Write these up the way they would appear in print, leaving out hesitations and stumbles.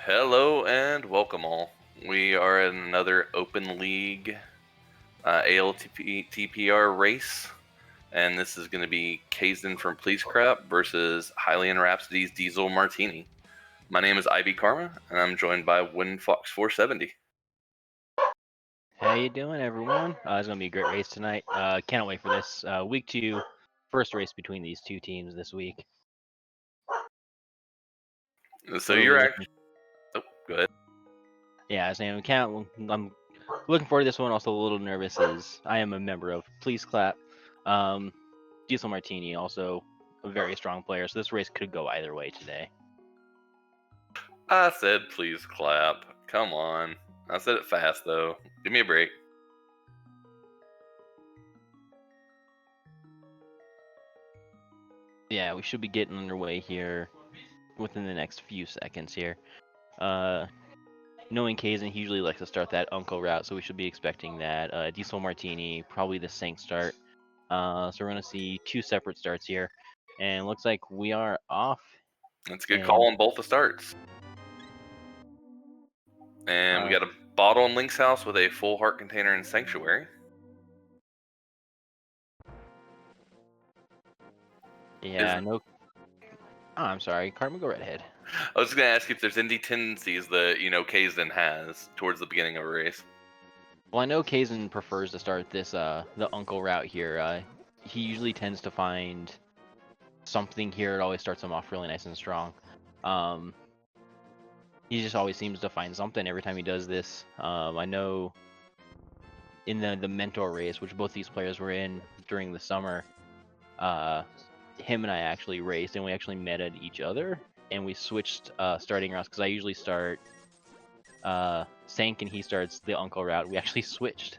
Hello and welcome all. We are in another Open League ALTTPR race, and this is going to be Kaesden from Please Crap versus Hylian Rhapsody's DieselMartini. My name is Ivy Karma, and I'm joined by WinFox 470. How you doing, everyone? It's gonna be a great race tonight. Can't wait for this. Week 2, first race between these two teams this week. So Really you're looking, actually, go ahead. yeah, I'm looking forward to this one. Also a little nervous as I am a member of Please Clap. DieselMartini, also a very strong player, so this race could go either way today. I said please clap. Come on. I said it fast though. Give me a break. Yeah, we should be getting underway here within the next few seconds here. Knowing Kaesden, he usually likes to start that Uncle route, so we should be expecting that. DieselMartini, probably the Sank start. So we're going to see two separate starts here. And looks like we are off. That's a good And call on both the starts. And we got a bottle in Link's house with a full heart container and sanctuary. yeah, no. Oh, I'm sorry. Carmen, go right ahead. I was just going to ask you if there's any tendencies that, Kaesden has towards the beginning of a race. Well, I know Kaesden prefers to start this the Uncle route here. He usually tends to find something here. It always starts him off really nice and strong. He just always seems to find something every time he does this. I know in the mentor race, which both these players were in during the summer, him and I actually raced, and we actually met at each other, and we switched starting routes because I usually start Sank and he starts the Uncle route. We actually switched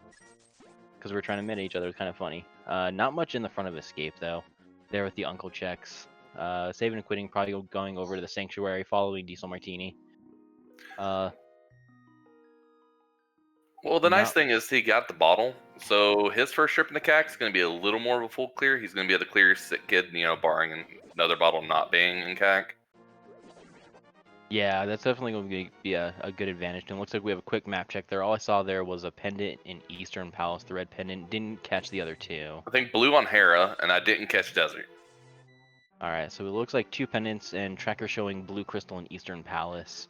because we were trying to meet each other. It was kind of funny. Not much in the front of Escape though. There with the Uncle checks. Saving and quitting, probably going over to the Sanctuary, following DieselMartini. Well, the nice thing is he got the bottle, so his first trip in the CAC is going to be a little more of a full clear. He's going to be able to clear sick kid, barring another bottle not being in CAC. Yeah, that's definitely going to be a good advantage. And it looks like we have a quick map check there. All I saw there was a pendant in Eastern Palace, the red pendant. Didn't catch the other two. I think blue on Hera, and I didn't catch Desert. Alright, so it looks like two pendants and tracker showing blue crystal in Eastern Palace.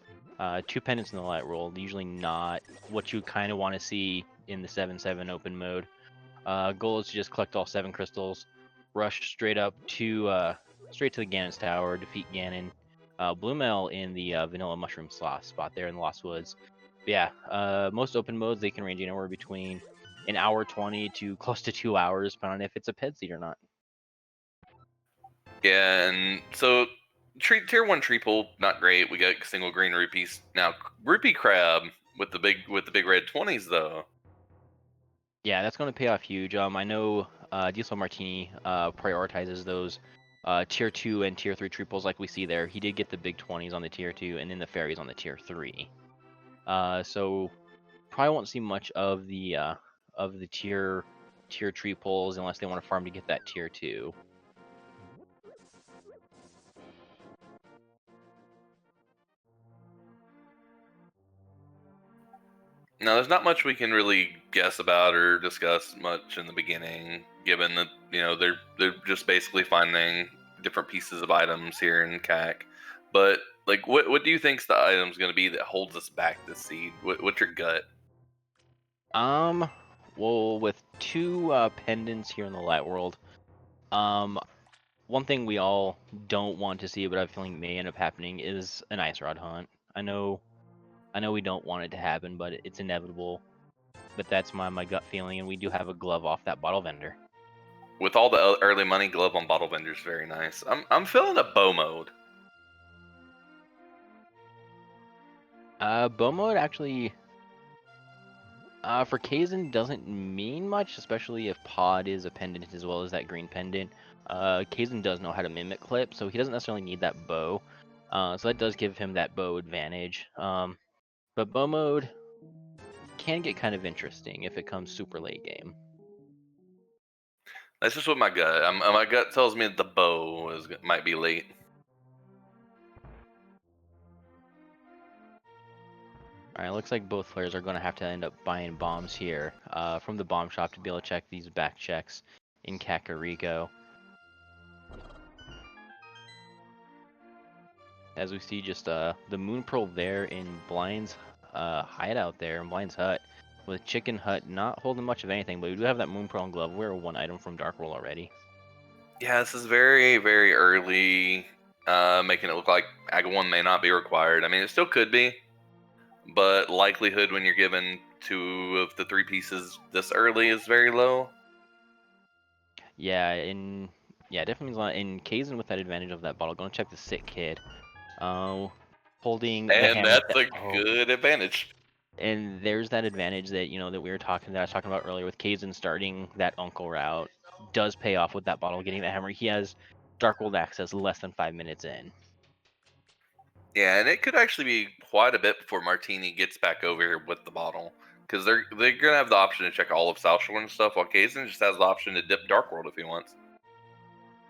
Two pendants in the light roll, usually not what you kind of want to see in the 7-7 open mode. Goal is to just collect all 7 crystals, rush straight up to straight to the Ganon's Tower, defeat Ganon. Bluemel in the Vanilla Mushroom spot there in the Lost Woods. But yeah, most open modes they can range anywhere between an hour 20 to close to 2 hours, depending on if it's a ped seed or not. Yeah, and so tier 1 tree pool, not great. We got single green rupees. Now rupee crab with the big red 20s though. Yeah, that's going to pay off huge. I know DieselMartini prioritizes those tier 2 and tier 3 triples like we see there. He did get the big 20s on the tier 2 and then the fairies on the tier 3. So probably won't see much of the tier triples unless they want to farm to get that tier 2. Now, there's not much we can really guess about or discuss much in the beginning, given that they're just basically finding different pieces of items here in CAC. But like, what do you think's the item's going to be that holds us back this seed? What's your gut? Well, with two pendants here in the light world, one thing we all don't want to see, but I have a feeling may end up happening, is an ice rod hunt. I know we don't want it to happen, but it's inevitable. But that's my gut feeling, and we do have a glove off that bottle vendor. With all the early money, glove on bottle vendors, very nice. I'm feeling a bow mode. Bow mode actually, for Kazen doesn't mean much, especially if Pod is a pendant as well as that green pendant. Kazen does know how to mimic clip, so he doesn't necessarily need that bow. So that does give him that bow advantage. But bow mode can get kind of interesting if it comes super late game. That's just what my gut. My gut tells me that the bow might be late. Alright, looks like both players are going to have to end up buying bombs here from the bomb shop to be able to check these back checks in Kakariko. As we see just the Moon Pearl there in Blind's hideout there, in Blind's hut, with Chicken Hut not holding much of anything, but we do have that Moon Pearl and Glove. We're one item from Dark World already. Yeah, this is very, very early, making it look like Ag 1 may not be required. I mean, it still could be, but likelihood when you're given 2 of the 3 pieces this early is very low. Yeah, definitely means a lot. In Kaesden with that advantage of that bottle, gonna check the sick kid. Holding the And hammer. that's a good advantage. And there's that advantage that that I was talking about earlier with Kazen starting that uncle route does pay off with that bottle getting the hammer. He has Dark World access less than 5 minutes in. Yeah, and it could actually be quite a bit before Martini gets back over here with the bottle. Because they're gonna have the option to check all of South Shore and stuff, while Kaizen just has the option to dip Dark World if he wants.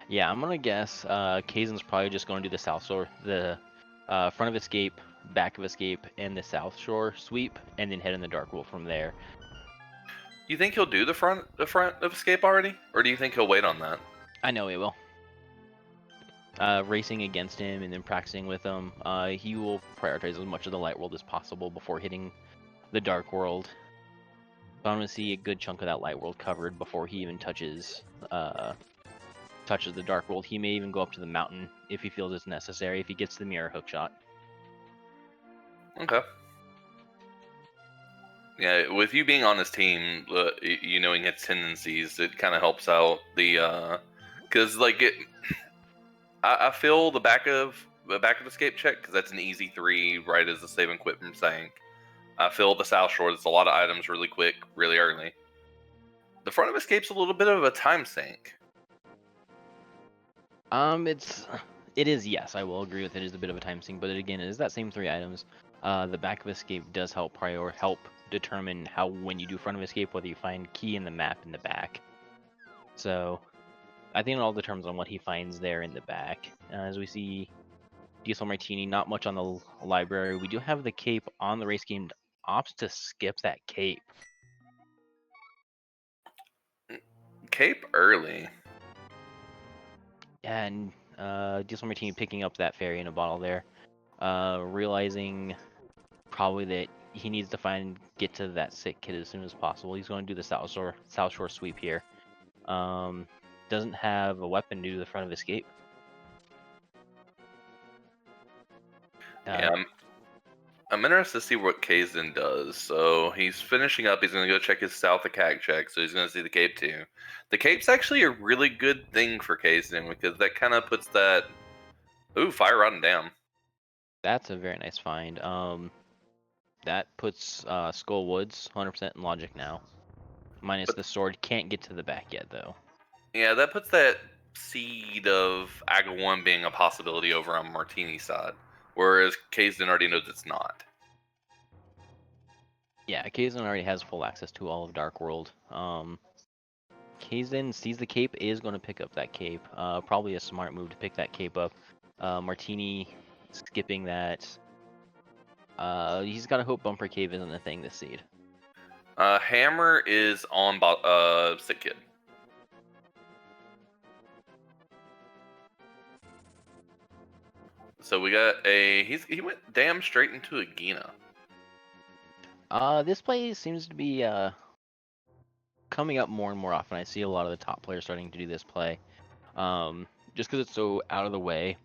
Yeah, I'm gonna guess Kazen's probably just going to do the South Shore, the front of escape, back of escape, and the South Shore sweep, and then head in the Dark World from there. You think he'll do the front of escape already, or do you think he'll wait on that? I know he will. Racing against him and then practicing with him, he will prioritize as much of the light world as possible before hitting the Dark World. So I'm gonna see a good chunk of that light world covered before he even touches the Dark World. He may even go up to the mountain if he feels it's necessary, if he gets the mirror hook shot. Okay. Yeah, with you being on his team, you knowing his tendencies, it kind of helps out the because I feel the back of escape check because that's an easy 3 right as the save and quit from Sank. I feel the South Shore. That's a lot of items really quick, really early. The front of escape's a little bit of a time sink. It is, yes, I will agree with it is a bit of a time sink, but again, it is that same 3 items. The back of escape does help determine how when you do front of escape whether you find key in the map in the back. So I think it all determines on what he finds there in the back. As we see DieselMartini, not much on the library. We do have the cape on the race game. Opts to skip that cape. Cape early. And DieselMartini picking up that fairy in a bottle there. Realizing probably that he needs to get to that sick kid as soon as possible. He's going to do the South Shore sweep here. Doesn't have a weapon due to the front of escape. Yeah, I'm interested to see what Kaesden does. So he's finishing up. He's going to go check his South Attack check. So he's going to see the Cape too. The Cape's actually a really good thing for Kaesden because that kind of puts that. Ooh, Fire Rod and Dam. That's a very nice find. That puts Skull Woods 100% in logic now. Minus But the sword. Can't get to the back yet, though. yeah, that puts that seed of Aga 1 being a possibility over on Martini's side. Whereas Kaesden already knows it's not. Yeah, Kazen already has full access to all of Dark World. Kazen sees the cape, is going to pick up that cape. Probably a smart move to pick that cape up. Martini skipping that. He's got to hope Bumper Cave isn't a thing this seed. Hammer is on Sick Kid. So we got he went damn straight into a Gina. This play seems to be coming up more and more often. I see a lot of the top players starting to do this play. Just because it's so out of the way.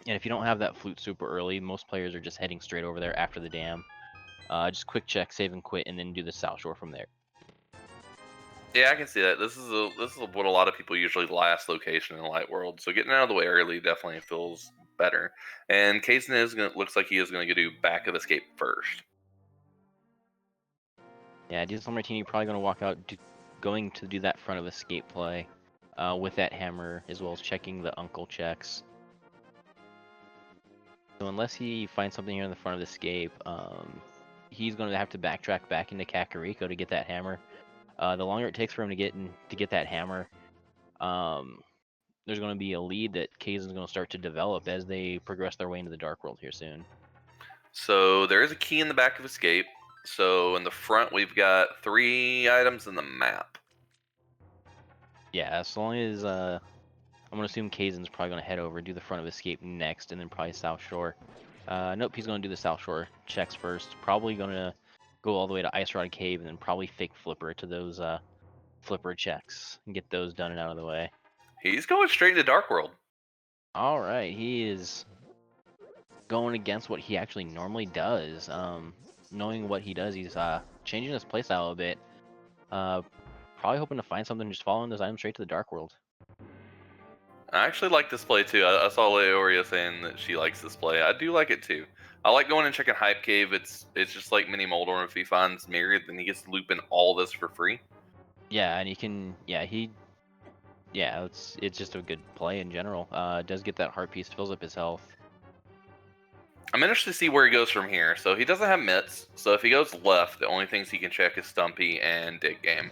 And if you don't have that flute super early, most players are just heading straight over there after the dam. Just quick check, save and quit, and then do the South Shore from there. Yeah, I can see that. This is what a lot of people usually last location in the Light World. So getting out of the way early definitely feels better. And Kazen looks like he is gonna do back of escape first. Yeah, DieselMartini probably going to walk out going to do that front of escape play with that hammer, as well as checking the uncle checks. So unless he finds something here in the front of escape, he's going to have to backtrack back into Kakariko to get that hammer. The longer it takes for him to get that hammer, there's going to be a lead that Kazen's going to start to develop as they progress their way into the Dark World here soon. So there is a key in the back of escape. So in the front, we've got 3 items in the map. Yeah, as long as I'm gonna assume Kazen's probably gonna head over, do the front of escape next, and then probably South Shore. Nope, he's gonna do the South Shore checks first. Probably gonna go all the way to Ice Rod Cave, and then probably fake flipper to those flipper checks and get those done and out of the way. He's going straight into Dark World. All right, he is going against what he actually normally does. Knowing what he does, he's changing his playstyle a bit. Probably hoping to find something, just following those items straight to the Dark World. I actually like this play too. I saw Leoria saying that she likes this play. I do like it too. I like going and checking Hype Cave. It's just like Mini Moldorm. If he finds Myriad, then he gets to loop in all this for free. Yeah, and he can. Yeah, it's just a good play in general. Does get that heart piece, fills up his health. I'm interested to see where he goes from here. So he doesn't have mitts. So if he goes left, the only things he can check is Stumpy and Dig Game.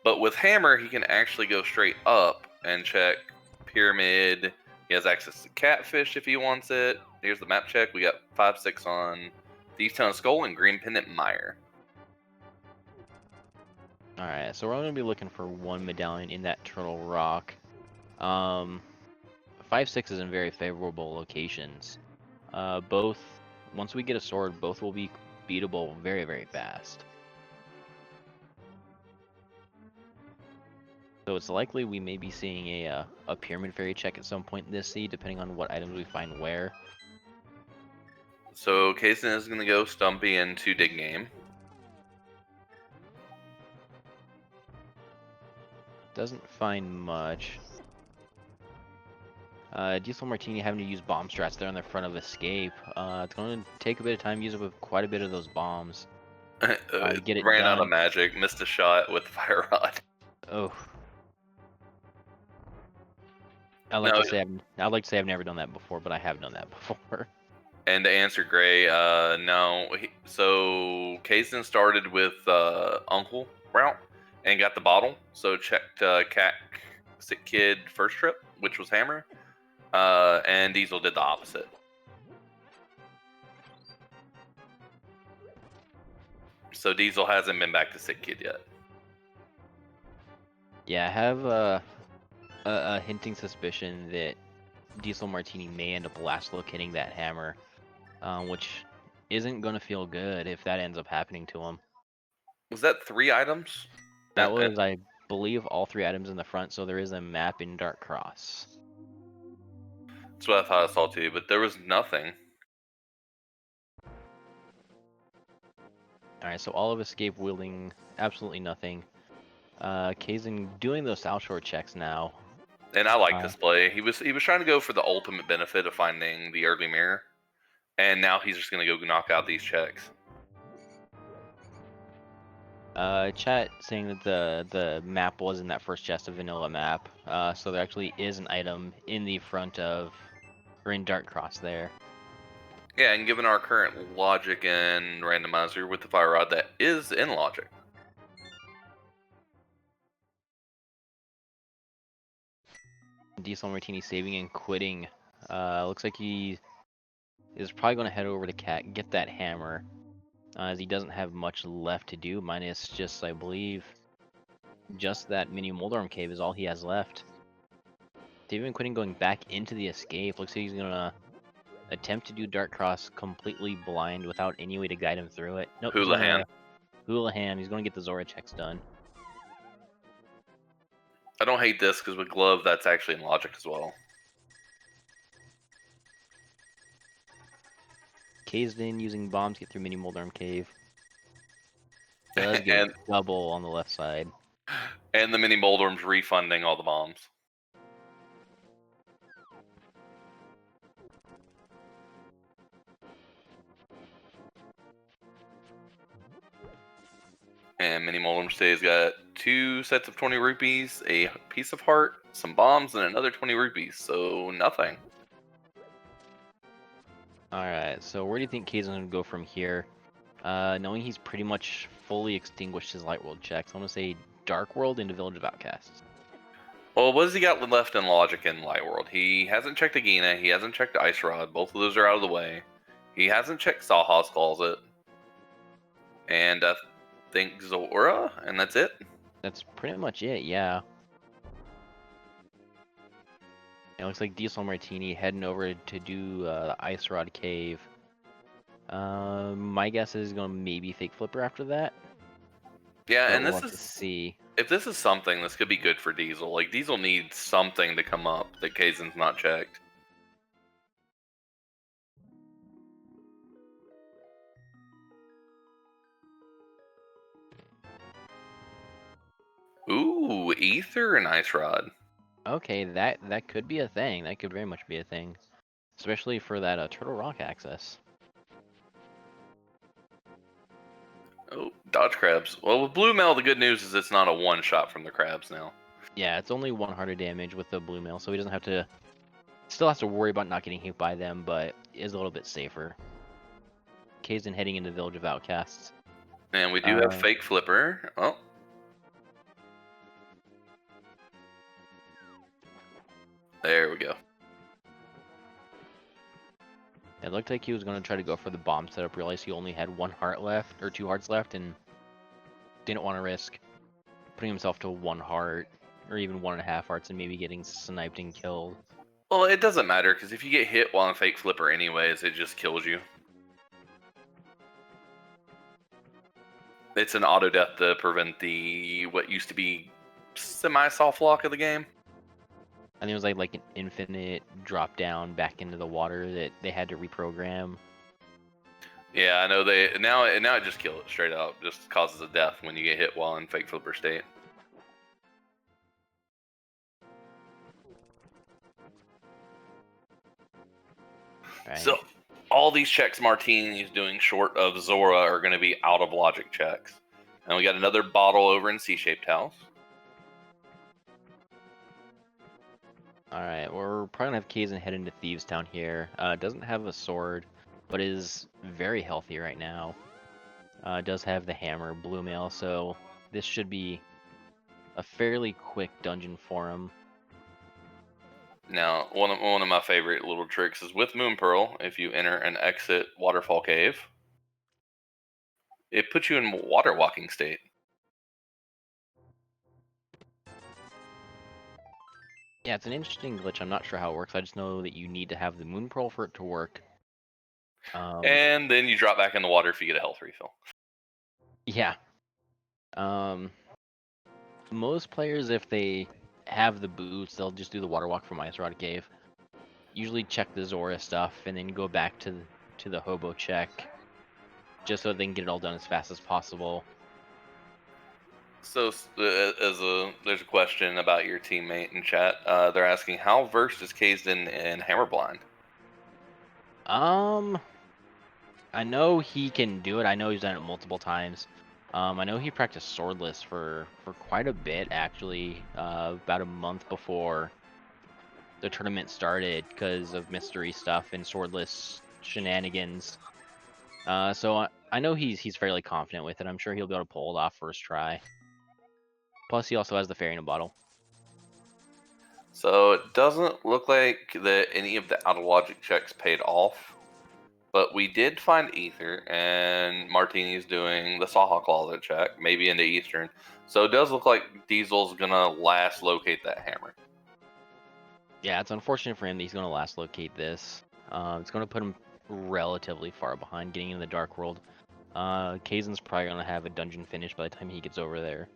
But with Hammer, he can actually go straight up and check Pyramid. He has access to Catfish if he wants it. Here's the map check. We got 5-6 on Thieves Town Skull and Green Pendant Mire. All right, so we're only gonna be looking for one medallion in that Turtle Rock. 5-6 is in very favorable locations. Both, once we get a sword, both will be beatable very, very fast. So it's likely we may be seeing a Pyramid Fairy check at some point in this seed, depending on what items we find where. So Kaesden is going to go Stumpy into Dig Game. Doesn't find much. DieselMartini having to use bomb strats there on the front of escape. It's going to take a bit of time, use up quite a bit of those bombs. To get it Ran out done. of magic, missed a shot with Fire Rod. Oh. I'd like to say I've never done that before, but I have done that before. And to answer Gray, no. So Kaesden started with Uncle route and got the bottle. So checked Cat Sick Kid first trip, which was Hammer. And Diesel did the opposite. So Diesel hasn't been back to Sick Kid yet. Yeah, I have a hinting suspicion that DieselMartini may end up last locating that hammer, which isn't going to feel good if that ends up happening to him. Was that 3 items? That was, I believe, all 3 items in the front, so there is a map in Dark Cross. That's what I thought I saw too, but there was nothing. Alright, so all of escape wielding, absolutely nothing. Kazen doing those South Shore checks now. And I like this play. He was trying to go for the ultimate benefit of finding the early mirror, and now he's just gonna go knock out these checks. Chat saying that the map was in that first chest, of vanilla map. So there actually is an item in the front of, or in Dark Cross there. Yeah, and given our current logic and randomizer with the Fire Rod, that is in logic. DieselMartini saving and quitting. Looks like he is probably going to head over to Cat, get that hammer, as he doesn't have much left to do, minus just, I believe, just that mini Moldorm cave is all he has left. Saving and quitting, going back into the escape. Looks like he's going to attempt to do Dark Cross completely blind without any way to guide him through it. Nope. Houlihan. He's going to get the Zora checks done. I don't hate this because with Glove, that's actually in logic as well. Kaesden using bombs to get through mini Moldorm cave. Does get double on the left side. And the mini Moldorm's refunding all the bombs. And Mini Moldorm today's got 2 sets of 20 rupees, a piece of heart, some bombs, and another 20 rupees. So nothing. Alright, so where do you think Kaesden's going to go from here? Knowing he's pretty much fully extinguished his Light World checks, I'm going to say Dark World into Village of Outcasts. Well, what has he got left in logic in Light World? He hasn't checked Agina, he hasn't checked Ice Rod. Both of those are out of the way. He hasn't checked Sawhawk's Closet. And I think Zora, and that's it. That's pretty much it, yeah. It looks like DieselMartini heading over to do the Ice Rod Cave. My guess is gonna maybe Fake Flipper after that. Yeah, But and we'll this have to is see. if this is something, this could be good for Diesel. Like Diesel needs something to come up that Kaesen's not checked. Ooh, Ether and Ice Rod. Okay, that could be a thing. That could very much be a thing, especially for that Turtle Rock access. Oh, dodge crabs. Well, with Blue Mail, the good news is it's not a one shot from the crabs now. Yeah, it's only 100 damage with the blue mail, so he doesn't have to. Still has to worry about not getting hit by them, but is a little bit safer. Kaesden heading into Village of Outcasts. And we do have Fake Flipper. Oh. There we go. It looked like he was going to try to go for the bomb setup, realized he only had 1 heart left, or 2 hearts left, and didn't want to risk putting himself to 1 heart, or even 1.5 hearts, and maybe getting sniped and killed. Well, it doesn't matter, because if you get hit while on Fake Flipper anyways, it just kills you. It's an auto death to prevent the what used to be semi-soft lock of the game. I think it was like an infinite drop down back into the water that they had to reprogram. Yeah, I know they now it just kills it straight up. Just causes a death when you get hit while in Fake Flipper state. Right. So all these checks Martini is doing short of Zora are going to be out of logic checks. And we got another bottle over in C-shaped house. Alright, we're probably gonna have Kaesden head into Thieves Town here. Doesn't have a sword, but is very healthy right now. Does have the hammer, blue mail, so this should be a fairly quick dungeon for him. Now, one of my favorite little tricks is with Moon Pearl. If you enter and exit Waterfall Cave, it puts you in water walking state. Yeah, it's an interesting glitch. I'm not sure how it works. I just know that you need to have the Moon Pearl for it to work. And then you drop back in the water if you get a health refill. Yeah. Most players, if they have the boots, they'll just do the water walk from Ice Rod Cave. Usually check the Zora stuff and then go back to the hobo check, just so they can get it all done as fast as possible. So, there's a question about your teammate in chat. They're asking how versed is Kaesden in Hammerblind? I know he can do it. I know he's done it multiple times. I know he practiced swordless for quite a bit actually. About a month before the tournament started because of mystery stuff and swordless shenanigans. So I know he's fairly confident with it. I'm sure he'll be able to pull it off first try. Plus, he also has the fairy in a bottle. So it doesn't look like that any of the out of logic checks paid off. But we did find Ether, and Martini's doing the Saha Closet check, maybe into Eastern. So it does look like Diesel's gonna last locate that hammer. Yeah, it's unfortunate for him that he's going to last locate this. It's going to put him relatively far behind getting into the Dark World. Kazen's probably going to have a dungeon finish by the time he gets over there.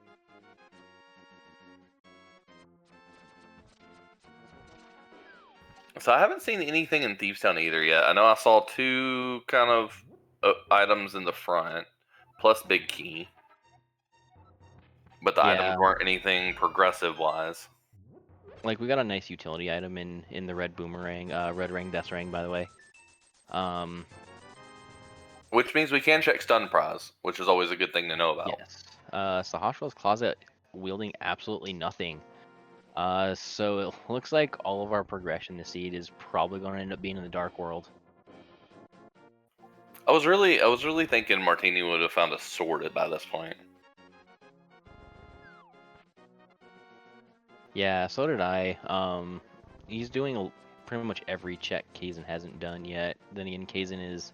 So I haven't seen anything in Thieves Town either yet. I know I saw 2 kind of items in the front, plus Big Key. But the items weren't anything progressive wise. Like, we got a nice utility item in the red boomerang, red ring, death ring, by the way. Which means we can check stun prize, which is always a good thing to know about. Yes. Sahashral's Closet wielding absolutely nothing. So it looks like all of our progression this seed is probably going to end up being in the Dark World. I was really thinking Martini would have found a sword by this point. Yeah, so did I. He's doing pretty much every check Kazen hasn't done yet. Then again, Kazen is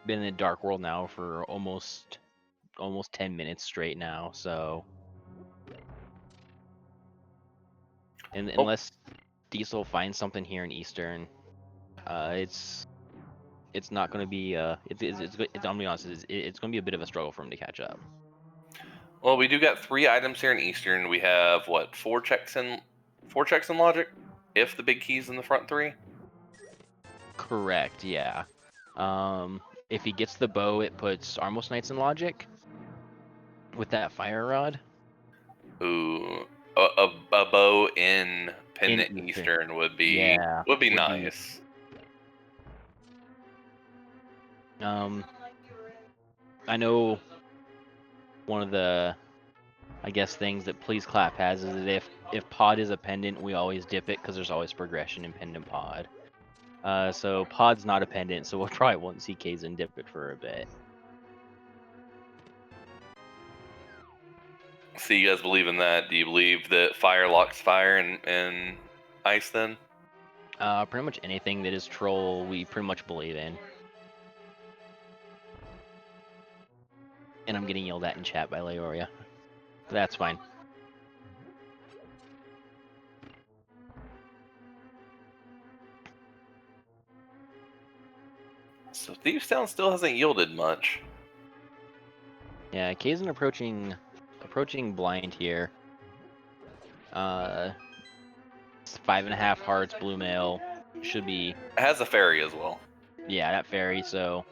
been in Dark World now for almost 10 minutes straight now, so unless Diesel finds something here in Eastern, it's not going to be it's I'm gonna be honest, it's going to be a bit of a struggle for him to catch up. Well, we do got 3 items here in Eastern. We have what, 4 checks in logic, if the big key's in the front 3. Correct, yeah. If he gets the bow, it puts Armos Knights in logic with that fire rod. Ooh, a bow in Pendant In Eastern, Eastern would be yeah, nice. I know one of the, I guess, things that Please Clap has is that if pod is a pendant, we always dip it because there's always progression in pendant pod. So pod's not a pendant, so we'll probably won't see Kaesden dip it for a bit. So you guys believe in that? Do you believe that fire locks fire and ice then? Pretty much anything that is troll, we pretty much believe in. And I'm getting yelled at in chat by Leoria. But that's fine. So Thieves Town still hasn't yielded much. Yeah, Kaesden approaching blind here. 5.5 hearts, blue mail. Should be. It has a fairy as well. Yeah, that fairy, so.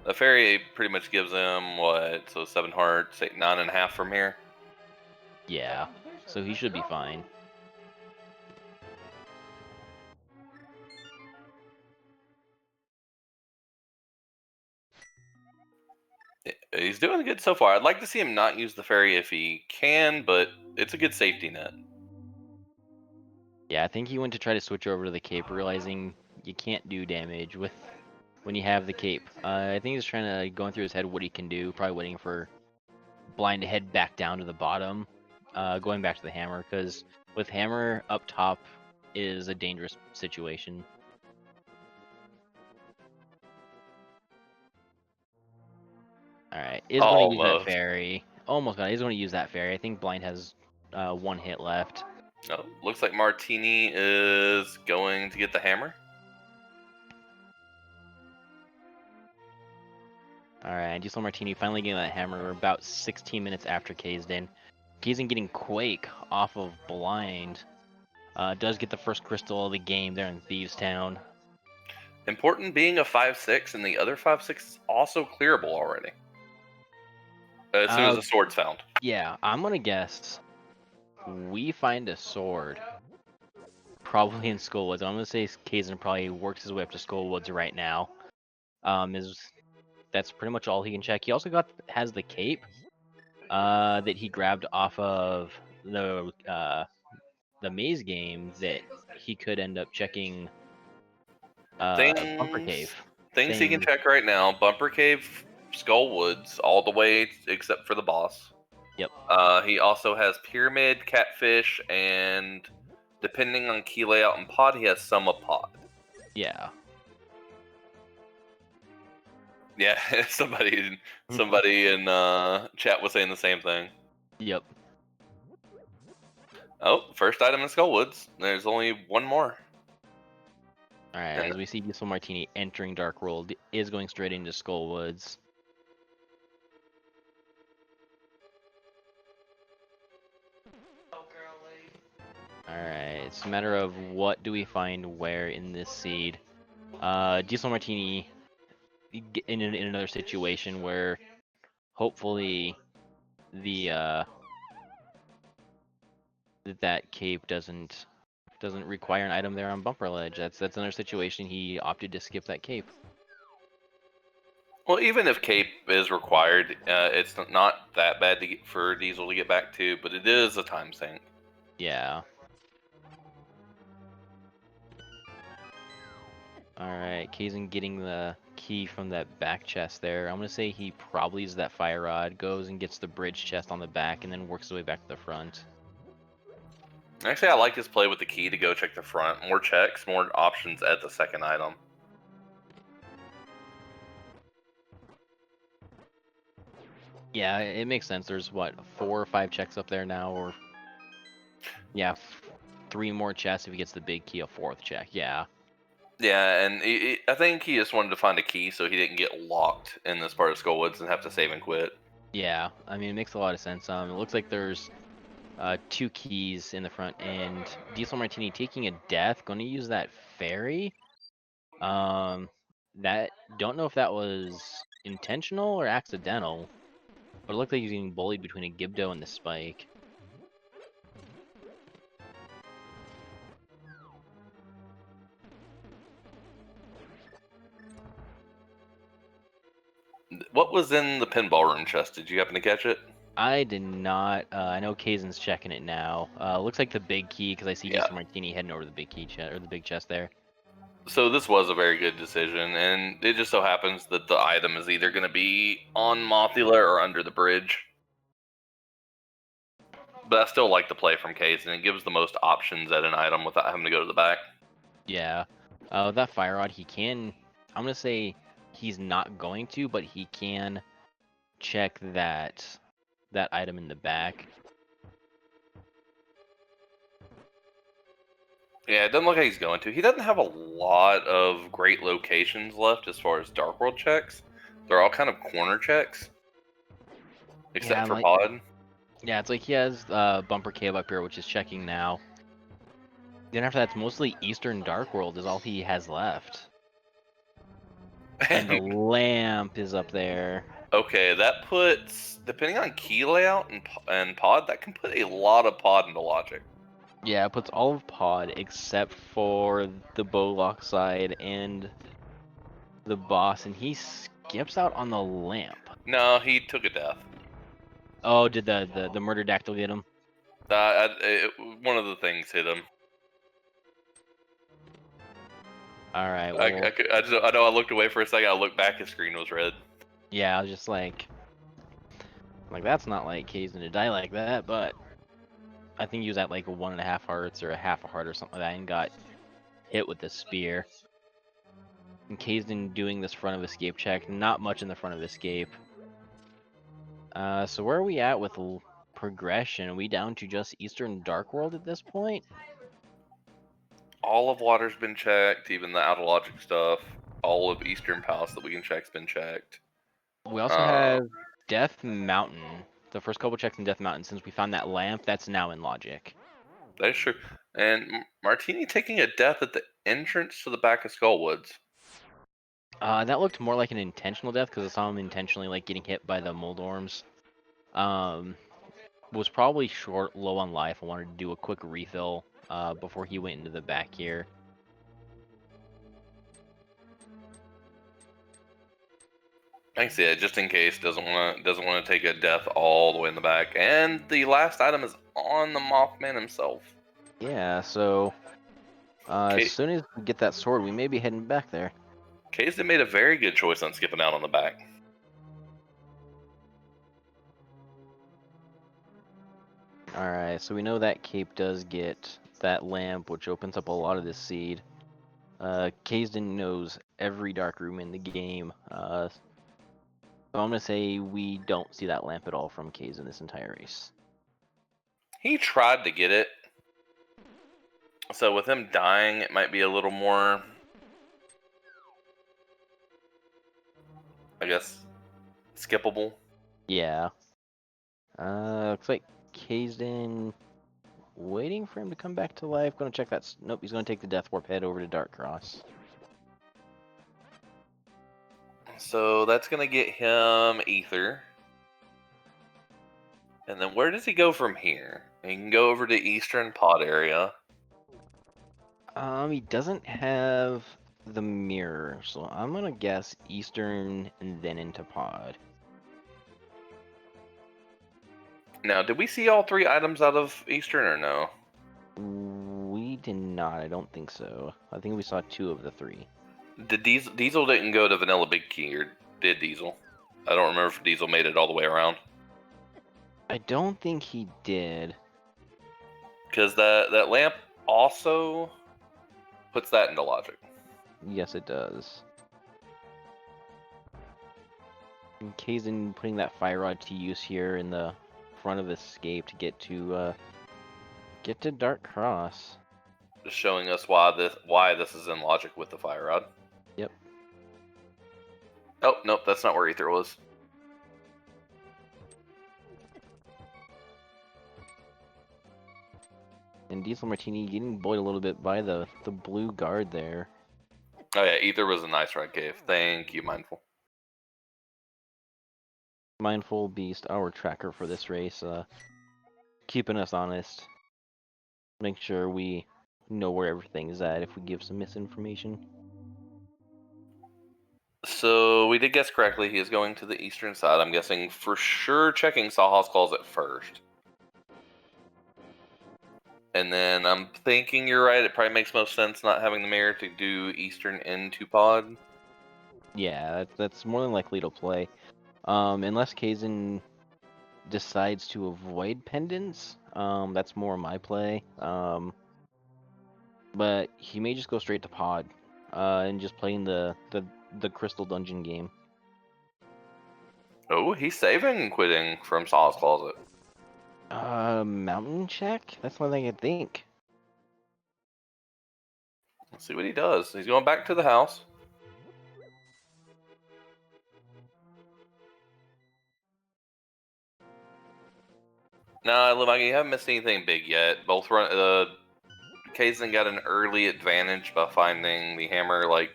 The fairy pretty much gives him what? So 7 hearts, 8, 9.5 from here. Yeah, so he should be fine. He's doing good so far. I'd like to see him not use the fairy if he can, but it's a good safety net. Yeah, I think he went to try to switch over to the cape, realizing you can't do damage when you have the cape. I think he's trying to going through his head what he can do, probably waiting for blind to head back down to the bottom, going back to the hammer, because with hammer up top is a dangerous situation. Alright, is going to use that fairy. Almost got it. He's going to use that fairy. I think blind has 1 hit left. Oh, looks like Martini is going to get the hammer. Alright, DieselMartini finally getting that hammer. We're about 16 minutes after Kaesden. Kaesden getting Quake off of blind. Does get the first crystal of the game there in Thieves Town. Important being a 5/6, and the other 5/6 is also clearable already. As soon as the sword's found. Yeah, I'm gonna guess we find a sword. Probably in Skullwoods. I'm gonna say Kaesden probably works his way up to Skullwoods right now. That's pretty much all he can check. He also has the cape that he grabbed off of the maze game that he could end up checking Bumper Cave. Things he can check right now: Bumper Cave, Skullwoods, all the way except for the boss. Yep. He also has Pyramid, Catfish, and depending on key layout and pod, he has some of pod. Yeah. Yeah, somebody in chat was saying the same thing. Yep. Oh, first item in Skullwoods. There's only one more. Alright, as we see DieselMartini entering Dark World, is going straight into Skullwoods. Alright, it's a matter of what do we find where in this seed. DieselMartini in another situation where hopefully the that cape doesn't require an item there on Bumper Ledge. That's another situation he opted to skip that cape. Well, even if cape is required, it's not that bad for Diesel to get back to, but it is a time sink. Yeah. Alright, Kaesden getting the key from that back chest there. I'm gonna say he probably uses that fire rod, goes and gets the bridge chest on the back, and then works his way back to the front. Actually, I like his play with the key to go check the front. More checks, more options at the second item. Yeah, it makes sense. There's what, 4 or 5 checks up there now, or yeah, 3 more chests if he gets the big key, a 4th check. Yeah. Yeah, and I think he just wanted to find a key so he didn't get locked in this part of Skullwoods and have to save and quit. Yeah, I mean, it makes a lot of sense. It looks like there's 2 keys in the front end. DieselMartini taking a death, going to use that fairy. That don't know if that was intentional or accidental, but it looked like he's getting bullied between a Gibdo and the spike. What was in the pinball room chest? Did you happen to catch it? I did not. I know Kazen's checking it now. Looks like the big key because I see Yeah. DieselMartini heading over to the big key chest or the big chest there. So this was a very good decision, and it just so happens that the item is either going to be on Mothula or under the bridge. But I still like the play from Case, and it gives the most options at an item without having to go to the back. Yeah. That fire rod, he can. I'm gonna say he's not going to, but he can check that item in the back. Yeah, it doesn't look like he's going to. He doesn't have a lot of great locations left as far as Dark World checks. They're all kind of corner checks, except for Pod. Yeah, it's like he has Bumper Cave up here, which is checking now. Then after that, it's mostly Eastern Dark World is all he has left. And the lamp is up there. Okay, that puts, depending on key layout and Pod, that can put a lot of Pod into logic. Yeah, it puts all of Pod except for the Bowlock side and the boss, and he skips out on the lamp. No, he took a death. Oh, did the murder dactyl get him? One of the things hit him. All right. Well, I know I looked away for a second. I looked back. His screen was red. yeah, I was just like that's not like Kazen to die like that, but I think he was at like 1.5 hearts or a half a heart or something like that and got hit with the spear. And Kazen doing this front of escape check, not much in the front of escape. So where are we at with progression? Are we down to just Eastern Dark World at this point? All of water's been checked, even the out of logic stuff. All of Eastern Palace that we can check's been checked. We also have Death Mountain. The first couple checks in Death Mountain, since we found that lamp, that's now in logic. That's true. And Martini taking a death at the entrance to the back of Skullwoods. That looked more like an intentional death because I saw him intentionally like getting hit by the Moldorms. Was probably low on life. I wanted to do a quick refill before he went into the back here. I can see it, just in case doesn't want to take a death all the way in the back. And the last item is on the Mothman himself. Yeah, so as soon as we get that sword, we may be heading back there. Kaesden made a very good choice on skipping out on the back. Alright, so we know that cape does get that lamp, which opens up a lot of this seed. Kaesden knows every dark room in the game. So I'm going to say we don't see that lamp at all from Kaesden this entire race. He tried to get it. So with him dying, it might be a little more, I guess, skippable. Yeah. Looks like Kaesden waiting for him to come back to life. Gonna check that. Nope, he's gonna take the Death Warp head over to Dark Cross. So that's gonna get him Ether. And then where does he go from here? He can go over to Eastern Pod area. He doesn't have the mirror, so I'm gonna guess Eastern and then into Pod. Now, did we see all 3 items out of Eastern or no? We did not. I don't think so. I think we saw 2 of the 3. Did Diesel didn't go to Vanilla Big Key, or did Diesel? I don't remember if Diesel made it all the way around. I don't think he did. Because that lamp also puts that into logic. Yes, it does. And Kaesden putting that fire rod to use here in the front of escape to get to Dark Cross. Just showing us why this is in logic with the fire rod. Yep. Oh, nope, that's not where Ether was. And DieselMartini getting bullied a little bit by the blue guard there. Oh yeah, Ether was a nice rod cave. Thank you, Mindful. Mindful Beast, our tracker for this race, keeping us honest. Make sure we know where everything is at if we give some misinformation. So we did guess correctly. He is going to the eastern side. I'm guessing for sure checking Sawhawk's calls at first. And then I'm thinking you're right. It probably makes most sense not having the mirror to do eastern into pod. Yeah, that's more than likely to play. Unless Kaesden decides to avoid pendants, that's more my play. But he may just go straight to pod, and just playing the crystal dungeon game. Oh, he's saving and quitting from Sawhawk's closet. Mountain check? That's the only thing I think. Let's see what he does. He's going back to the house. No, Lemagi, you haven't missed anything big yet. Both Kaesden got an early advantage by finding the hammer like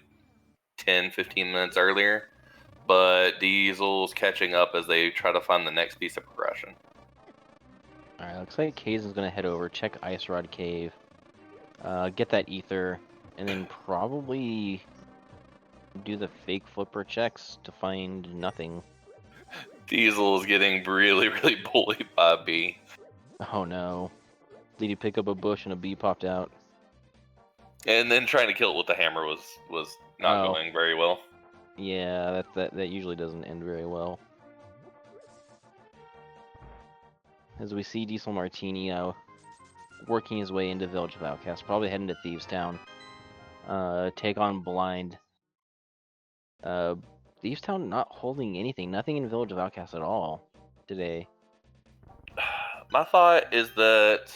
10, 15 minutes earlier. But Diesel's catching up as they try to find the next piece of progression. Alright, looks like Kaesden's gonna head over, check Ice Rod Cave, get that ether, and then probably do the fake flipper checks to find nothing. Diesel is getting really, really bullied by a bee. Oh no. Did he pick up a bush and a bee popped out? And then trying to kill it with the hammer was not Oh. going very well. Yeah, that usually doesn't end very well. As we see DieselMartini working his way into Village of Outcast, probably heading to Thieves Town. Take on Blind. Thieves Town not holding anything, nothing in Village of Outcast at all today. My thought is that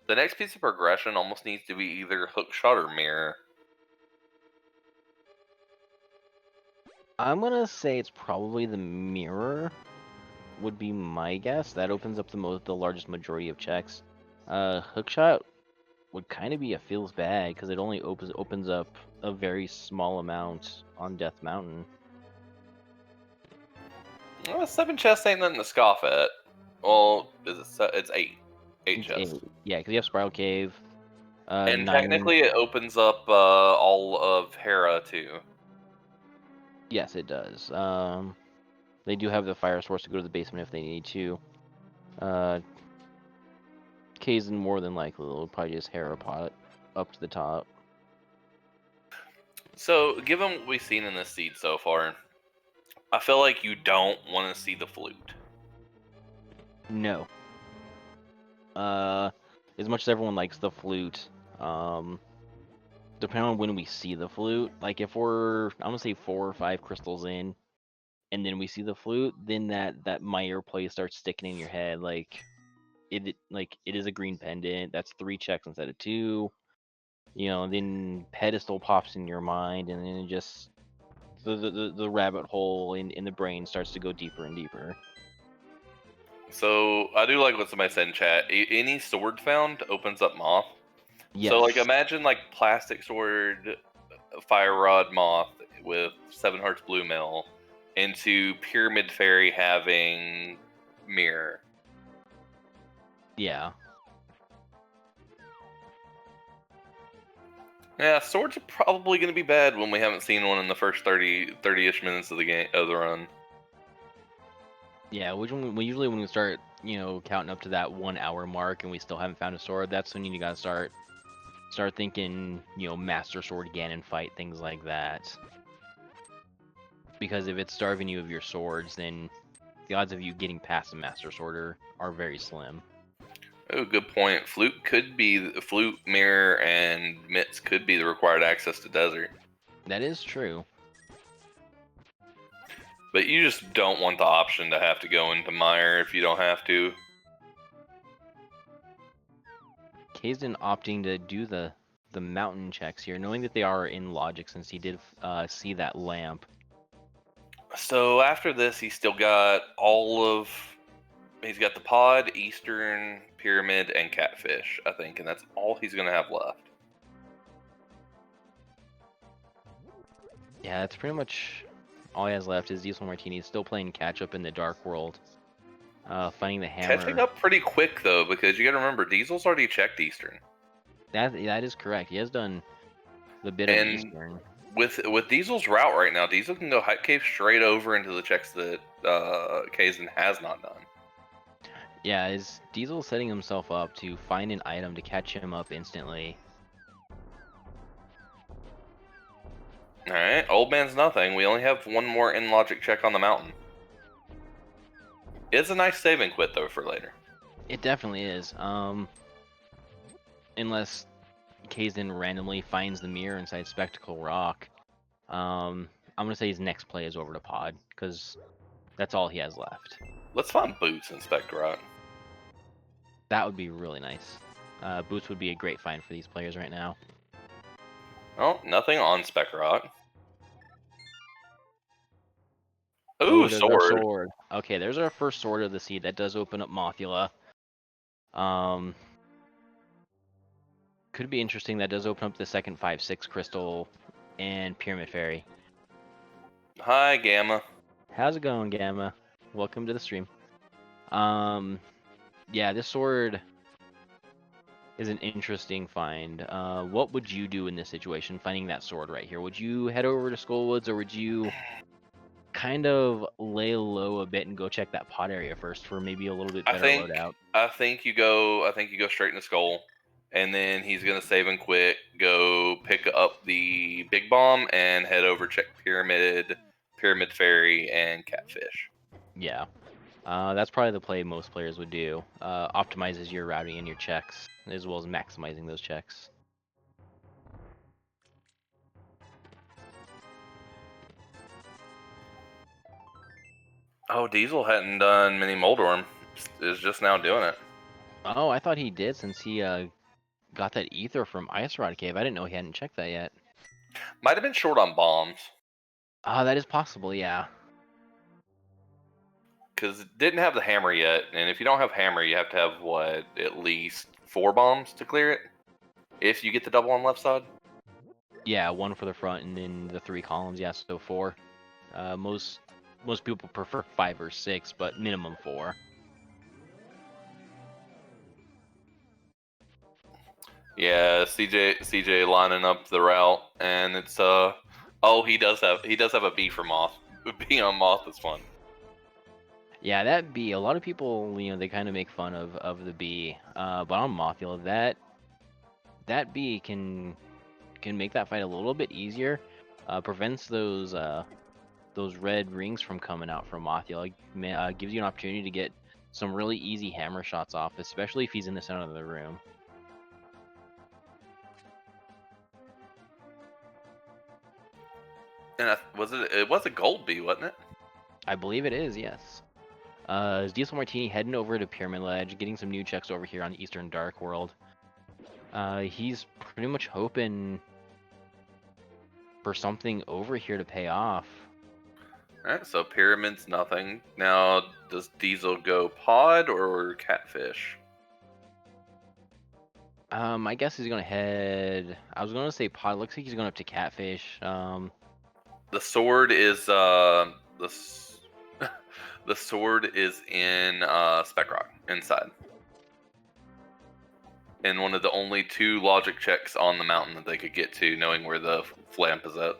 the next piece of progression almost needs to be either hook shot or mirror. I'm gonna say it's probably the mirror. Would be my guess. That opens up the largest majority of checks. Hookshot would kind of be a feels bad because it only opens up a very small amount on Death Mountain. Well, 7 chests ain't nothing to scoff at. Well, it's 8. 8 It's chests. yeah, because you have Spiral Cave. And 9. technically it opens up all of Hera too. Yes, it does. They do have the fire source to go to the basement if they need to. Kaesden more than likely will probably just Hera pot up to the top. So, given what we've seen in this seed so far, I feel like you don't want to see the flute. No. As much as everyone likes the flute, depending on when we see the flute, like if I'm gonna say 4 or 5 crystals in, and then we see the flute, then that Meyer play starts sticking in your head. Like it is a green pendant. That's 3 checks instead of 2. You know, then pedestal pops in your mind, and then it just the rabbit hole in the brain starts to go deeper and deeper. So, I do like what somebody said in chat. Any sword found opens up moth. Yes. So, like, imagine like plastic sword, fire rod moth with 7 hearts blue mail into pyramid fairy having mirror. Yeah. Yeah, swords are probably going to be bad when we haven't seen one in the first 30-ish minutes of the game of the run. Yeah, usually when we start, counting up to that 1 hour mark and we still haven't found a sword, that's when you gotta start thinking, Master Sword Ganon fight, things like that. Because if it's starving you of your swords, then the odds of you getting past the Master Sword are very slim. Oh, good point. Flute, mirror, and mitts could be the required access to desert. That is true. But you just don't want the option to have to go into Mire if you don't have to. Kaesden opting to do the mountain checks here, knowing that they are in logic since he did see that lamp. So after this, he's still got he's got the pod, Eastern, Pyramid, and Catfish, I think, and that's all he's going to have left. Yeah, that's pretty much all he has left is DieselMartini still playing catch up in the Dark World. Finding the hammer. Catching up pretty quick, though, because you got to remember, Diesel's already checked Eastern. That is correct. He has done the bit of Eastern. With Diesel's route right now, Diesel can go Hype Cave straight over into the checks that Kaesden has not done. Yeah, is Diesel setting himself up to find an item to catch him up instantly? Alright, Old Man's nothing. We only have one more in-logic check on the mountain. It's a nice save and quit, though, for later. It definitely is. Unless Kaesden randomly finds the mirror inside Spectacle Rock. I'm going to say his next play is over to Pod, because that's all he has left. Let's find Boots in Spectre Rock. That would be really nice. Boots would be a great find for these players right now. Oh, nothing on Spectre Rock. Ooh, sword. Okay, there's our first sword of the seed. That does open up Mothula. Could be interesting. That does open up the second 5/6 crystal and Pyramid Fairy. Hi, Gamma. How's it going, Gamma? Welcome to the stream. Yeah, this sword is an interesting find. What would you do in this situation, finding that sword right here? Would you head over to Skullwoods, or would you kind of lay low a bit and go check that pot area first for maybe a little bit better loadout? I think you go straight into Skull, and then he's gonna save and quit, go pick up the big bomb, and head over check Pyramid Fairy, and Catfish. Yeah. That's probably the play most players would do. Optimizes your routing and your checks, as well as maximizing those checks. Oh, Diesel hadn't done mini Moldorm. Is just now doing it. Oh, I thought he did since he got that ether from Ice Rod Cave. I didn't know he hadn't checked that yet. Might have been short on bombs. That is possible, yeah. Because it didn't have the hammer yet, and if you don't have hammer, you have to have, what, at least 4 bombs to clear it? If you get the double on left side? Yeah, 1 for the front and then the 3 columns, yeah, so 4. Most people prefer 5 or 6, but minimum 4. Yeah, CJ lining up the route, and it's oh, he does have a B for Moth. B on Moth is fun. Yeah, that B, a lot of people, they kind of make fun of the B, but on Mothula, that B can make that fight a little bit easier. Prevents those red rings from coming out from Mothula. Gives you an opportunity to get some really easy hammer shots off, especially if he's in the center of the room. And it was a gold B, wasn't it? I believe it is, yes. Is DieselMartini heading over to Pyramid Ledge, getting some new checks over here on Eastern Dark World. He's pretty much hoping for something over here to pay off. Alright, so Pyramid's nothing. Now, does Diesel go Pod or Catfish? I guess he's gonna head. I was gonna say Pod. Looks like he's going up to Catfish. The sword is the sword is in Spec Rock inside, and one of the only 2 logic checks on the mountain that they could get to, knowing where the lamp is at.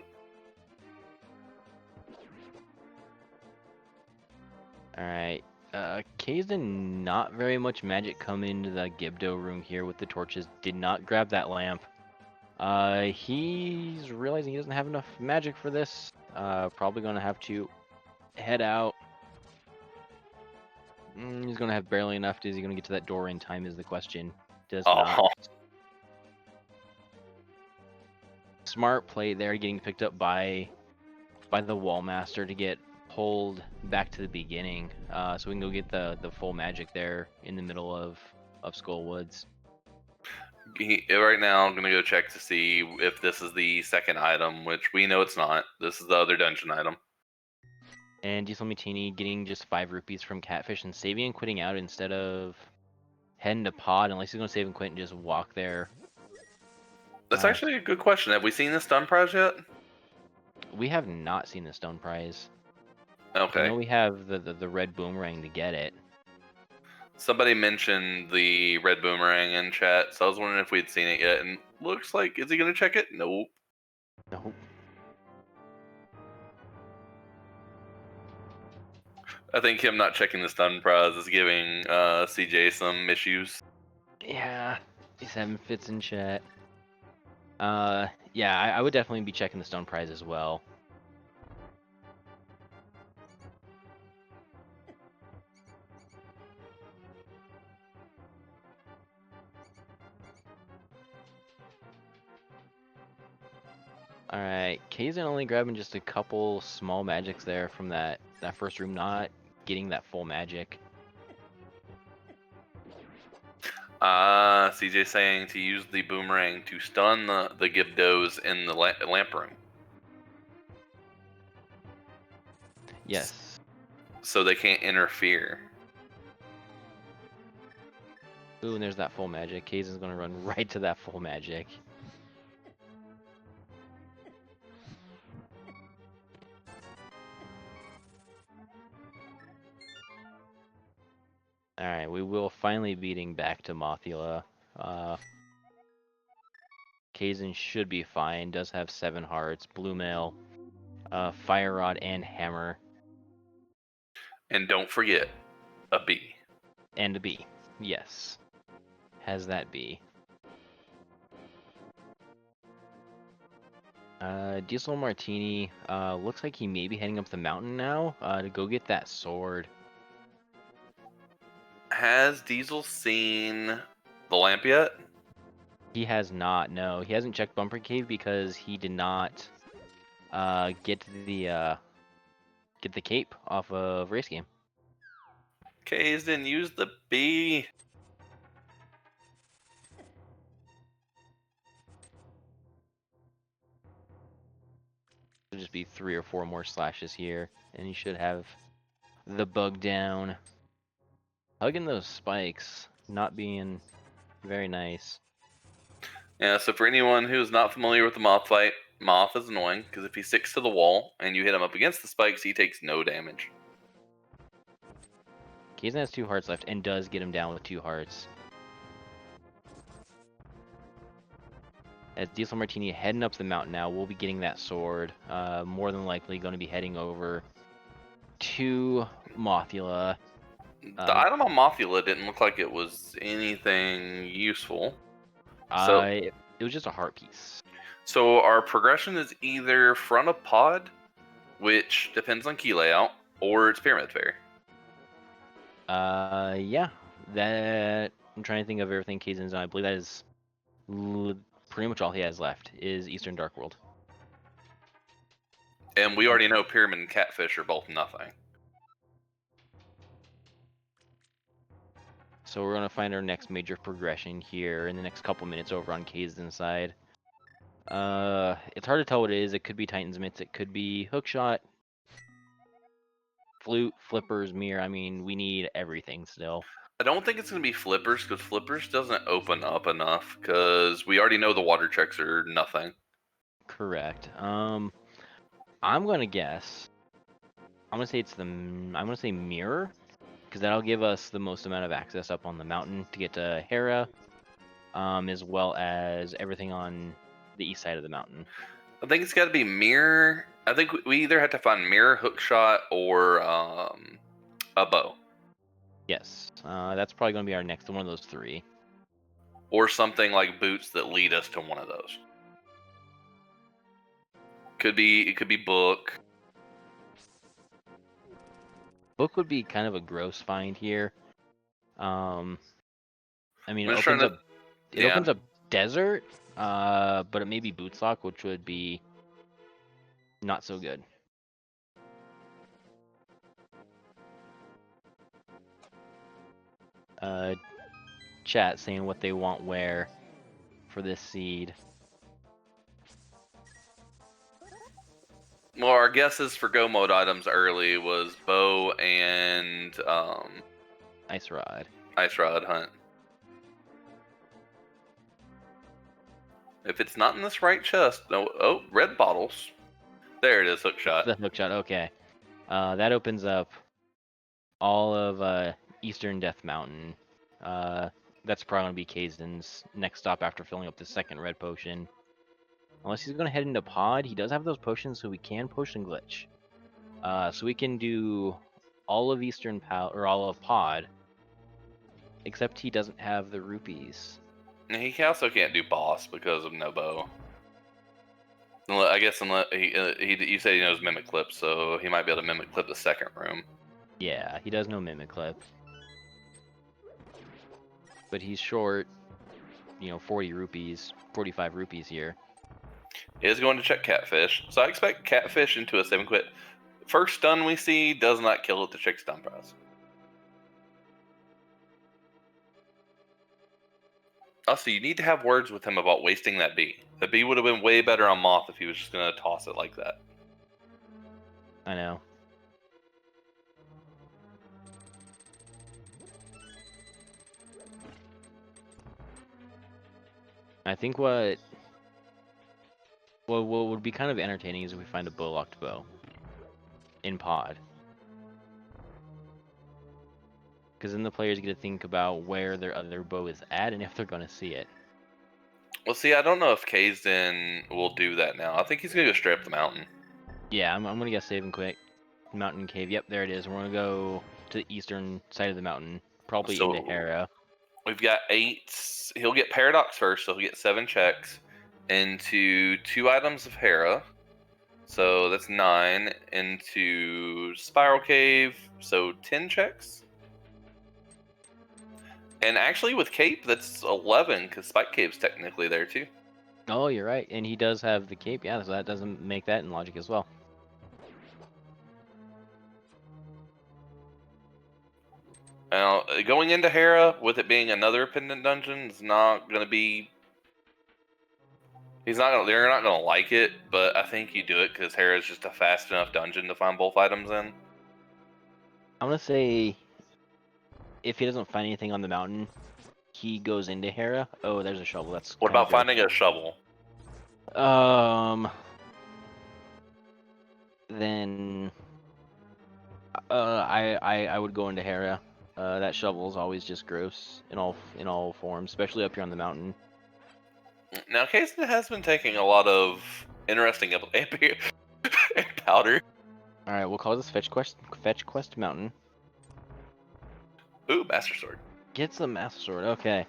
All right. Kaesden, not very much magic coming into the Gibdo room here with the torches. Did not grab that lamp. He's realizing he doesn't have enough magic for this. Probably gonna have to head out. He's gonna have barely enough. Is he gonna get to that door in time? Is the question. Does not. Smart play there, getting picked up by the Wallmaster to get pulled back to the beginning, so we can go get the full magic there in the middle of Skull Woods. Right now, I'm gonna go check to see if this is the second item, which we know it's not. This is the other dungeon item. And DieselMartini getting just 5 rupees from Catfish and saving and quitting out instead of heading to Pod, unless he's gonna save and quit and just walk there. That's actually a good question. Have we seen the stun prize yet? We have not seen the stone prize. Okay. I know we have the red boomerang to get it. Somebody mentioned the red boomerang in chat, so I was wondering if we'd seen it yet. And looks like, is he gonna check it? Nope. Nope. I think him not checking the stun prize is giving CJ some issues. Yeah, he's having fits in chat. Yeah, I would definitely be checking the stone prize as well. Alright, Kaesden only grabbing just a couple small magics there from that first room, not getting that full magic. CJ saying to use the boomerang to stun the Gibdos in the lamp room. Yes. So they can't interfere. Ooh, and there's that full magic. Kaesden's gonna run right to that full magic. Alright, we will finally beating back to Mothula. Kaesden should be fine, does have 7 hearts, blue mail, fire rod, and hammer. And don't forget, a B. And a B, yes. Has that B. DieselMartini, looks like he may be heading up the mountain now, to go get that sword. Has Diesel seen the lamp yet? He has not, no. He hasn't checked Bumper Cave because he did not, get the cape off of Race Game. Kaesden, use the B. Should just be 3 or 4 more slashes here, and he should have the bug down. Hugging those spikes, not being very nice. Yeah, so for anyone who's not familiar with the moth fight, Moth is annoying because if he sticks to the wall and you hit him up against the spikes, he takes no damage. Kaesden has 2 hearts left and does get him down with 2 hearts. As DieselMartini heading up the mountain now, we'll be getting that sword. More than likely going to be heading over to Mothula. The item on Mothula didn't look like it was anything useful. So it was just a heart piece. So our progression is either front of pod, which depends on key layout, or it's Pyramid Fair. Yeah. That I'm trying to think of everything Kaesden's on. I believe that is pretty much all he has left is Eastern Dark World. And we already know Pyramid and Catfish are both nothing. So we're gonna find our next major progression here in the next couple minutes over on Kaesden's side. It's hard to tell what it is. It could be Titan's Mitts, it could be Hookshot, Flute, Flippers, Mirror. I mean, we need everything still. I don't think it's going to be Flippers, because Flippers doesn't open up enough, because we already know the water checks are nothing. Correct. I'm gonna guess. I'm gonna say Mirror, because that'll give us the most amount of access up on the mountain to get to Hera, as well as everything on the east side of the mountain. I think it's got to be Mirror. I think we either have to find Mirror, Hookshot, or a bow. Yes, that's probably going to be our next one of those 3. Or something like boots that lead us to one of those. It could be Book. Book would be kind of a gross find here. I mean, it opens up Desert, but it may be Bootslock, which would be not so good. chat saying what they want where for this seed. Well, our guesses for go mode items early was bow and Ice Rod. ice rod hunt. If it's not in this right chest, no. Oh, red bottles. There it is, hook shot. The hook shot. Okay. That opens up all of Eastern Death Mountain. That's probably gonna be Kaesden's next stop after filling up the second red potion. Unless he's gonna head into pod, he does have those potions, so we can potion glitch. So we can do all of Eastern or all of pod, except he doesn't have the rupees. And he also can't do boss because of no bow. I guess unless you said he knows mimic clip, so he might be able to mimic clip the second room. Yeah, he does know mimic clip, but he's short, 40 rupees, 45 rupees here. He is going to check catfish, so I expect catfish into a 7-quit. First stun we see does not kill it to check stun prize. Also, you need to have words with him about wasting that bee. The bee would have been way better on Moth if he was just going to toss it like that. I know. I think what would be kind of entertaining is if we find a bow-locked bow in pod. Because then the players get to think about where their other bow is at and if they're going to see it. Well, see, I don't know if Kaesden will do that now. I think he's going to go straight up the mountain. Yeah, I'm going to guess save and quick. Mountain cave. Yep, there it is. We're going to go to the eastern side of the mountain. Probably into Hera. We've got 8. He'll get Paradox first, so he'll get 7 checks into 2 items of Hera. So that's 9. Into Spiral Cave, so 10 checks. And actually, with Cape, that's 11, because Spike Cave's technically there, too. Oh, you're right. And he does have the cape. Yeah, so that doesn't make that in logic as well. Now, going into Hera, with it being another pendant dungeon, is not going to be... They're not going to like it, but I think you do it, because Hera is just a fast enough dungeon to find both items in. I'm going to say... if he doesn't find anything on the mountain, he goes into Hera. Oh, there's a shovel. That's What about finding a shovel? Then I would go into Hera. That shovel is always just gross in all forms, especially up here on the mountain. Now, Kaesden has been taking a lot of interesting powder. All right, we'll call this Fetch Quest Mountain. Ooh, Master Sword. Gets the Master Sword. Okay.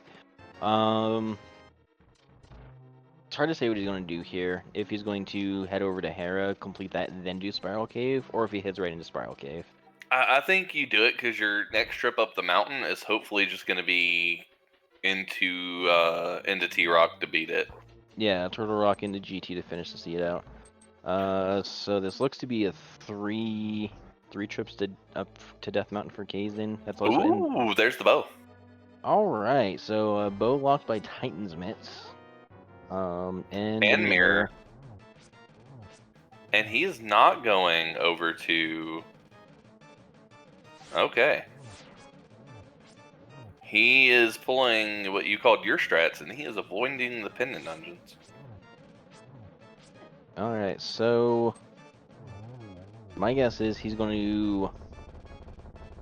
It's hard to say what he's going to do here. If he's going to head over to Hera, complete that, and then do Spiral Cave, or if he heads right into Spiral Cave. I think you do it because your next trip up the mountain is hopefully just going to be into T-Rock to beat it. Yeah, Turtle Rock into GT to finish the seed out. So this looks to be a three trips up to Death Mountain for Kaesden. That's also Ooh, there's the bow. All right, so bow locked by Titan's Mitts. And mirror. And he's not going over to... Okay. He is pulling what you called your strats, and he is avoiding the pendant dungeons. Alright, so... my guess is he's going to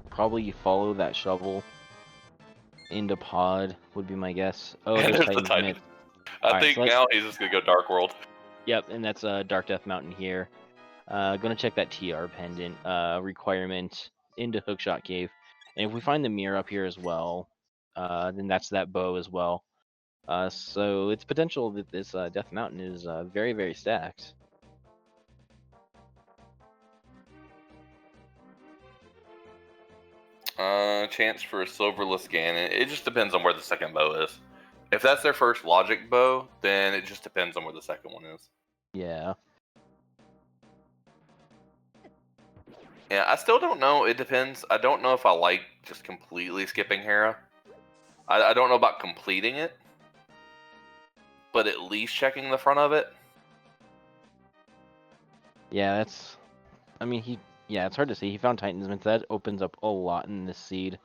probably follow that shovel into pod, would be my guess. Oh, there's Titan's Mitts. I think now he's just going to go Dark World. Yep, and that's Dark Death Mountain here. Gonna check that TR pendant requirement into Hookshot Cave. And if we find the mirror up here as well, then that's that bow as well. So it's potential that this Death Mountain is very, very stacked. Chance for a silverless Ganon. It just depends on where the second bow is. If that's their first logic bow, then it just depends on where the second one is. Yeah. Yeah, I still don't know. It depends. I don't know if I like just completely skipping Hera. I don't know about completing it, but at least checking the front of it. Yeah, that's. I mean, yeah, it's hard to see. He found Titan's Mint. That opens up a lot in this seed.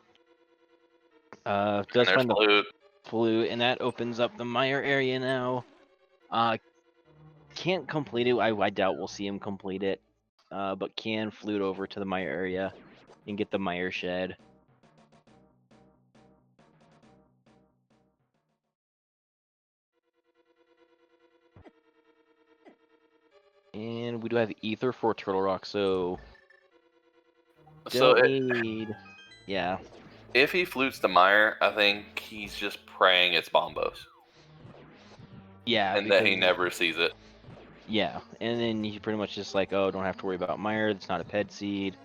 And Does there's find the Flute. flute, and that opens up the Meyer area now. Can't complete it. I doubt we'll see him complete it. But can flute over to the Meyer area and get the Meyer shed. And we do have Ether for Turtle Rock, so So don't need. Yeah. if he flutes the Mire, I think he's just praying it's Bombos. Yeah, And that because he never sees it. yeah, and then you pretty much just like, oh, don't have to worry about Meyer. It's not a ped seed.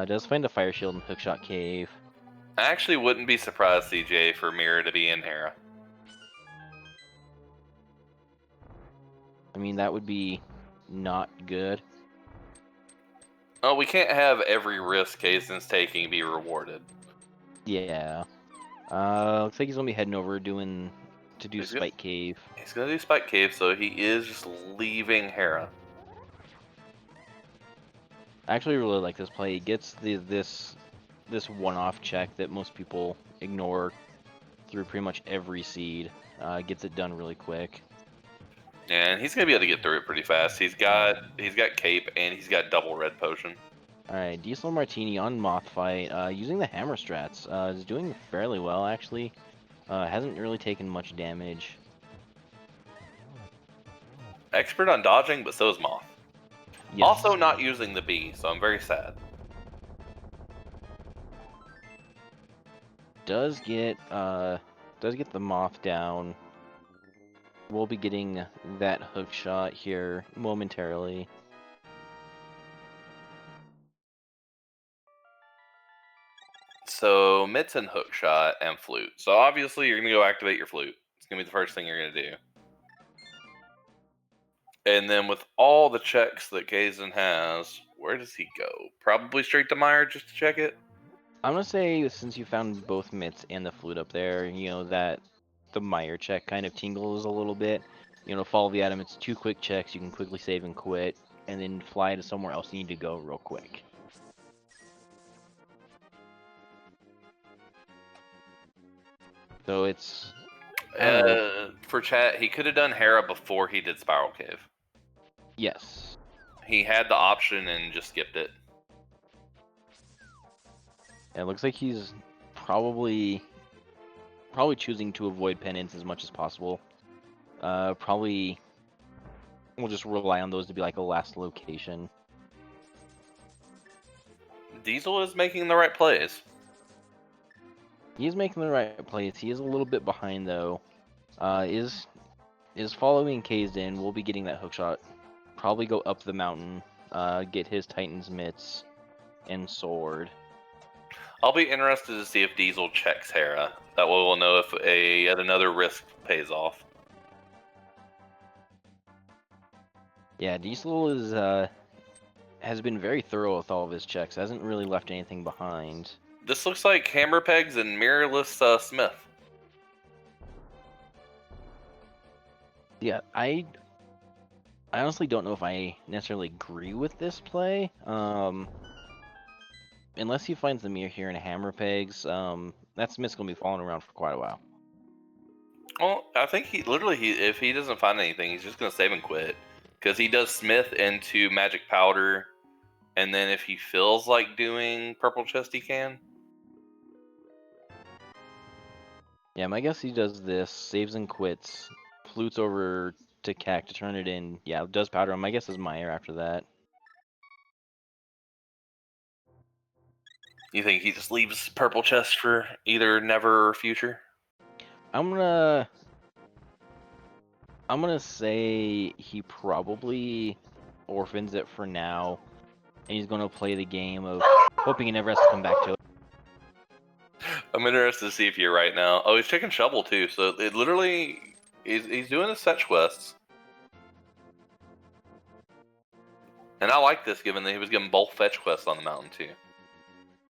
Does find a fire shield in Hookshot Cave. I actually wouldn't be surprised, CJ, for Mirror to be in Hera. I mean, that would be not good. Oh, we can't have every risk Kaesden's taking be rewarded. Yeah. Looks like he's gonna be heading over to do He's Spike Cave. He's gonna do Spike Cave, so he is just leaving Hera. I actually really like this play. He gets this one-off check that most people ignore through pretty much every seed. Gets it done really quick. And he's gonna be able to get through it pretty fast. He's got Cape and he's got double red potion. Alright, DieselMartini on Moth Fight, using the hammer strats. Is doing fairly well actually. Hasn't really taken much damage. Expert on dodging, but so is Moth. Yes. Also not using the B, so I'm very sad. Does get the Moth down. We'll be getting that hook shot here momentarily. So Mitts and Hookshot and Flute. So obviously you're gonna go activate your Flute. It's gonna be the first thing you're gonna do. And then with all the checks that Kaesden has, where does he go? Probably straight to Meyer just to check it? I'm gonna say since you found both mitts and the flute up there, you know that the Meyer check kind of tingles a little bit. You know, follow the item. It's 2 quick checks. You can quickly save and quit, and then fly to somewhere else you need to go real quick. So it's For chat, he could have done Hera before he did Spiral Cave. yes. He had the option and just skipped it. It looks like he's probably choosing to avoid penance as much as possible. Probably we'll just rely on those to be like a last location. Diesel is making the right plays. He's making the right plays. He is a little bit behind though. Is following Kaesden. We'll be getting that hookshot. Probably go up the mountain. Get his Titan's mitts and sword. I'll be interested to see if Diesel checks Hera. That way we'll know if yet another risk pays off. Yeah, Diesel is has been very thorough with all of his checks. Hasn't really left anything behind. This looks like Hammer Pegs and Mirrorless Smith. Yeah, I honestly don't know if I necessarily agree with this play. Unless he finds the mirror here in hammer pegs, that Smith's gonna be falling around for quite a while. Well, I think if he doesn't find anything, he's just gonna save and quit. Because he does Smith into Magic Powder, and then if he feels like doing Purple Chest, he can. Yeah, my guess he does this, saves and quits, flutes over to Cac to turn it in. Yeah, does powder him. My guess is Meyer after that. You think he just leaves Purple Chest for either never or future? I'm gonna say he probably orphans it for now, and he's gonna play the game of hoping he never has to come back to it. I'm interested to see if you're right now. Oh, he's checking Shovel too, so it literally he's doing his fetch quests. And I like this, given that he was getting both fetch quests on the mountain too.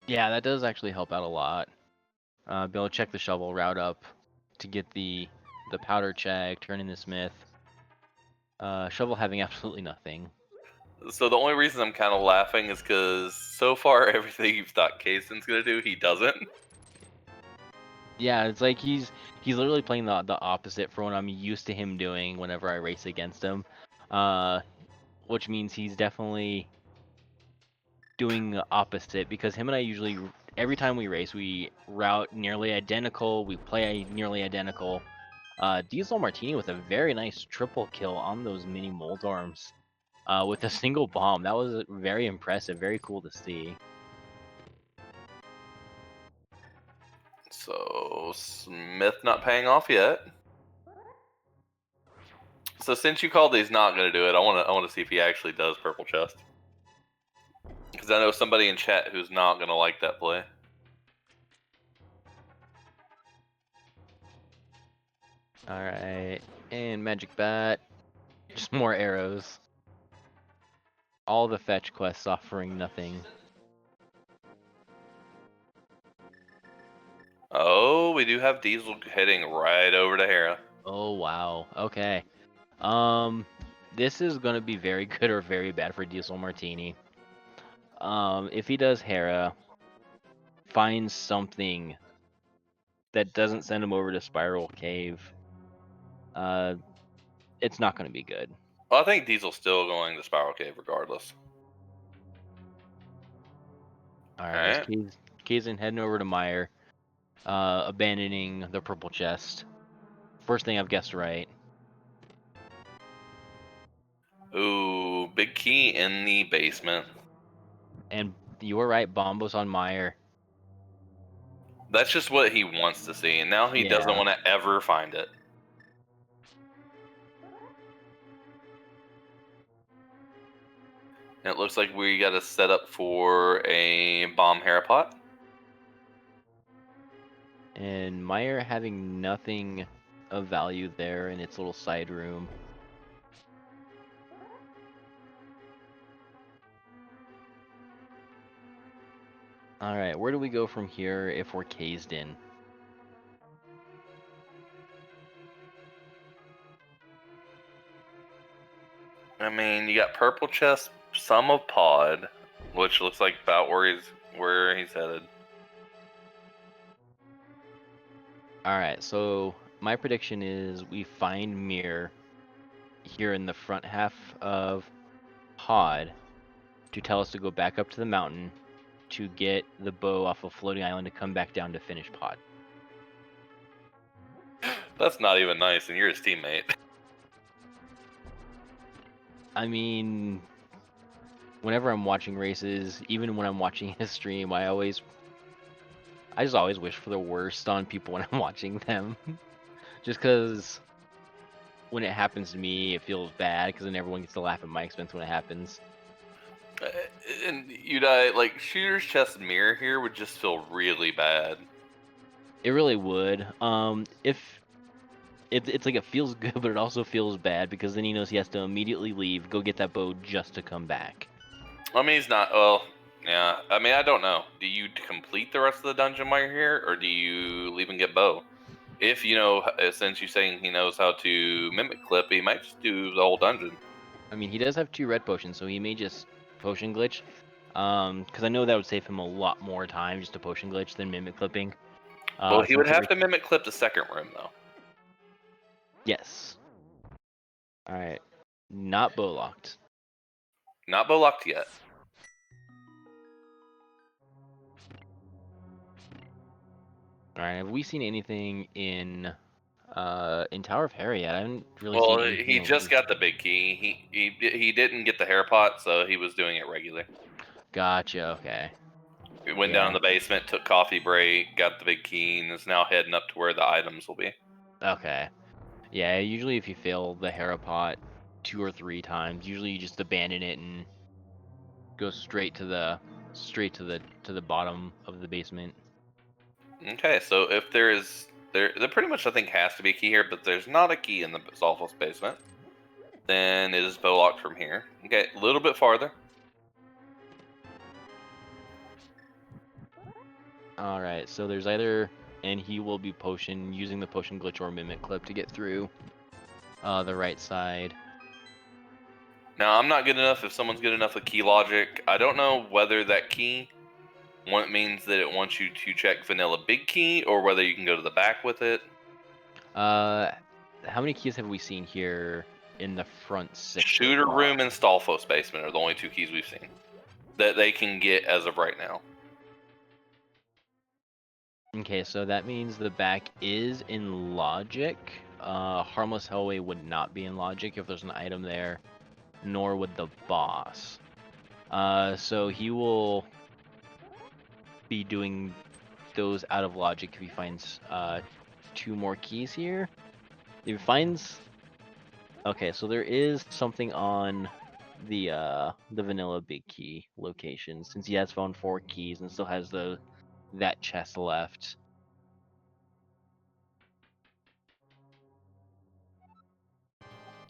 Yeah, that does actually help out a lot. Be able to check the shovel, route up to get the powder check, turn in the smith. Shovel having absolutely nothing. So the only reason I'm kind of laughing is because so far everything you've thought Kaesden's gonna do, he doesn't. Yeah, it's like he's literally playing the opposite for what I'm used to him doing whenever I race against him. Which means he's definitely doing the opposite, because him and I usually, every time we race, we route nearly identical, we play nearly identical. DieselMartini with a very nice triple kill on those mini Moldorms with a single bomb. That was very impressive, very cool to see. So Smith not paying off yet. So since you called he's not gonna do it, I wanna see if he actually does purple chest. Because I know somebody in chat who's not gonna like that play. Alright, and Magic Bat. Just more arrows. All the fetch quests offering nothing. Oh, we do have Diesel heading right over to Hera. Oh wow. Okay. This is gonna be very good or very bad for DieselMartini. If he does Hera, finds something that doesn't send him over to Spiral Cave, it's not gonna be good. Well, I think Diesel's still going to Spiral Cave regardless. Alright, Alright. Kaesden heading over to Meyer, abandoning the purple chest. First thing I've guessed right. Ooh, big key in the basement. And you were right, Bombo's on Meyer. That's just what he wants to see, and now he doesn't Yeah. want to ever find it. And it looks like we got to set up for a bomb Harapot. And Meyer having nothing of value there in its little side room. Alright, where do we go from here if we're Kaesden? I mean, you got purple chest, some of pod, which looks like about where he's headed. Alright, so my prediction is we find Mirror here in the front half of Pod to tell us to go back up to the mountain to get the bow off of Floating Island to come back down to finish Pod. That's not even nice, and you're his teammate. I mean, whenever I'm watching races, even when I'm watching his stream, I just always wish for the worst on people when I'm watching them. Just because when it happens to me, it feels bad, because then everyone gets to laugh at my expense when it happens. And you'd like Shooter's chest mirror here would just feel really bad. It really would. If it's like it feels good, but it also feels bad, because then he knows he has to immediately leave, go get that bow just to come back. I mean, he's not. Well, yeah. I mean, I don't know. Do you complete the rest of the dungeon while you're here, or do you leave and get bow? If you know, since you're saying he knows how to mimic clip, he might just do the whole dungeon. I mean, he does have 2 red potions, so he may just potion glitch. Because I know that would save him a lot more time just to potion glitch than mimic clipping. Well, he would Since have to mimic clip the second room, though. Yes. Alright. Not bow locked. Not bow locked yet. Alright, have we seen anything in Tower of Hera yet? I haven't really Well, seen anything. he just got the big key. He didn't get the hair pot, so he was doing it regular. Gotcha, okay. He went Yeah. down in the basement, took coffee break, got the big key, and is now heading up to where the items will be. Okay. Yeah, usually if you fail the Hera pot 2 or 3 times, usually you just abandon it and go straight to the bottom of the basement. Okay, so if there pretty much I think has to be a key here, but there's not a key in the Sulfur's basement. Then it is bow locked from here. Okay, a little bit farther. Alright, so there's either and he will be using the potion glitch or mimic clip to get through the right side. Now, I'm not good enough if someone's good enough with key logic. I don't know whether that key means that it wants you to check vanilla big key or whether you can go to the back with it. How many keys have we seen here in the front 6 so Shooter far? room and Stalfos basement are the only 2 keys we've seen that they can get as of right now. Okay, so that means the back is in logic. Harmless Hellway would not be in logic if there's an item there, nor would the boss. So he will be doing those out of logic if he finds 2 more keys here. If he finds... Okay, so there is something on the vanilla big key location, since he has found 4 keys and still has that chest left.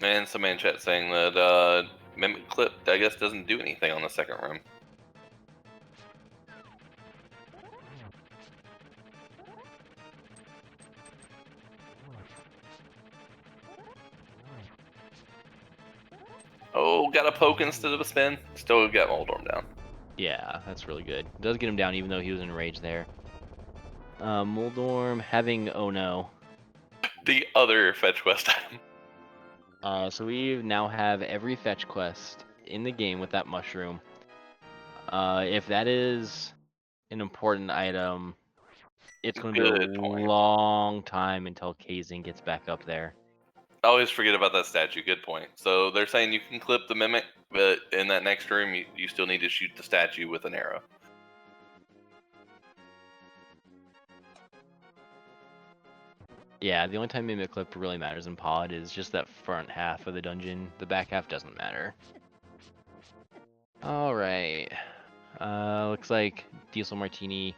And somebody in chat saying that mimic clip, I guess, doesn't do anything on the second room. Oh, got a poke instead of a spin. Still got Moldorm down. Yeah, that's really good. Does get him down even though he was in rage there. Moldorm having oh no. The other fetch quest item. So we now have every fetch quest in the game with that mushroom. If that is an important item, it's going to be a Good point. long time until Kaesden gets back up there. I always forget about that statue. Good point. So they're saying you can clip the mimic, but in that next room, you still need to shoot the statue with an arrow. Yeah, the only time Mimic Clip really matters in Pod is just that front half of the dungeon. The back half doesn't matter. Alright. Looks like DieselMartini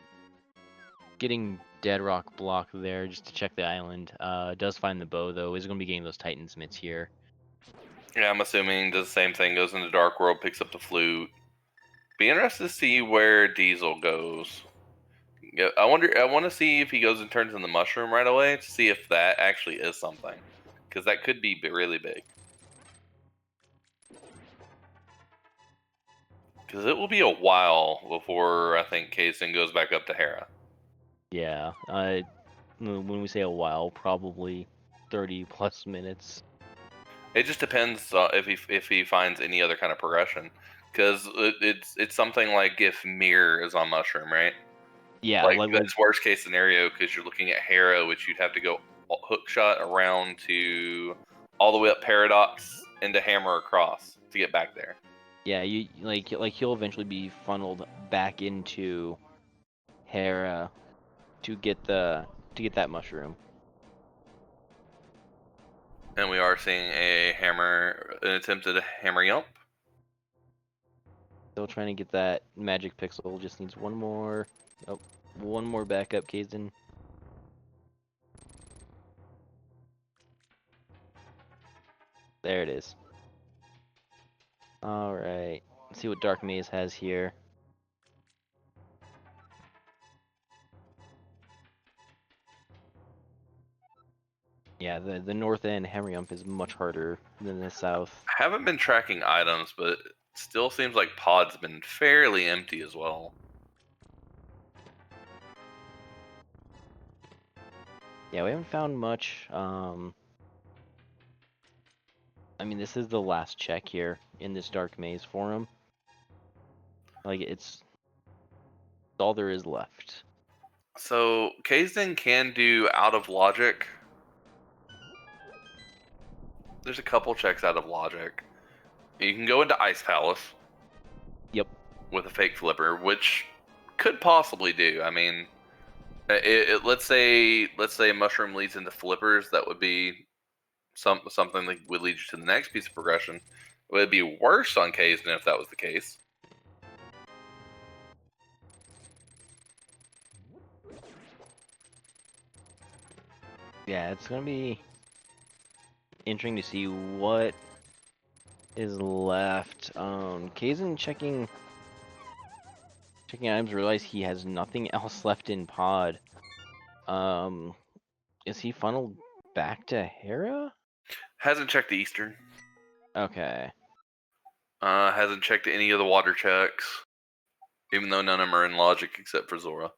getting Dead Rock block there just to check the island. Does find the bow though. Is going to be getting those Titan's mitts here. Yeah, I'm assuming does the same thing. Goes into Dark World, picks up the flute. Be interested to see where Diesel goes. Yeah, I want to see if he goes and turns in the mushroom right away to see if that actually is something, because that could be really big. Because it will be a while before I think Kaesden goes back up to Hera. Yeah. When we say a while, probably 30 plus minutes. It just depends if he finds any other kind of progression, because it's something like if Mir is on mushroom, right? Yeah, Like like that's worst case scenario because you're looking at Hera, which you'd have to go hook shot around to all the way up Paradox into Hammer across to get back there. yeah, you like he'll eventually be funneled back into Hera to get that mushroom. And we are seeing an attempt at a hammer yump. Still trying to get that magic pixel. Just needs one more. Oh, one more backup, Kaesden. There it is. All right. Let's see what Dark Maze has here. Yeah, the north end hammer yump is much harder than the south. I haven't been tracking items, but it still seems like Pod's been fairly empty as well. Yeah, we haven't found much. I mean, this is the last check here in this Dark Maze forum. Like, it's all there is left. So Kaesden can do out of logic. There's a couple checks out of logic. You can go into Ice Palace. Yep. With a fake flipper, which could possibly do. I mean, let's say a mushroom leads into flippers. That would be something that would lead you to the next piece of progression. It would be worse on Kaesden if that was the case. Yeah, it's gonna be interesting to see what is left. Kazen checking items, realize he has nothing else left in pod. Is he funneled back to Hera? Hasn't checked the Eastern. Okay. Hasn't checked any of the water checks. Even though none of them are in logic except for Zora.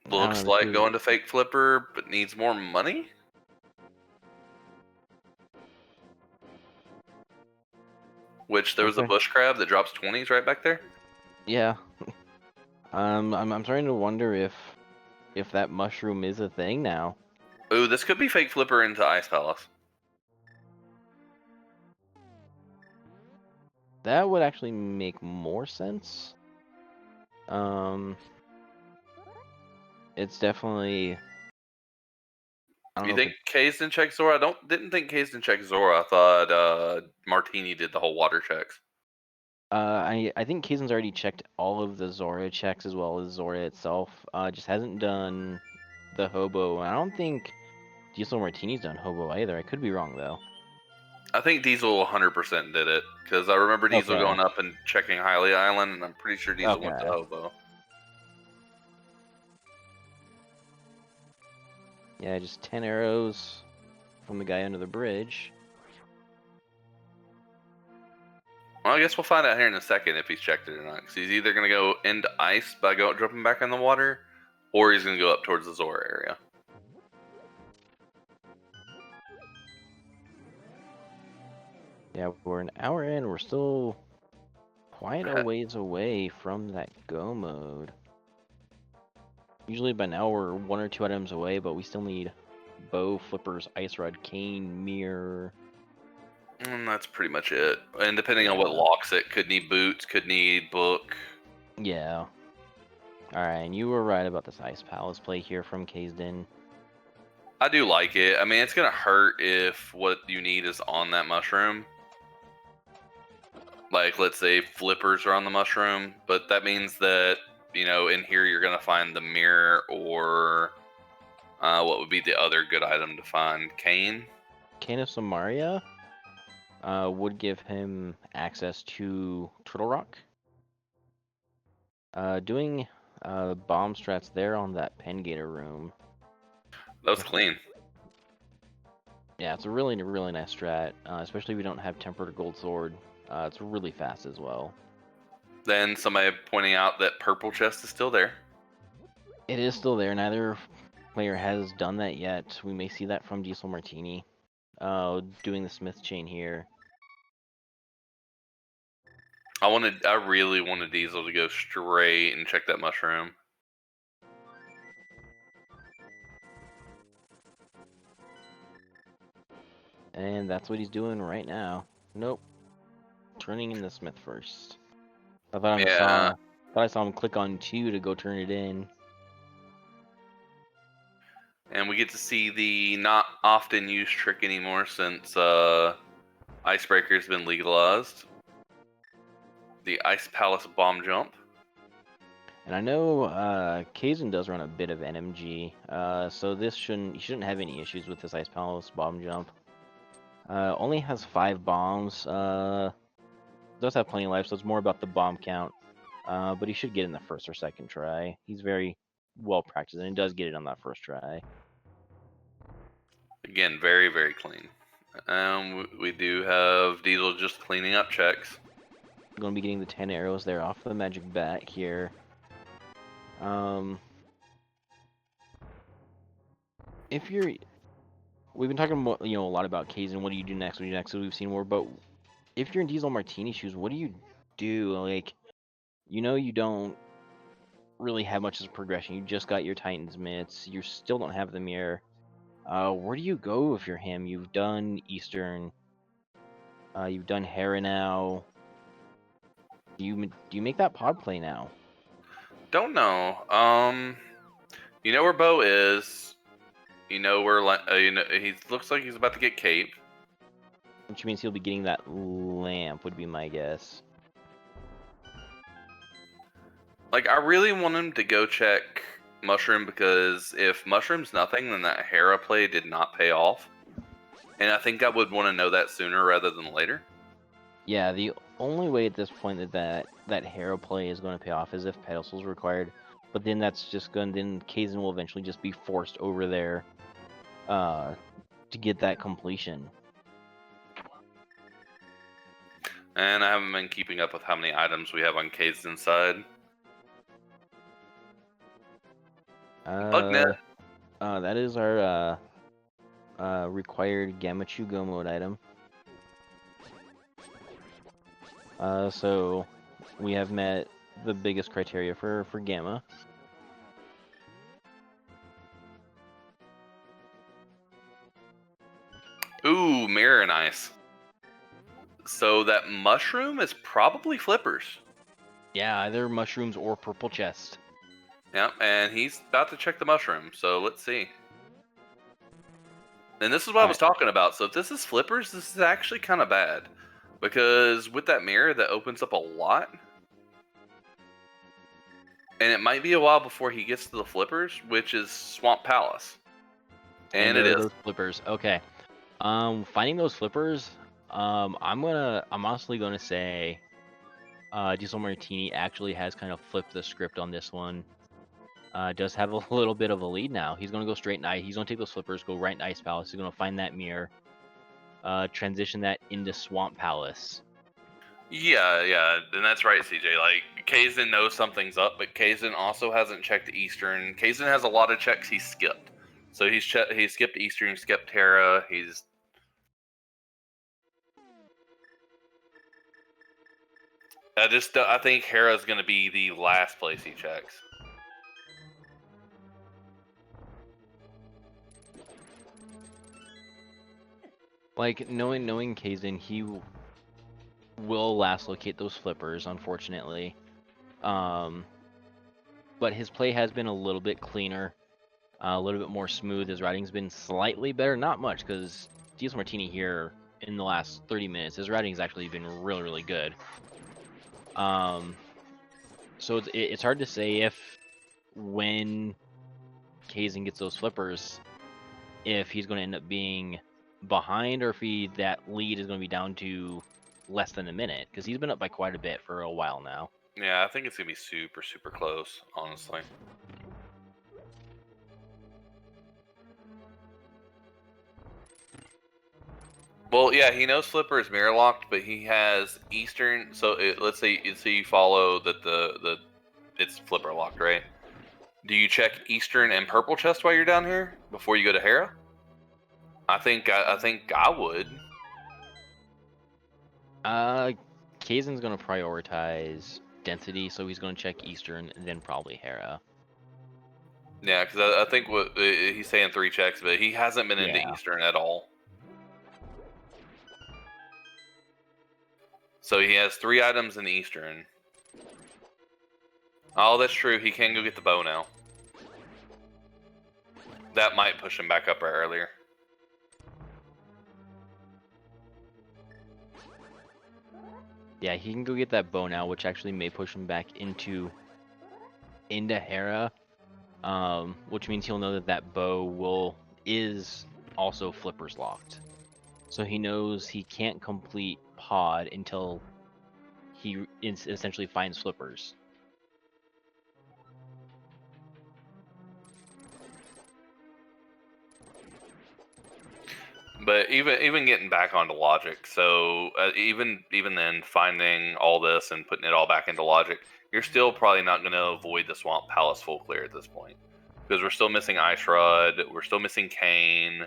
I don't Looks know, like going to Fake Flipper, but needs more money? Which, there was a Okay. bush crab that drops 20s right back there? Yeah. I'm starting to wonder if that mushroom is a thing now. Ooh, this could be Fake Flipper into Ice Palace. That would actually make more sense. It's definitely. I don't You know if think Kaesden checked Zora? Didn't think Kaesden checked Zora. I thought Martini did the whole water checks. I think Kazen's already checked all of the Zora checks as well as Zora itself. Just hasn't done the hobo. I don't think DieselMartini's done hobo either. I could be wrong though. I think Diesel 100% did it, because I remember Diesel Okay. going up and checking Hylian Island, and I'm pretty sure Diesel went to Okay. Hobo. Yeah, just 10 arrows from the guy under the bridge. Well, I guess we'll find out here in a second if he's checked it or not, because he's either going to go into ice by dropping back in the water, or he's going to go up towards the Zora area. Yeah, we're an hour in. We're still quite a ways away from that go mode. Usually by now we're 1 or 2 items away, but we still need bow, flippers, ice rod, cane, mirror. And that's pretty much it. And depending on what Yeah. locks it, could need boots, could need book. Yeah. Alright, and you were right about this Ice Palace play here from Kaesden. I do like it. I mean, it's going to hurt if what you need is on that mushroom. Like, let's say flippers are on the mushroom, but that means that, in here you're going to find the mirror or what would be the other good item to find? Cane? Cane of Samaria would give him access to Turtle Rock. Doing bomb strats there on that Pengator room. That was clean. Yeah, it's a really, really nice strat, especially if we don't have Tempered Gold Sword. It's really fast as well. Then somebody pointing out that purple chest is still there. It is still there. Neither player has done that yet. We may see that from DieselMartini. Doing the Smith chain here. I really wanted Diesel to go straight and check that mushroom. And that's what he's doing right now. Nope. Turning in the Smith first. I thought I saw him click on 2 to go turn it in. And we get to see the not often used trick anymore since Icebreaker's been legalized. The Ice Palace bomb jump. And I know Kazen does run a bit of NMG, so you shouldn't have any issues with this Ice Palace bomb jump. Only has 5 bombs. Does have plenty of life, so it's more about the bomb count. But he should get in the first or second try. He's very well practiced, and he does get it on that first try. Again, very, very clean. We do have Diesel just cleaning up checks. Going to be getting the 10 arrows there off the magic bat here. If you're, we've been talking about, a lot about Kazen. What do you do next? What do you do next? So we've seen more, but if you're in DieselMartini shoes, what do you do? Like, you don't really have much as a progression. You just got your Titan's mitts. You still don't have the mirror. Where do you go if you're him? You've done Eastern. You've done Hera now. Do you make that pod play now? Don't know. You know where Bo is. You know where he looks like he's about to get cape. Which means he'll be getting that lamp, would be my guess. Like, I really want him to go check Mushroom, because if Mushroom's nothing, then that Hera play did not pay off. And I think I would want to know that sooner rather than later. Yeah, the only way at this point that Hero play is going to pay off is if pedestals required. But then that's just going. Then Kaesden will eventually just be forced over there, to get that completion. And I haven't been keeping up with how many items we have on Kaesden's side. Bugnet. That is our required Gamachu Go mode item. So we have met the biggest criteria for Gamma. Ooh, mirror and ice. So that mushroom is probably flippers. Yeah, either mushrooms or purple chest. Yep, and he's about to check the mushroom, so let's see. And this is what I was talking about. So if this is flippers, this is actually kind of bad. Because with that mirror, that opens up a lot. And it might be a while before he gets to the flippers, which is Swamp Palace. And it is. Those flippers. Okay. Finding those flippers, I'm honestly gonna say DieselMartini actually has kind of flipped the script on this one. Does have a little bit of a lead now. He's gonna go straight in ice. He's gonna take those flippers, go right in Ice Palace. He's gonna find that mirror, transition that into Swamp Palace. Yeah, and that's right, CJ. Like, Kaesden knows something's up, but Kaesden also hasn't checked Eastern. Kaesden has a lot of checks he skipped. So he skipped Eastern, skipped Terra. I think Hera's going to be the last place he checks. Like knowing Kaesden, he will last locate those flippers, unfortunately. But his play has been a little bit cleaner, a little bit more smooth. His riding's been slightly better, not much, because DieselMartini here in the last 30 minutes, his riding's actually been really, really good. So it's hard to say if when Kaesden gets those flippers, if he's going to end up being behind or if that lead is going to be down to less than a minute, because he's been up by quite a bit for a while now. Yeah, I think it's going to be super, super close, honestly. Well, yeah, he knows Flipper is mirror locked, but he has Eastern. So let's say you follow that it's Flipper locked, right? Do you check Eastern and Purple chest while you're down here before you go to Hera? I think I would. Kazen's going to prioritize density, so he's going to check Eastern and then probably Hera. Yeah, because I think what he's saying 3 checks, but he hasn't been into Eastern at all. So he has 3 items in the Eastern. Oh, that's true. He can go get the bow now. That might push him back up right earlier. Yeah, he can go get that bow now, which actually may push him back into Hera, which means he'll know that bow is also flippers locked. So he knows he can't complete pod until he essentially finds flippers. But even getting back onto logic, so even then, finding all this and putting it all back into logic, you're still probably not going to avoid the Swamp Palace full clear at this point, because we're still missing Ice Rod, we're still missing Kane.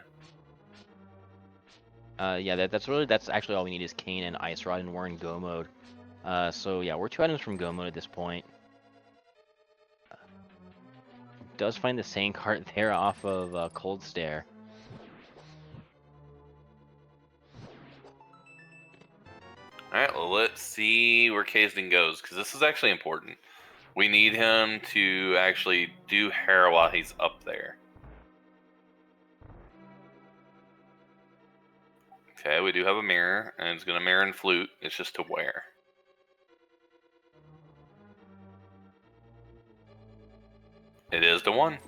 Yeah, that's actually all we need is Kane and Ice Rod, and we're in go mode. So yeah, we're 2 items from go mode at this point. Does find the same cart there off of Cold Stare. Alright, well, let's see where Kaesden goes, because this is actually important. We need him to actually do Hera while he's up there. Okay, we do have a mirror, and it's going to mirror and flute. It's just to where. It is to 1.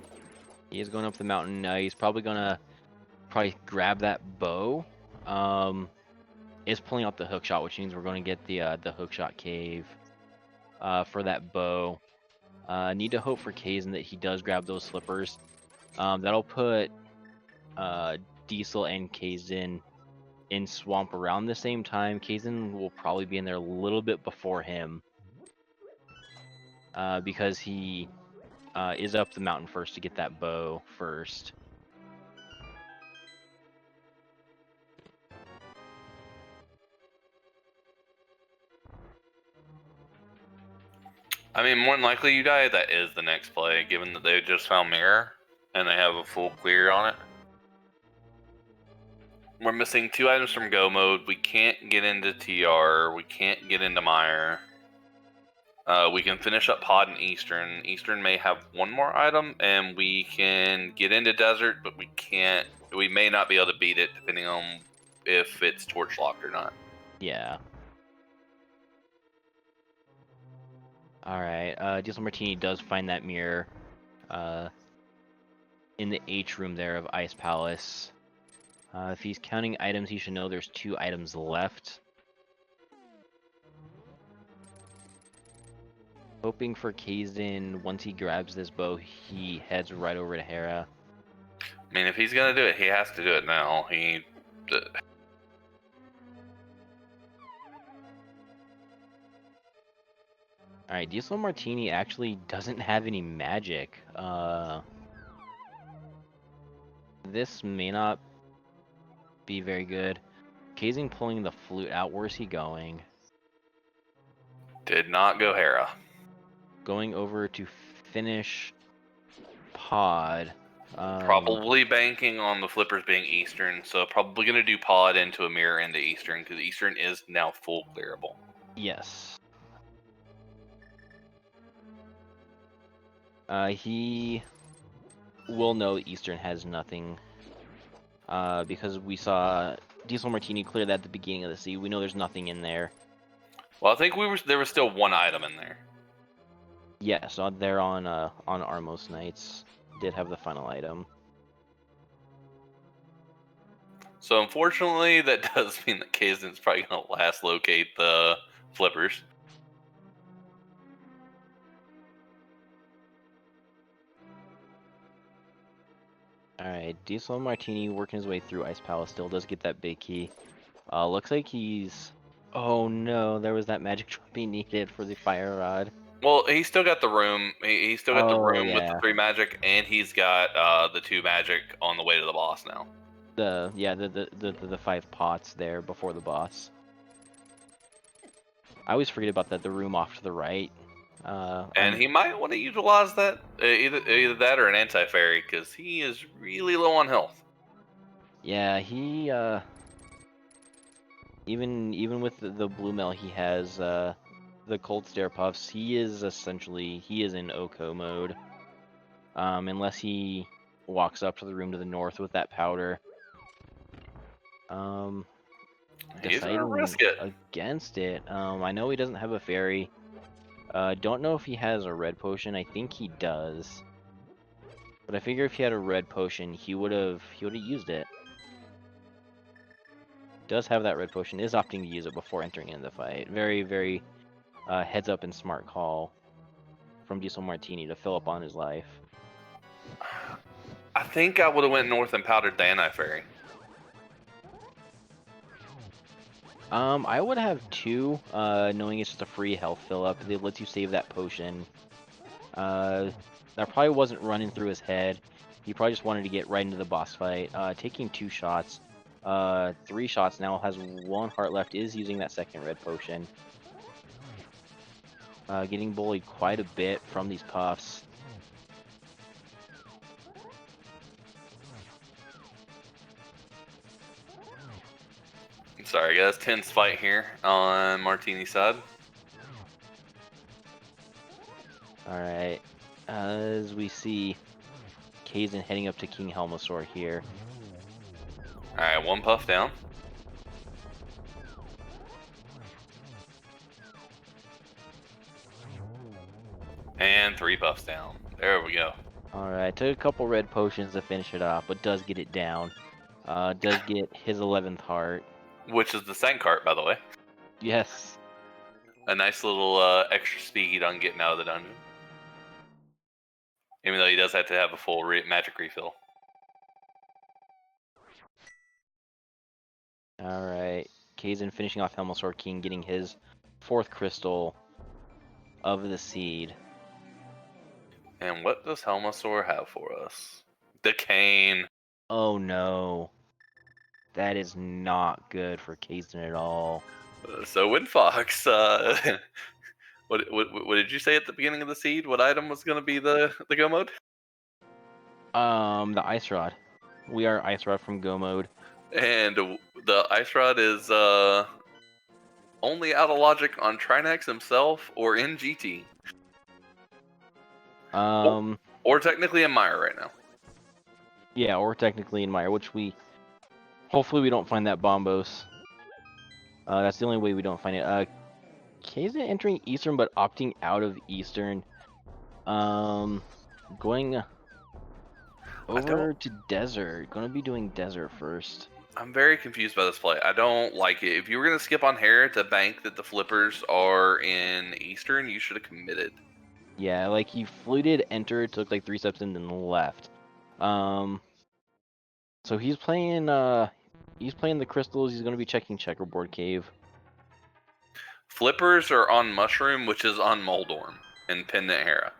He is going up the mountain. He's probably gonna grab that bow. is pulling out the hook shot, which means we're going to get the hook shot cave for that bow. Need to hope for Kaesden that he does grab those slippers. That'll put Diesel and Kaesden in swamp around the same time. Kaesden will probably be in there a little bit before him because he is up the mountain first to get that bow first. I mean, more than likely you die. That is the next play, given that they just found mirror and they have a full clear on it. We're missing 2 items from go mode. We can't get into TR. We can't get into Mire. We can finish up Pod and Eastern. Eastern may have 1 more item, and we can get into Desert, but we can't. We may not be able to beat it, depending on if it's torch locked or not. Yeah. All right. DieselMartini does find that mirror in the H room there of Ice Palace. If he's counting items, he should know there's 2 items left. Hoping for Kaesden, once he grabs this bow, he heads right over to Hera. I mean, if he's gonna do it, he has to do it now. Alright, DieselMartini actually doesn't have any magic. This may not be very good. Kaesden pulling the flute out. Where's he going? Did not go Hera. Going over to finish Pod. Probably banking on the flippers being Eastern, so probably going to do Pod into a mirror into Eastern, because Eastern is now full clearable. Yes. He will know Eastern has nothing. Because we saw DieselMartini clear that at the beginning of the sea. We know there's nothing in there. Well, I think there was still 1 item in there. Yeah, so they're on Armos Knights. Did have the final item. So unfortunately, that does mean that Kaesden's probably going to last locate the flippers. Alright, DieselMartini working his way through Ice Palace still does get that big key. Looks like he's... Oh no, there was that magic drop he needed for the fire rod. Well, he's still got the room. He's still got the room with yeah. the 3 magic, and he's got the 2 magic on the way to the boss now. The 5 pots there before the boss. I always forget about that, the room off to the right. And he might want to utilize that, either that or an anti-fairy, because he is really low on health. Yeah, he even with the blue mail he has, the cold stare puffs, he is in Oko mode. Unless he walks up to the room to the north with that powder. He's gonna Deciding risk it. against it. I know he doesn't have a fairy. Don't know if he has a red potion. I think he does. But I figure if he had a red potion, he would have used it. Does have that red potion. Is opting to use it before entering into the fight. Very, very heads up and smart call from DieselMartini to fill up on his life. I think I would have went north and powdered the anti-fairy. I would have 2, knowing it's just a free health fill up. It lets you save that potion. That probably wasn't running through his head. He probably just wanted to get right into the boss fight. Taking 2 shots. 3 shots now, has 1 heart left, is using that second red potion. Getting bullied quite a bit from these puffs. Sorry guys, tense fight here on Martini's side. Alright, as we see Kaesden heading up to King Helmasaur here. Alright, 1 puff down. And 3 puffs down. There we go. Alright, took a couple red potions to finish it off, but does get it down. Does get his 11th heart. which is the sand cart, by the way. Yes. A nice little extra speed on getting out of the dungeon. Even though he does have to have a full magic refill. All right. Kaesden finishing off Helmosaur King, getting his 4th crystal of the seed. And what does Helmosaur have for us? The cane. Oh no. That is not good for Kaesden at all. So Windfox, what did you say at the beginning of the seed? What item was going to be the go mode? The Ice Rod. We are Ice Rod from Go mode. And the Ice Rod is only out of logic on Trinex himself or in GT. Or technically in Mire right now. Yeah, or technically in Mire, which hopefully we don't find that Bombos. That's the only way we don't find it. Kaesden entering Eastern but opting out of Eastern. Going over to Desert. Gonna be doing Desert first. I'm very confused by this play. I don't like it. If you were going to skip on Hera to bank that the flippers are in Eastern, you should have committed. Yeah, like he fluted, entered, took like 3 steps and then left. So he's playing the crystals. He's gonna be checking Checkerboard Cave. Flippers are on Mushroom, which is on Moldorm and Pendant Hera.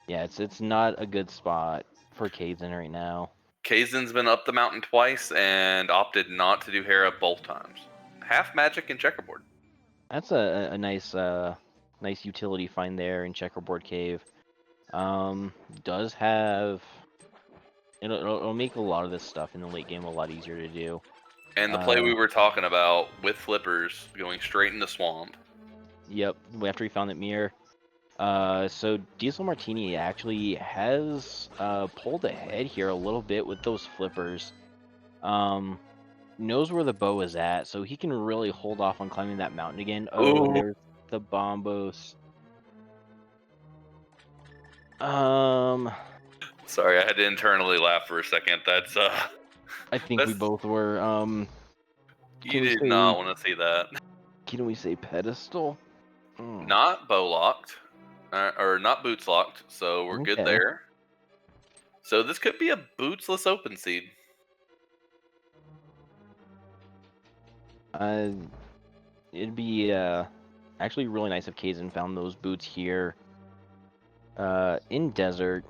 Yeah, it's not a good spot for Kaesden right now. Kaesden's been up the mountain twice and opted not to do Hera both times. Half magic and Checkerboard. That's a nice nice utility find there in Checkerboard Cave. Does have it'll make a lot of this stuff in the late game a lot easier to do. And the play we were talking about with flippers going straight into Swamp. Yep, after he found that mirror. So DieselMartini actually has pulled ahead here a little bit with those flippers. Knows where the bow is at, so he can really hold off on climbing that mountain again. Oh, Ooh. there's the Bombos. Sorry, I had to internally laugh for a second. That's I think we both were. You did not want to see that. Can we say pedestal? Not bow locked, or not boots locked, so we're good there. So this could be a bootsless open seed. It'd be actually really nice if Kaesden found those boots here. In Desert.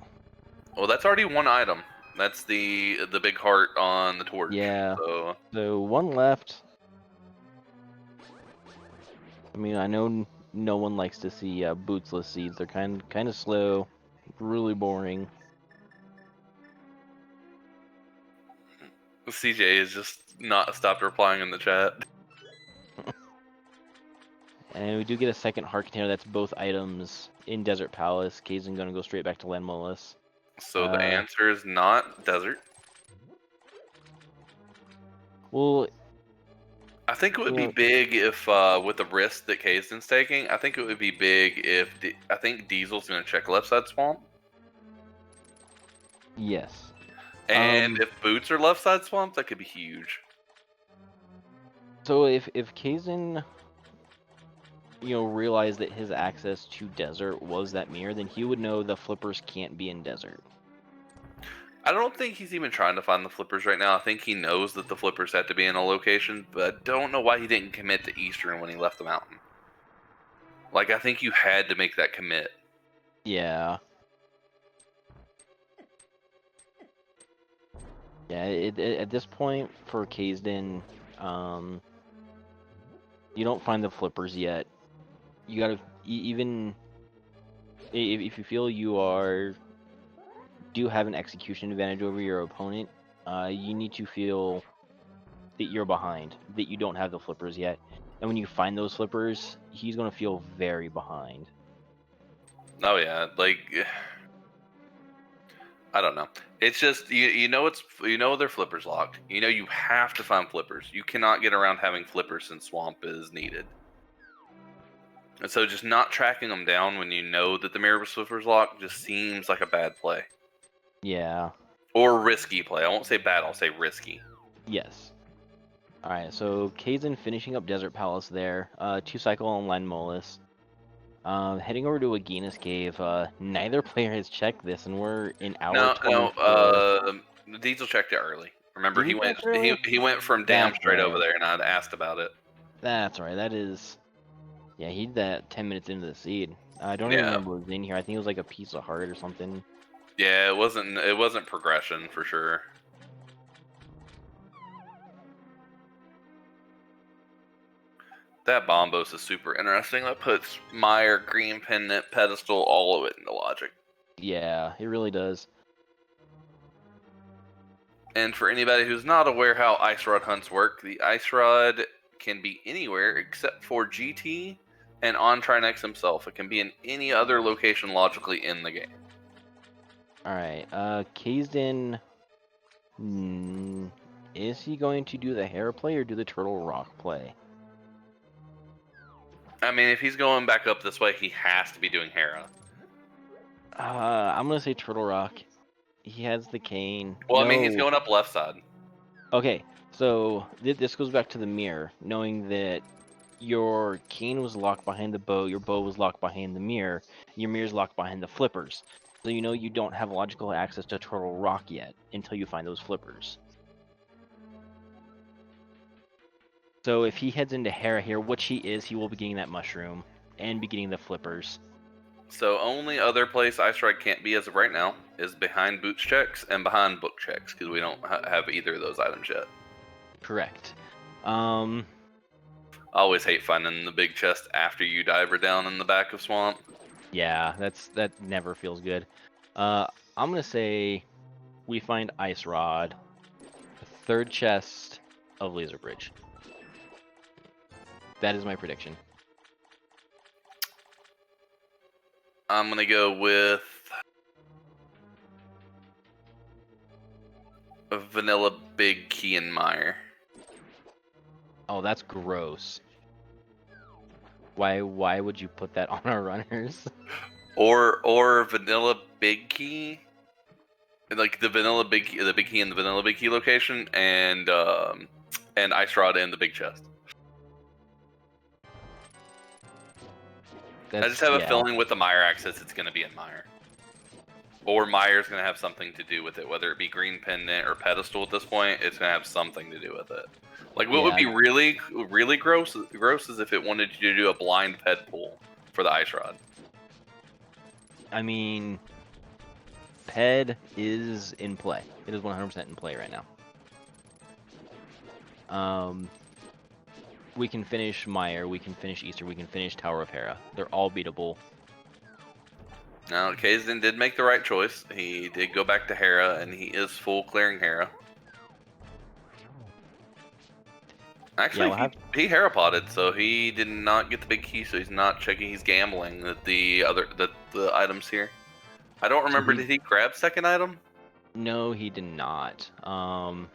Well, that's already one item. That's the big heart on the torch. Yeah. So one left. I mean, I know no one likes to see bootsless seeds. They're kind of slow, really boring. CJ has just not stopped replying in the chat. And we do get a second heart container. That's both items in Desert Palace. Kaesden gonna go straight back to Land Mollis. So the answer is not Desert. Well, I think it would be big if, with the risk that Kaesden's taking, I think it would be big if I think Diesel's going to check left side swamp. Yes. And if boots are left side swamp, that could be huge. So if Kaesden, realized that his access to Desert was that mirror, then he would know the flippers can't be in Desert. I don't think he's even trying to find the flippers right now. I think he knows that the flippers had to be in a location, but I don't know why he didn't commit to Eastern when he left the mountain. Like, I think you had to make that commit. Yeah. Yeah, at this point for Kaesden, you don't find the flippers yet. You gotta, even if you feel you do have an execution advantage over your opponent, you need to feel that you're behind, that you don't have the flippers yet. And when you find those flippers, he's gonna feel very behind. Oh yeah, like, I don't know. It's just you know their flippers locked. You know you have to find flippers. You cannot get around having flippers since swamp is needed. And so just not tracking them down when you know that the mirror flippers locked just seems like a bad play. Yeah. Or risky play. I won't say bad, I'll say risky. Yes. Alright, so Kaesden finishing up Desert Palace there. 2-cycle on Len Molis. Heading over to Agina's Cave. Neither player has checked this, and we're in hour 24. Diesel checked it early. Remember, Did he check early? he went from Dam That's straight over right. there, and I'd asked about it. That's right. That is. Yeah, he did that 10 minutes into the seed. I don't even Yeah. remember what was in here. I think it was like a piece of heart or something. Yeah, it wasn't progression for sure. That Bombos is super interesting. That puts Meyer, Green Pendant, Pedestal, all of it into logic. Yeah, it really does. And for anybody who's not aware how Ice Rod hunts work, the Ice Rod can be anywhere except for GT and on Trinex himself. It can be in any other location logically in the game. Alright, Kaesden. Is he going to do the hair play or do the Turtle Rock play? I mean, if he's going back up this way, he has to be doing Hera. I'm gonna say Turtle Rock. He has the cane. Well, no. I mean, he's going up left side. Okay, so this goes back to the mirror, knowing that your cane was locked behind the bow, your bow was locked behind the mirror, your mirror's locked behind the flippers. So you know you don't have logical access to Turtle Rock yet until you find those flippers. So if he heads into Hera here, which he is, he will be getting that mushroom and be getting the flippers. So only other place Ice Rod can't be as of right now is behind boots checks and behind book checks because we don't have either of those items yet. Correct. I always hate finding the big chest after you diver down in the back of Swamp. Yeah, that never feels good. I'm gonna say we find Ice Rod, the third chest of Laser Bridge. That is my prediction. I'm gonna go with a vanilla big key and Meyer. Oh, that's gross. Why would you put that on our runners? Or vanilla big key, like the big key in the vanilla big key location, and Ice Rod in the big chest. I just have a feeling with the Meyer access, it's going to be in Meyer. Or Meyer's going to have something to do with it, whether it be Green Pendant or Pedestal at this point, it's going to have something to do with it. Like, what would be really, really gross is if it wanted you to do a blind ped pull for the Ice Rod. I mean, Ped is in play. It is 100% in play right now. We can finish Meyer, we can finish Easter, we can finish Tower of Hera. They're all beatable. Now, Kaesden did make the right choice. He did go back to Hera, and he is full clearing Hera. Actually, he Hera potted, so he did not get the big key, so he's not checking. He's gambling that the items here. I don't remember. Did he grab second item? No, he did not. Or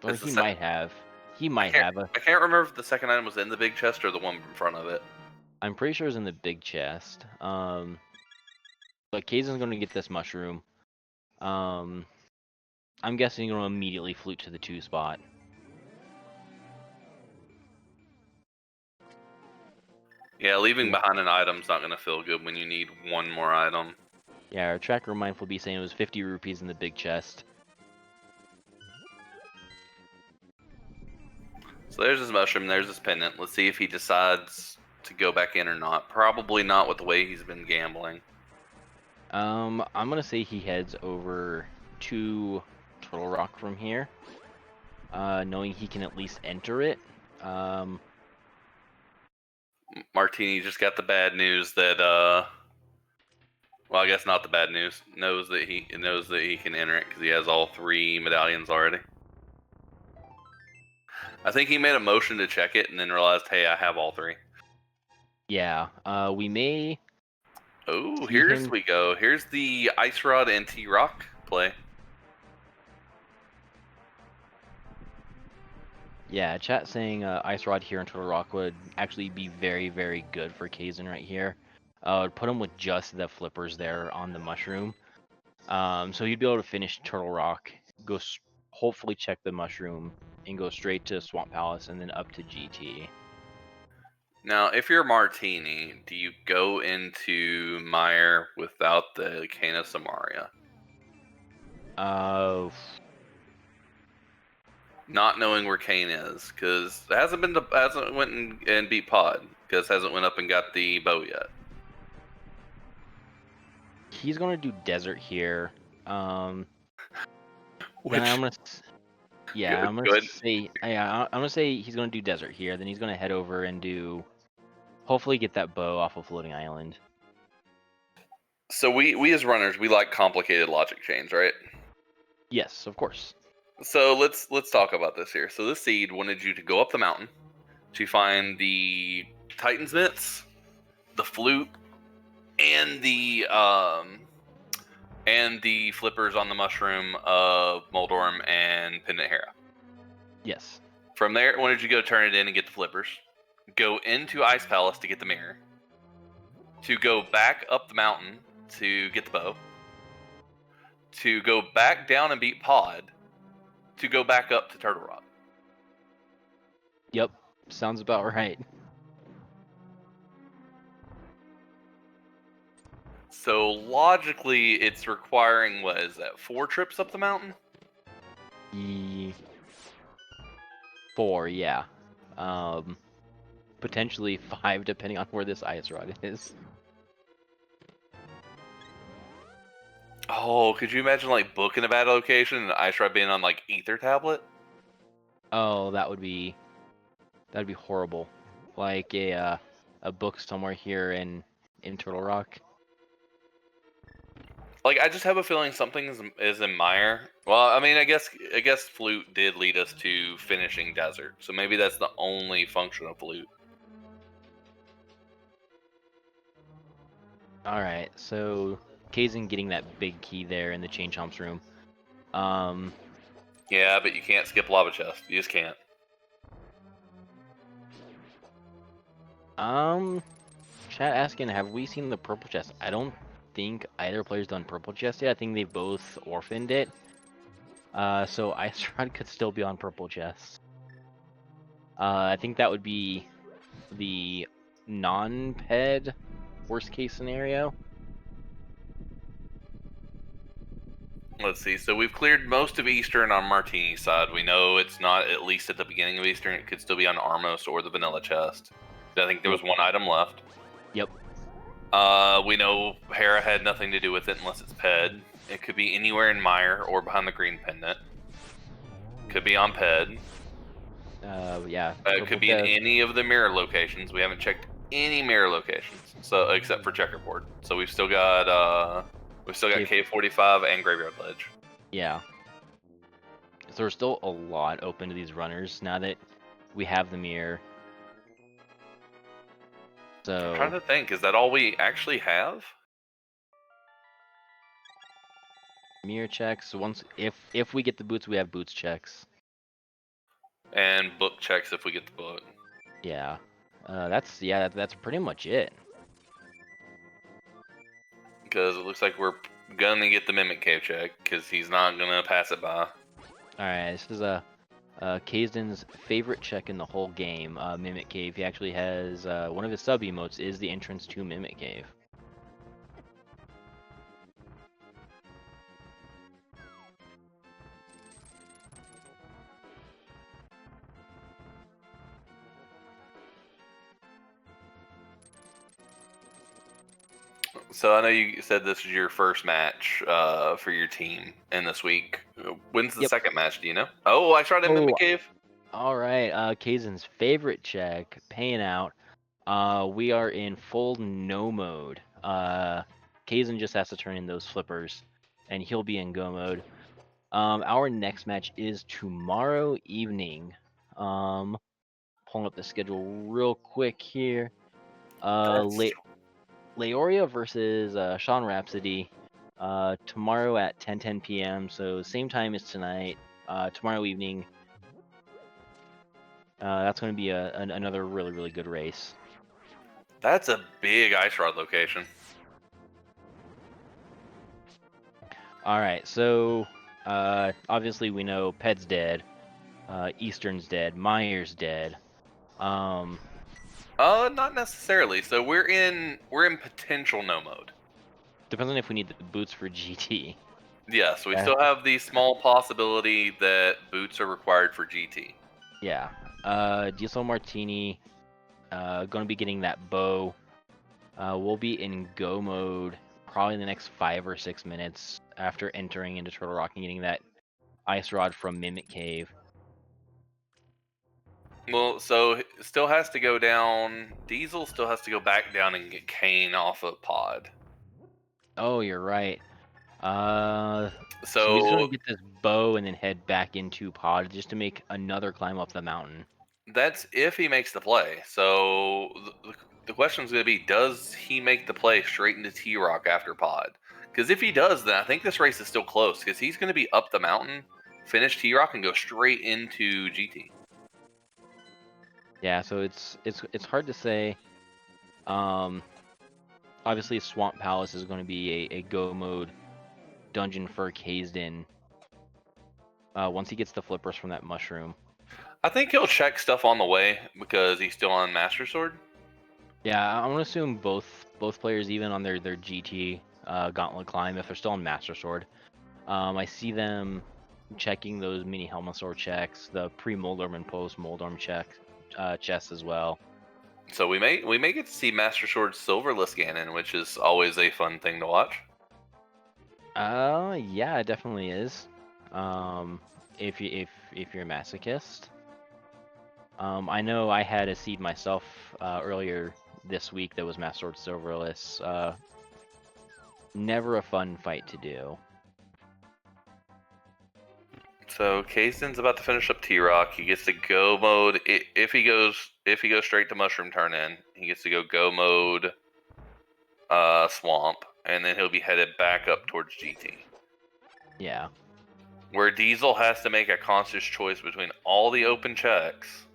he might have. He might have. I can't remember if the second item was in the big chest or the one in front of it. I'm pretty sure it was in the big chest. But Kaeden's going to get this mushroom. I'm guessing he's going to immediately flute to the 2 spot. Yeah, leaving behind an item's not going to feel good when you need one more item. Yeah, our tracker mindful will be saying it was 50 rupees in the big chest. So there's his mushroom, there's his pendant. Let's see if he decides to go back in or not. Probably not with the way he's been gambling. I'm going to say he heads over to Turtle Rock from here. Knowing he can at least enter it. Martini just got the bad news that well, I guess not the bad news. Knows that he can enter it because he has all 3 medallions already. I think he made a motion to check it and then realized, hey, I have all 3. Yeah, we may. Oh, here's we go. Here's the Ice Rod and T-Rock play. Yeah, chat saying Ice Rod here in Turtle Rock would actually be very, very good for Kaesden right here. Put him with just the flippers there on the mushroom. So he'd be able to finish Turtle Rock, hopefully check the mushroom, and go straight to Swamp Palace and then up to GT. Now, if you're Martini, do you go into Mire without the Cana Samaria? Not knowing where Kane is, because hasn't went and beat Pod, because hasn't went up and got the bow yet. He's gonna do desert here. Which, Then I'm gonna, yeah, I'm gonna good. say, yeah, I'm gonna say he's gonna do desert here. Then he's gonna head over and hopefully get that bow off of Floating Island. So we as runners, we like complicated logic chains, right? Yes, of course. So let's talk about this here. So this seed wanted you to go up the mountain to find the Titan's Mitts, the flute, and the flippers on the mushroom of Moldorm and Pendant Hera. Yes. From there, it wanted you to go turn it in and get the flippers. Go into Ice Palace to get the mirror. To go back up the mountain to get the bow. To go back down and beat Pod. To go back up to Turtle Rock. Yep. Sounds about right. So logically, it's requiring, what is that, 4 trips up the mountain? 4, yeah. Potentially 5 depending on where this ice rod is. Oh, could you imagine like booking a bad location and Ice Rod being on like Ether Tablet? Oh, that'd be horrible. Like a book somewhere here in Turtle Rock. Like, I just have a feeling something is in Mire. Well, I mean, I guess Flute did lead us to finishing Desert, so maybe that's the only function of Flute. All right, so Kaesden getting that big key there in the Chain Chomp's room. Yeah, but you can't skip Lava Chest. You just can't. Chat asking, have we seen the purple chest? I don't think either player's done purple chest yet. I think they both orphaned it. So Ice Rod could still be on purple chest. I think that would be the non-ped worst case scenario. Let's see. So we've cleared most of Eastern on Martini's side. We know it's not at least at the beginning of Eastern. It could still be on Armos or the Vanilla Chest. I think there was one item left. Yep. We know Hera had nothing to do with it unless it's Ped. It could be anywhere in Mire or behind the green pendant. Could be on Ped. Yeah. It could be in any of the mirror locations. We haven't checked any mirror locations, so except for checkerboard. So we've still got K45 and Graveyard Ledge. Yeah. So there's still a lot open to these runners now that we have the mirror. So I'm trying to think, is that all we actually have? Mirror checks. Once if we get the boots, we have boots checks. And book checks if we get the book. Yeah. That's pretty much it. Because it looks like we're gonna get the Mimic Cave check, because he's not gonna pass it by. Alright, this is Kaesden's favorite check in the whole game, Mimic Cave. He actually has one of his sub emotes is the entrance to Mimic Cave. So I know you said this is your first match for your team in this week. When's the second match? Do you know? Oh, I tried in Mimic Cave. All right, Kazen's favorite check, paying out. We are in full no mode. Kazen just has to turn in those flippers, and he'll be in go mode. Our next match is tomorrow evening. Pulling up the schedule real quick here. Leoria versus Sean Rhapsody. Tomorrow at 10:10 p.m. So same time as tonight. Tomorrow evening. That's going to be another really good race. That's a big Ice Rod location. All right, so obviously we know Ped's dead, Eastern's dead, Meyer's dead. Um, Not necessarily. So we're in potential no mode. depends on if we need the boots for GT. Yes, we Uh, still have the small possibility that boots are required for GT. yeah. DieselMartini, gonna be getting that bow. We'll be in go mode probably in the next 5 or 6 minutes after entering into Turtle Rock and getting that ice rod from Mimic Cave. Well, so still has to go down. Diesel still has to go back down and get Kane off of Pod. Oh, you're right. Uh, so we just want So to get this bow and then head back into Pod just to make another climb up the mountain. that's if he makes the play. So the question is going to be: does he make the play straight into T Rock after Pod? Because if he does, then I think this race is still close. Because he's going to be up the mountain, finish T Rock, and go straight into GT. Yeah, so it's hard to say. Um, obviously Swamp Palace is going to be a go mode dungeon for Kaesden. Once he gets the flippers from that mushroom. I think he'll check stuff on the way because he's still on Master Sword. Yeah, I'm gonna assume both players, even on their GT gauntlet climb, if they're still on Master Sword. I see them checking those mini Helmasaur checks, the pre-Moldorm and post-Moldorm chests as well. So we may get to see Master Sword Silverless Ganon, which is always a fun thing to watch. Yeah, it definitely is. If you're a masochist. I know I had a seed myself earlier this week that was Master Sword Silverless. Never a fun fight to do. So Kaysden's about to finish up T Rock. He gets to go mode. If he goes straight to Mushroom Turn In, he gets to go mode Swamp, and then he'll be headed back up towards GT. Yeah. Where Diesel has to make a conscious choice between all the open checks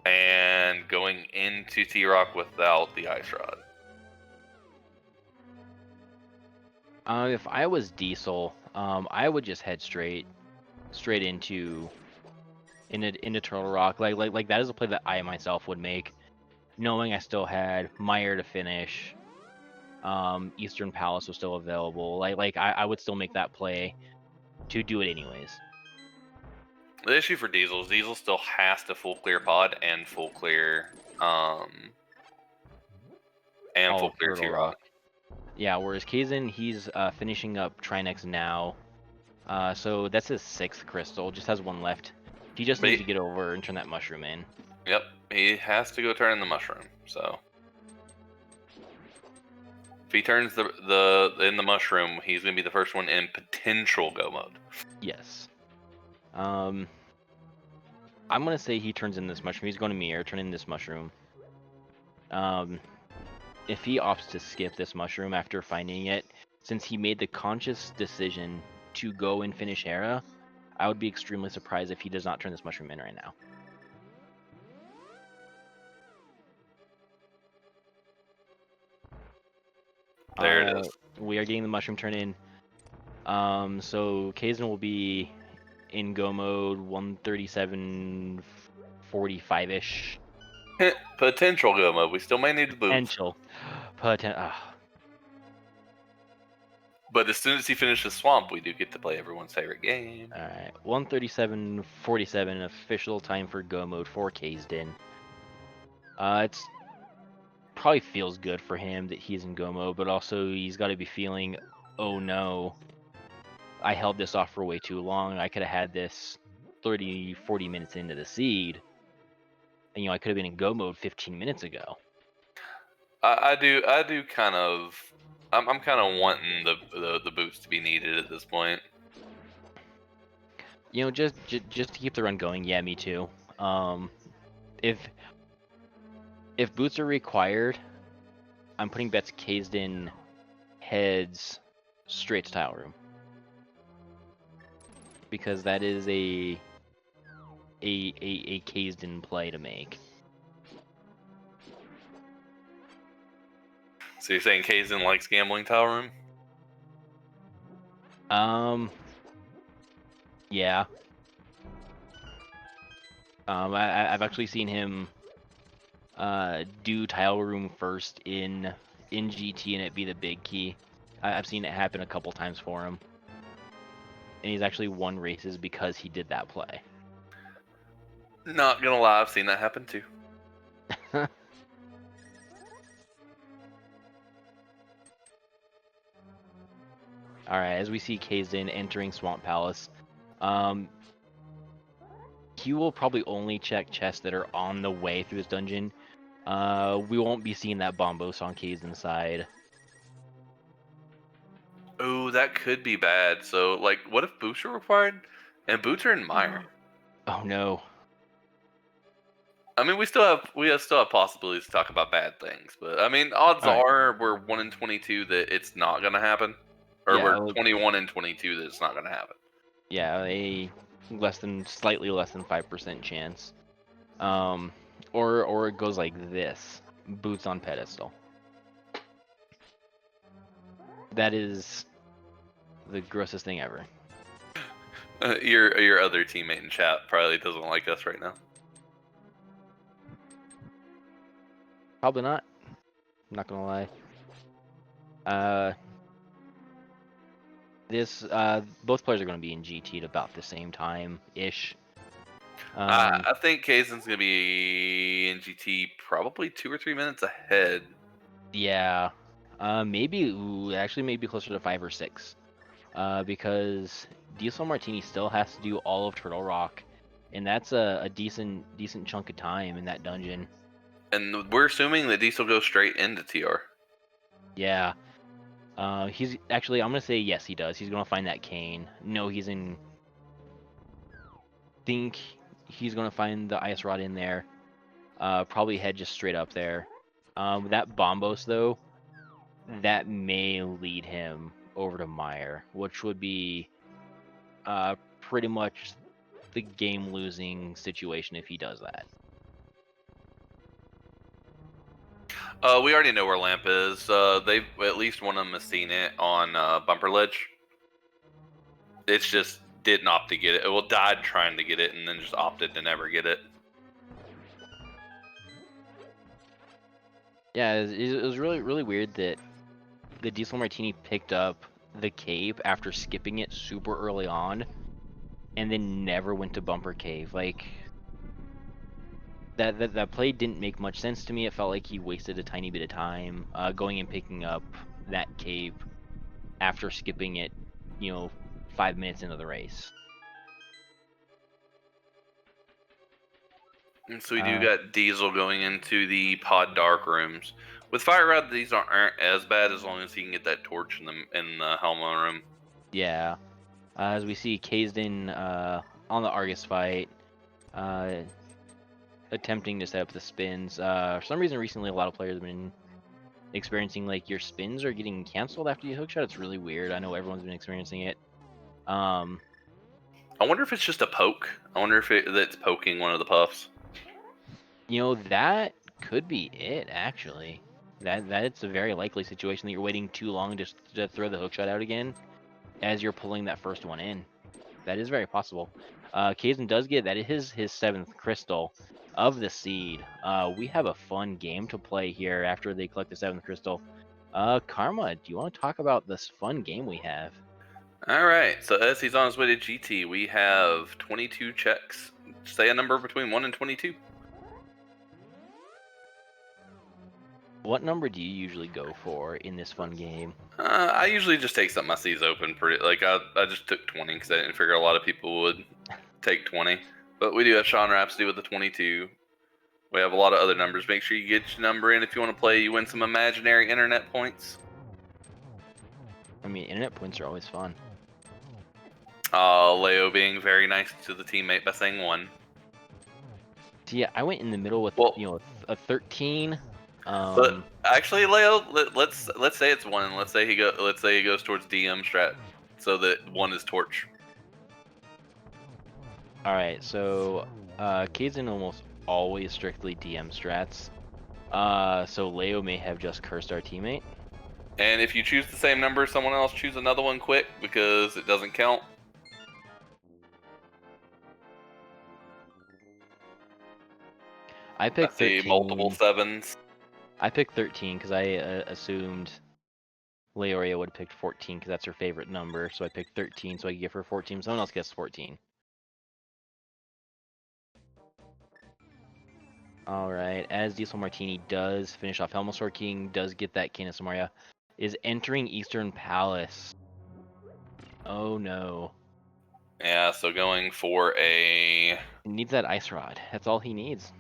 and going into T Rock without the Ice Rod. If I was Diesel, I would just head straight into Turtle Rock. Like that is a play that I myself would make, knowing I still had Meyer to finish. Eastern Palace was still available. I would still make that play to do it anyways. The issue for Diesel is Diesel still has to full clear Pod and full clear All of T Turtle Rock. Rock. Yeah, whereas Kazen, he's finishing up Trinex now. So that's his 6th crystal, just has one left. He just needs to get over and turn that mushroom in. Yep, he has to go turn in the mushroom. So if he turns in the mushroom, he's gonna be the first one in potential go mode. Yes. I'm gonna say he turns in this mushroom. He's going to mirror, turn in this mushroom. If he opts to skip this mushroom after finding it, since he made the conscious decision to go and finish Hera, I would be extremely surprised if he does not turn this mushroom in right now. There it is. We are getting the mushroom turn in. So Kazen will be in go mode 137:45-ish. Potential go mode. We still may need the boots. Potential. But as soon as he finishes Swamp, we do get to play everyone's favorite game. Alright, 137:47 official time for go mode for Kaesden. It's probably feels good for him that he's in go mode, but also he's got to be feeling, oh no, I held this off for way too long. I could have had this 30-40 minutes into the seed, and I could have been in go mode 15 minutes ago. I do kind of. I'm kind of wanting the boots to be needed at this point. Just to keep the run going. Yeah, me too. If boots are required, I'm putting bets Kaesden heads straight to tile room, because that is a Kaesden play to make. So you're saying Kazen likes gambling tile room? Yeah. I've actually seen him do tile room first in GT and it be the big key. I've seen it happen a couple times for him, and he's actually won races because he did that play. Not gonna lie, I've seen that happen too. All right, as we see Kaesden entering Swamp Palace, he will probably only check chests that are on the way through this dungeon. We won't be seeing that Bombos on Kaesden's side. Oh, that could be bad. So, like, what if boots are required? And boots are in Mire. Oh no. I mean, we still have possibilities to talk about bad things, but I mean, odds All right. are we're 1 in 22 that it's not gonna happen, or Yeah, we're 21 in 22 that it's not gonna happen. yeah, a slightly less than 5% chance. Or it goes like this: boots on pedestal. That is the grossest thing ever. Your other teammate in chat probably doesn't like us right now. Probably not. I'm not gonna lie. Both players are gonna be in GT at about the same time ish. I think Kazen's gonna be in GT probably 2 or 3 minutes ahead. Yeah. Actually maybe closer to 5 or 6. Because DieselMartini still has to do all of Turtle Rock, and that's a decent chunk of time in that dungeon. And we're assuming that Diesel goes straight into TR. Yeah. He's actually, I'm gonna say yes, he does. He's gonna find that cane. No, think he's gonna find the ice rod in there. Probably head just straight up there. That Bombos though, that may lead him over to Meyer, which would be pretty much the game losing situation if he does that. We already know where Lamp is. They've at least one of them has seen it on Bumper Ledge. It's just didn't opt to get it. Well, died trying to get it, and then just opted to never get it. Yeah, it was really weird that the DieselMartini picked up the cave after skipping it super early on, and then never went to Bumper Cave. Like that play didn't make much sense to me. It felt like he wasted a tiny bit of time going and picking up that cave after skipping it, 5 minutes into the race. And so we do got Diesel going into the pod dark rooms. With Fire Rod, these aren't as bad as long as he can get that torch in the Helma room. Yeah. As we see Kaesden on the Argus fight, attempting to set up the spins. For some reason, recently a lot of players have been experiencing like your spins are getting canceled after you hookshot. It's really weird. I know everyone's been experiencing it. I wonder if it's just a poke. I wonder if that's poking one of the puffs. That could be it actually. That's a very likely situation that you're waiting too long just to throw the hookshot out again as you're pulling that first one in. That is very possible. Kazen does get that. It is his 7th crystal of the seed. We have a fun game to play here after they collect the 7th crystal. Karma, do you want to talk about this fun game we have? All right. So as he's on his way to GT, we have 22 checks. Say a number between 1 and 22. What number do you usually go for in this fun game? I usually just take something I see is open pretty. Like I just took 20 because I didn't figure a lot of people would take 20. But we do have Sean Rhapsody with the 22. We have a lot of other numbers. Make sure you get your number in if you want to play. You win some imaginary internet points. I mean, internet points are always fun. Leo being very nice to the teammate by saying 1. So yeah, I went in the middle with a 13. But actually, Leo, let's say it's 1. Let's say he goes towards DM strat, so that 1 is torch. All right, so Kazen almost always strictly DM strats. So Leo may have just cursed our teammate. And if you choose the same number as someone else, choose another one quick because it doesn't count. I picked see 13. multiple 7s. I picked 13 because I assumed Leoria would have picked 14 because that's her favorite number. So I picked 13 so I could give her 14. Someone else gets 14. Alright, as DieselMartini does finish off Helmosaur King, does get that Canis Maria, is entering Eastern Palace. Oh no. Yeah, so going for a... He needs that Ice Rod. That's all he needs.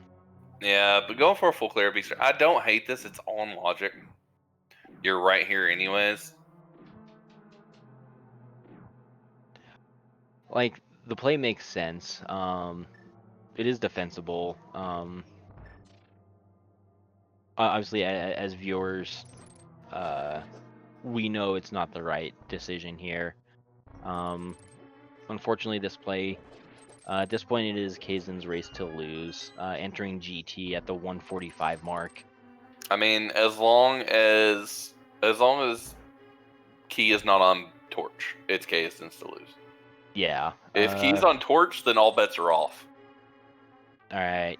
Yeah, but going for a full Clear Beast. I don't hate this. It's on logic. You're right here anyways. Like, the play makes sense. It is defensible. Obviously, as viewers, we know it's not the right decision here. Unfortunately, this play, at this point, it is Kaesden's race to lose, entering GT at the 145 mark. I mean, as long as Key is not on Torch, it's Kaesden's to lose. Yeah. If Key's on Torch, then all bets are off. All right.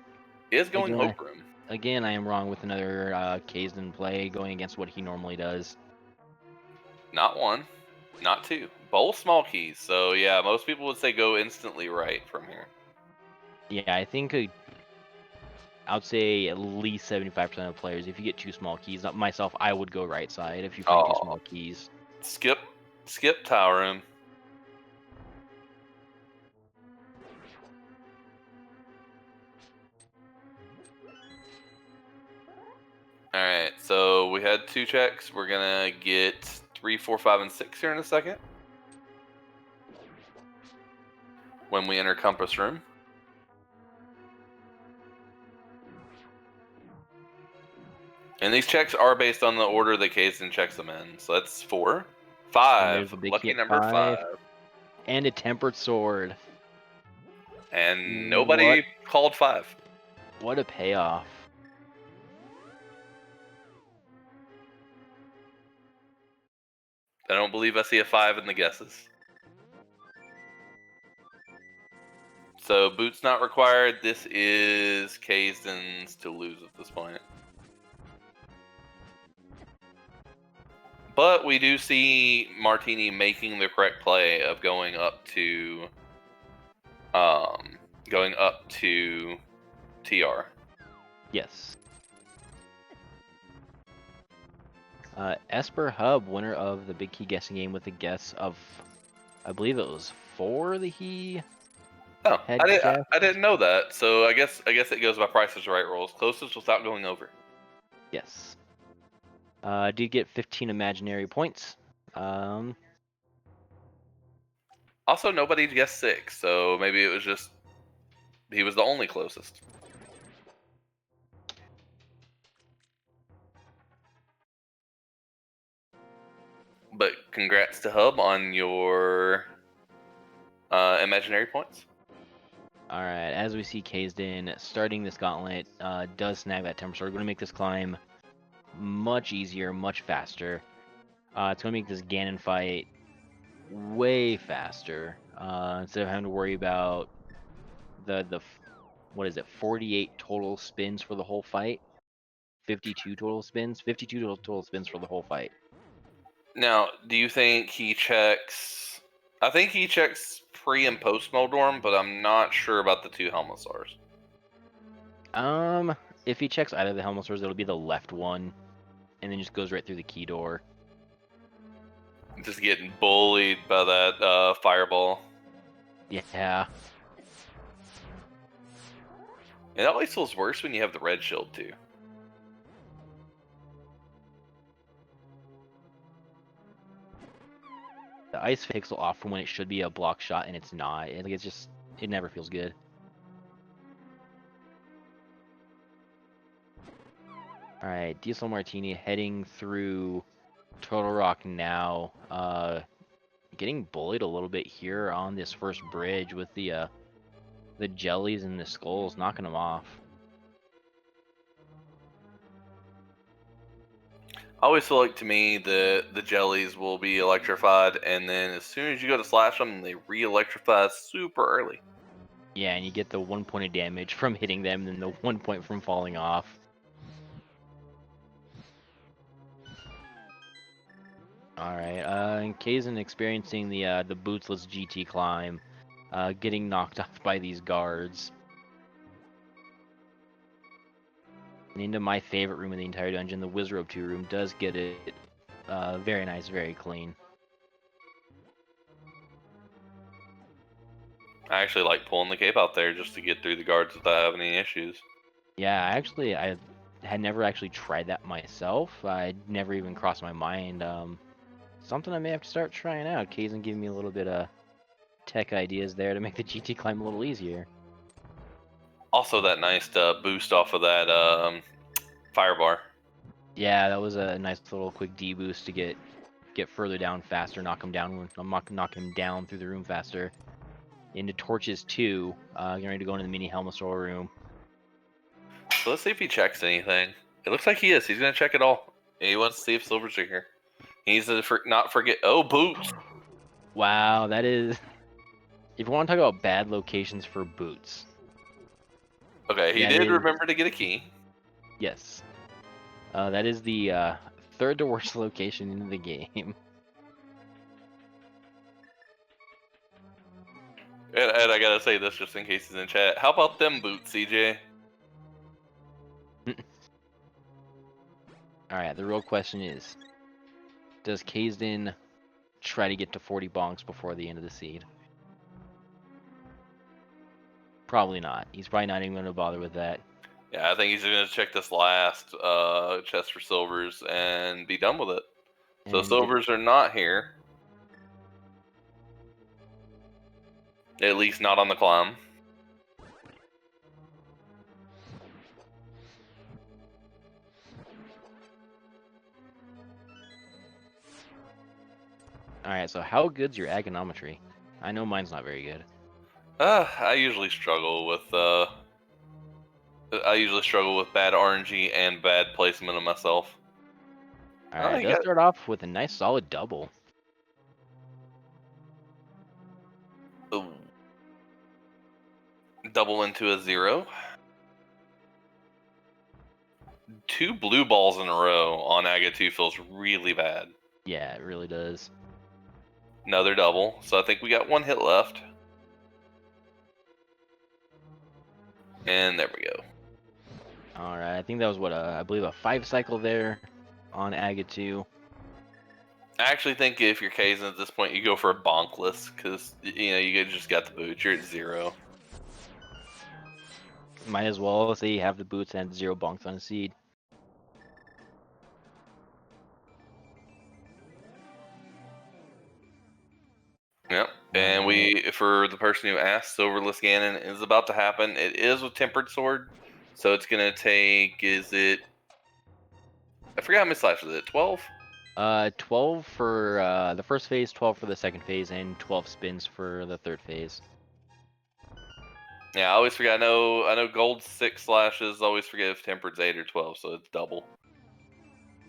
He is going Again, Hope Room. Again, I am wrong with another Kaesden play going against what he normally does. Not one, not two. Both small keys. So yeah, most people would say go instantly right from here. Yeah, I think I would say at least 75% of players, if you get two small keys, not myself, I would go right side if you find two small keys. Skip Tower Room. Alright, so we had 2 checks. We're gonna get 3, 4, 5, and 6 here in a second. When we enter Compass Room. And these checks are based on the order that Kaesden checks them in. So that's 4. 5. Lucky number 5. And a Tempered Sword. And nobody called 5. What a payoff. I don't believe I see a 5 in the guesses. So boots not required. This is Kaesden's to lose at this point. But we do see Martini making the correct play of going up to TR. Yes. Esper Hub, winner of the Big Key guessing game with a guess of, I believe it was 4 that he Oh, had I didn't know that. So I guess it goes by Price is Right rules. Closest without going over. Yes. Did get 15 imaginary points. Also, nobody guessed 6, so maybe it was just he was the only closest. But congrats to Hub on your imaginary points. All right, as we see Kaesden starting this gauntlet, does snag that temper sword. Going to make this climb much easier, much faster. It's going to make this Ganon fight way faster. Instead of having to worry about the what is it, 48 total spins for the whole fight? 52 total spins? 52 total spins for the whole fight. Now, do you think he checks... I think he checks pre- and post-Moldorm, but I'm not sure about the 2 Helmosaurs. If he checks either of the Helmosaurs, it'll be the left one, and then just goes right through the key door. Just getting bullied by that fireball. Yeah. It always feels worse when you have the red shield, too. The ice pixel off from when it should be a block shot, and it's not. It's just, it never feels good. Alright, DieselMartini heading through Turtle Rock now. Getting bullied a little bit here on this first bridge with the jellies and the skulls knocking him off. I always feel like to me the jellies will be electrified, and then as soon as you go to slash them, they re-electrify super early. Yeah, and you get the 1 point of damage from hitting them, and then the 1 point from falling off. All right, and Kaesden experiencing the bootsless GT climb, getting knocked off by these guards. And into my favorite room in the entire dungeon, the Wizrobe 2 room, does get it very nice, very clean. I actually like pulling the cape out there just to get through the guards without having any issues. Yeah, actually, I had never actually tried that myself. I never even crossed my mind. Something I may have to start trying out. Kazen giving me a little bit of tech ideas there to make the GT climb a little easier. Also, that nice boost off of that fire bar. Yeah, that was a nice little quick D boost to get further down faster, knock him down, knock him down through the room faster. Into Torches 2, getting ready to go into the mini Helmasaur room. So let's see if he checks anything. It looks like he is. He's gonna check it all. He wants to see if Silver's in here. He needs to not forget. Oh, boots. Wow, that is. If you want to talk about bad locations for boots, Okay, he that did is. remember to get a key. Yes. That is the third to worst location in the game. And I gotta say this just in case he's in chat. How about them boots, CJ? Alright, the real question is, does Kaesden try to get to 40 bonks before the end of the seed? Probably not. He's probably not even going to bother with that. Yeah, I think he's gonna check this last chest for silvers and be done with it. So And silvers are not here. At least not on the climb. Alright, so how good's your agonometry? I know mine's not very good. I usually struggle with bad RNG and bad placement of myself. Alright, it You does got start off with a nice solid double. ooh, double into a 0. 2 blue balls in a row on Aga 2 feels really bad. Yeah, it really does. Another double, so I think we got 1 hit left. And there we go. Alright, I think that was what, I believe a 5 cycle there on Aga 2. I actually think if you're Kazen at this point, you go for a bonkless, because, you just got the boot. You're at 0. Might as well say you have the boots and 0 bonks on a seed. Yep. And for the person who asked, Silverless Ganon is about to happen. It is with Tempered Sword, so it's going to take, I forgot how many slashes is it, 12? 12 for the first phase, 12 for the second phase, and 12 spins for the third phase. Yeah, I always forget. I know gold 6 slashes. I always forget if tempered's 8 or 12, so it's double.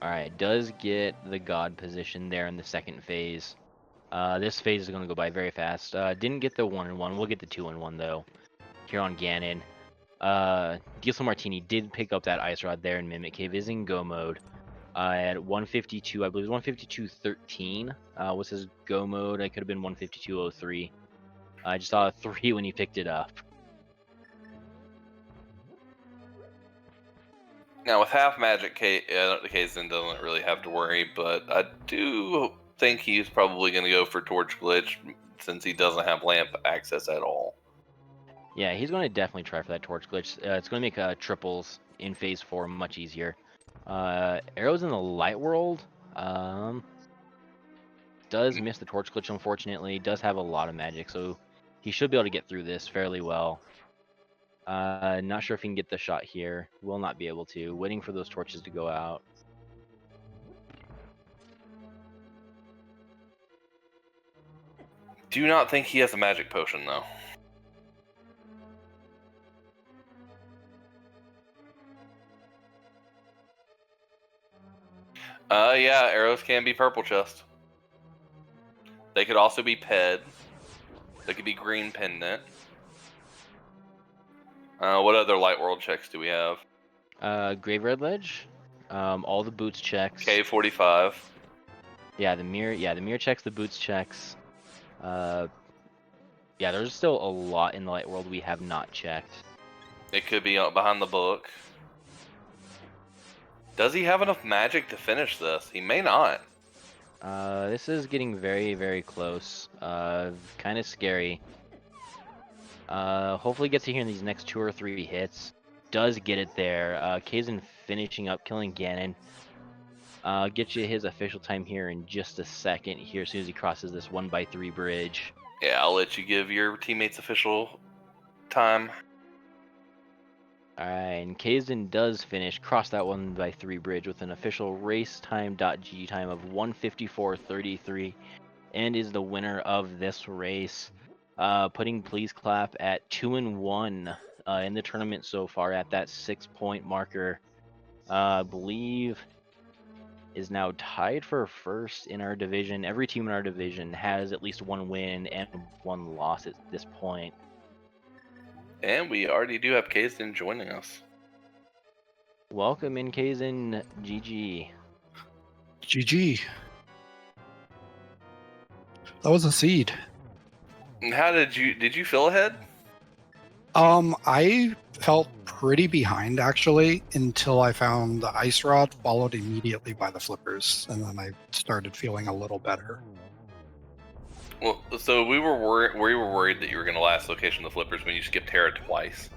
Alright, does get the god position there in the second phase. This phase is going to go by very fast. Didn't get the 1-in-1. We'll get the 2-in-1 though. Here on Ganon. DieselMartini did pick up that Ice Rod there in Mimic Cave. Is in go mode. At 152, I believe it was 152.13 was his go mode. It could have been 152.03. I just saw a 3 when he picked it up. Now, with half magic, Kazen doesn't really have to worry, but I do think he's probably going to go for Torch Glitch since he doesn't have lamp access at all. Yeah, he's going to definitely try for that Torch Glitch. It's going to make triples in Phase 4 much easier. Arrows in the Light World does miss the Torch Glitch, unfortunately. Does have a lot of magic, so he should be able to get through this fairly well. Not sure if he can get the shot here. Will not be able to. Waiting for those torches to go out. Do not think he has a magic potion, though. Yeah, arrows can be purple chest. They could also be ped. They could be green pendant. What other light world checks do we have? Graveyard Ledge. All the boots checks. K45. Yeah, the mirror checks, the boots checks. Yeah, there's still a lot in the light world we have not checked. It could be behind the book. Does he have enough magic to finish this? He may not. This is getting very, very close. Kind of scary. Hopefully gets it here in these next 2 or 3 hits. Does get it there. Kaesden finishing up, killing Ganon. Get you his official time here in just a second here as soon as he crosses this 1x3 bridge. Yeah, I'll let you give your teammates official time. Alright, and Kaesden does finish, cross that 1x3 bridge with an official race time.g time of 1:54:33, and is the winner of this race. Putting Please Clap at 2-1 in the tournament so far at that 6-point marker. I believe is now tied for first in our division. Every team in our division has at least 1 win and 1 loss at this point. And we already do have Kaesden joining us. Welcome in, Kaesden. GG. GG. That was a seed. And how did you feel ahead? I felt pretty behind actually until I found the ice rod, followed immediately by the flippers, and then I started feeling a little better. Well, so we were worried that you were going to last location the flippers when you skipped Hera twice.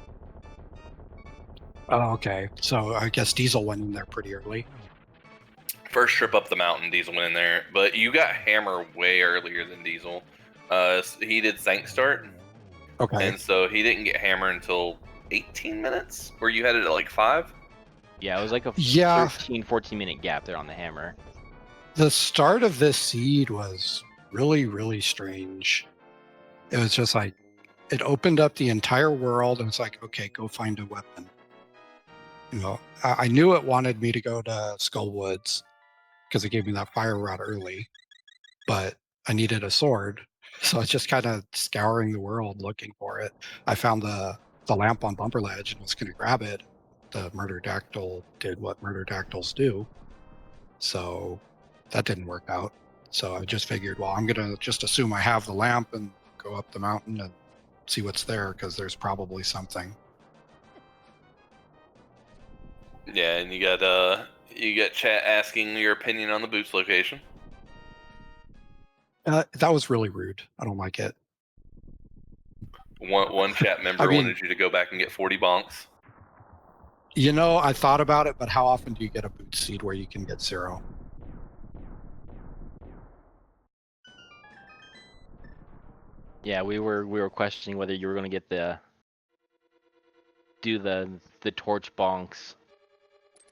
Oh, okay. So I guess Diesel went in there pretty early. First trip up the mountain, Diesel went in there, but you got Hammer way earlier than Diesel. He did Sank start, Okay. and so he didn't get Hammer until 18 minutes, or you had it at like 5? Yeah, it was like a Yeah. 13-14 minute gap there on the hammer. The start of this seed was really, really strange. It was just like, it opened up the entire world, and it's like, okay, go find a weapon. You know, I knew it wanted me to go to Skull Woods because it gave me that fire rod early, but I needed a sword. So I was just kind of scouring the world looking for it. I found the lamp on Bumper Ledge and was going to grab it. The murder dactyl did what murder dactyls do. So that didn't work out. So I just figured, well, I'm going to just assume I have the lamp and go up the mountain and see what's there because there's probably something. Yeah, and you got chat asking your opinion on the boots location. That was really rude. I don't like it. One chat member wanted you to go back and get 40 bonks. You know, I thought about it, but how often do you get a boot seed where you can get 0? Yeah, we were questioning whether you were going to get the torch bonks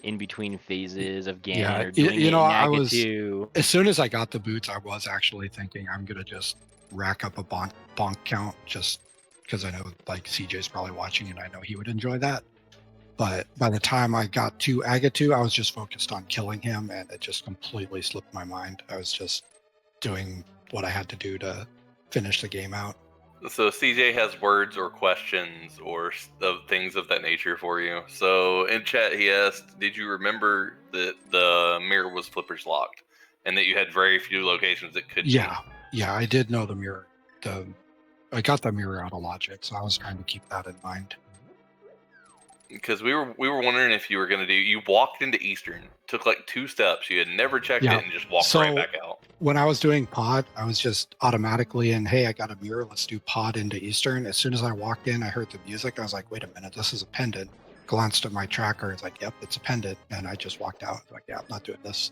in between phases of Ganon, Yeah, or doing you know, it in Naga 2. As soon as I got the boots, I was actually thinking I'm gonna just rack up a bonk count, just because I know like CJ's probably watching and I know he would enjoy that. But by the time I got to Agatu, I was just focused on killing him, and it just completely slipped my mind. I was just doing what I had to do to finish the game out. So CJ has words or questions or things of that nature for you. So in chat he asked, did you remember that the mirror was flippers locked and that you had very few locations that could Yeah, I did know the mirror. I got the mirror out of logic, so I was trying to keep that in mind. Because we were wondering if you were going to you walked into Eastern, took like 2 steps, you had never checked it, and just walked right back out. When I was doing pod, I was just automatically in, hey, I got a mirror, let's do pod into Eastern. As soon as I walked in, I heard the music, I was like, wait a minute, this is a pendant. Glanced at my tracker, it's like, yep, it's a pendant, and I just walked out. Like, yeah, I'm not doing this.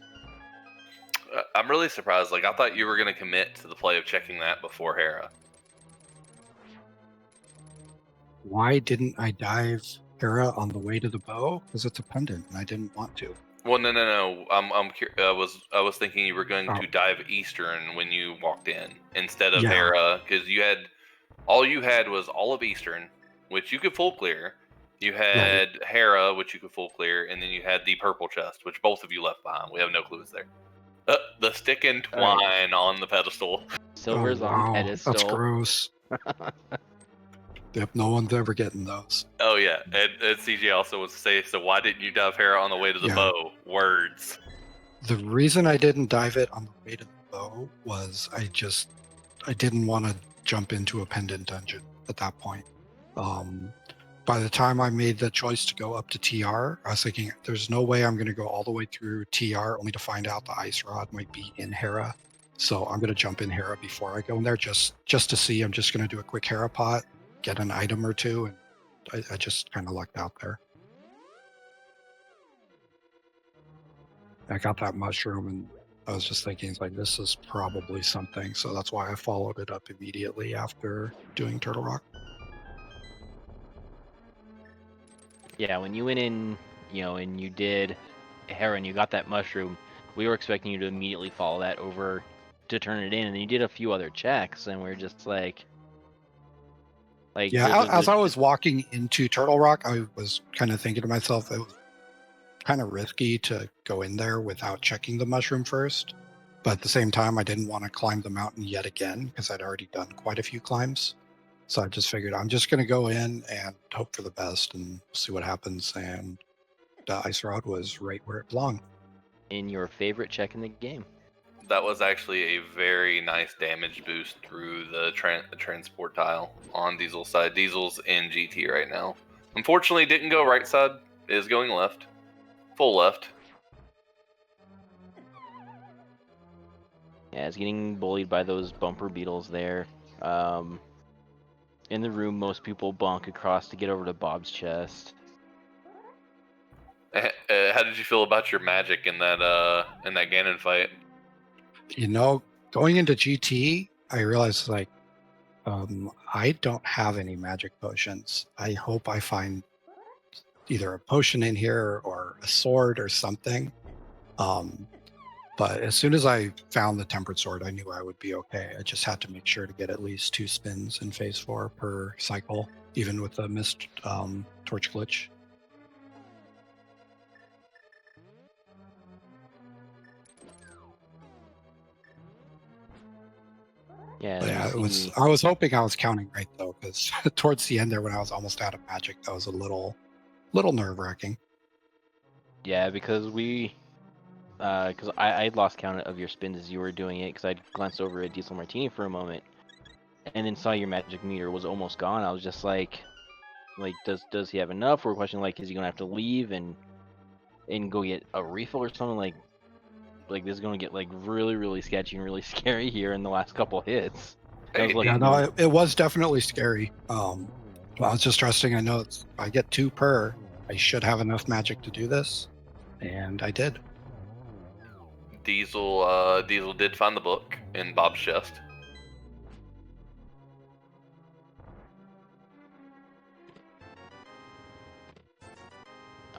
I'm really surprised. Like, I thought you were going to commit to the play of checking that before Hera. Why didn't I dive Hera on the way to the bow? Because it's a pendant, and I didn't want to. Well, no. I was thinking you were going to dive Eastern when you walked in instead of Hera, because all you had was all of Eastern, which you could full clear. You had Hera, which you could full clear, and then you had the purple chest, which both of you left behind. We have no clues there. The stick and twine on the pedestal. Silver's oh, on wow. pedestal. That's gross. Yep, no one's ever getting those. Oh yeah, and CJ also was to say, so why didn't you dive Hera on the way to the Yeah. bow? Words. The reason I didn't dive it on the way to the bow was I didn't want to jump into a pendant dungeon at that point. By the time I made the choice to go up to TR, I was thinking there's no way I'm going to go all the way through TR only to find out the ice rod might be in Hera. So I'm going to jump in Hera before I go in there just to see. I'm just going to do a quick Hera pot, get an item or two, and I just kind of lucked out there. I got that mushroom and I was just thinking, it's like, this is probably something. So that's why I followed it up immediately after doing Turtle Rock. Yeah, when you went in, and you did Hera and you got that mushroom, we were expecting you to immediately follow that over to turn it in, and you did a few other checks, and we are just like yeah, as I was walking into Turtle Rock, I was kind of thinking to myself, it was kind of risky to go in there without checking the mushroom first. But at the same time, I didn't want to climb the mountain yet again because I'd already done quite a few climbs. So I just figured I'm just going to go in and hope for the best and see what happens. And the ice rod was right where it belonged. in your favorite check in the game. That was actually a very nice damage boost through the transport tile on Diesel's side. Diesel's in GT right now. Unfortunately, didn't go right side. Is going left. Full left. Yeah, it's getting bullied by those bumper beetles there. In the room, most people bonk across to get over to Bob's chest. How did you feel about your magic in that Ganon fight? Going into GT, I realized I don't have any magic potions. I hope I find either a potion in here or a sword or something. But as soon as I found the tempered sword, I knew I would be okay. I just had to make sure to get at least 2 spins in phase 4 per cycle, even with the missed torch glitch. Yeah, I was hoping I was counting right though, because towards the end there, when I was almost out of magic, that was a little nerve-wracking. Yeah, because I'd lost count of your spins as you were doing it, because I'd glanced over at DieselMartini for a moment, and then saw your magic meter was almost gone. I was just like, does he have enough? Or a question like, is he gonna have to leave and go get a refill or something? Like this is gonna get like really, really sketchy and really scary here in the last couple hits. Hey, It was definitely scary. I was just trusting. I know if I get 2 per, I should have enough magic to do this, and I did. Diesel did find the book in Bob's chest.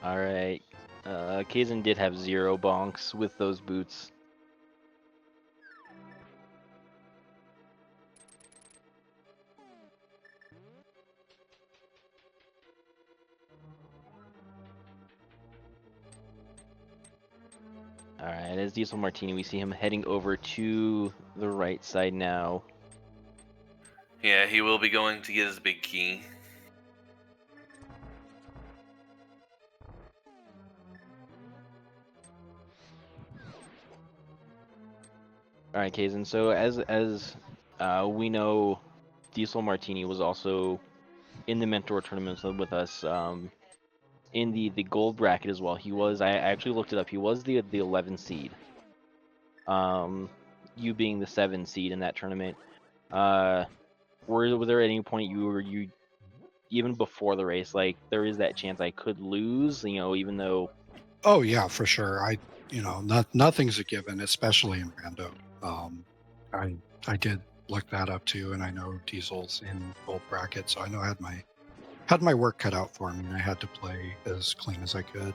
All right, Kaesden did have 0 bonks with those boots. All right, as DieselMartini, we see him heading over to the right side now. Yeah, he will be going to get his big key. All right, Kaesden. So as we know, DieselMartini was also in the mentor tournaments with us. In the gold bracket as well. He was. I actually looked it up. He was the 11 seed. You being the 7 seed in that tournament. Was there at any point you even before the race, like there is that chance I could lose, even though. Oh yeah, for sure. Nothing's a given, especially in rando. I did look that up too, and I know Diesel's in gold bracket, so I know I had my work cut out for me, and I had to play as clean as I could.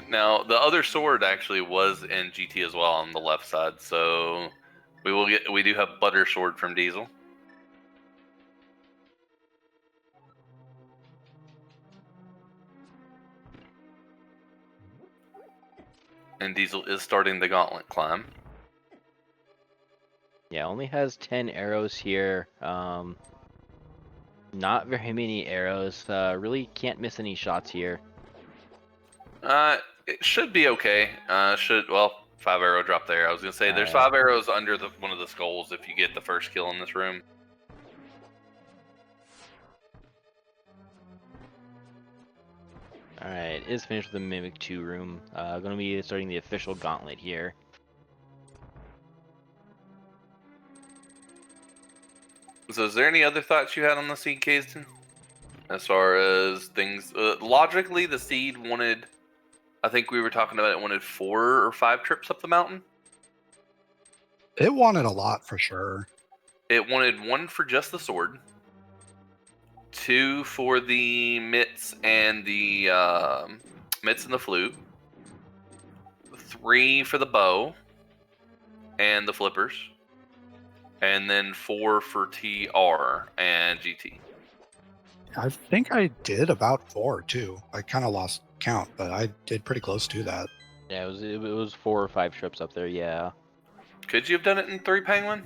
Now, the other sword actually was in GT as well on the left side, so we do have Butter Sword from Diesel. And Diesel is starting the gauntlet climb. Yeah, only has 10 arrows here. Not very many arrows. Really can't miss any shots here. It should be okay. 5-arrow drop there. I was gonna say there's 5 arrows under one of the skulls if you get the first kill in this room. Alright, is finished with the Mimic 2 room. Gonna be starting the official gauntlet here. So is there any other thoughts you had on the seed, Kaesden? As far as things, logically, the seed wanted, I think we were talking about it wanted 4 or 5 trips up the mountain. It wanted a lot for sure. It wanted 1 for just the sword, 2 for the mitts and the flute, 3 for the bow and the flippers, and then 4 for TR and GT. I think I did about 4 too. I kind of lost count, but I did pretty close to that. Yeah, it was 4 or 5 trips up there, yeah. Could you have done it in 3, Penguin?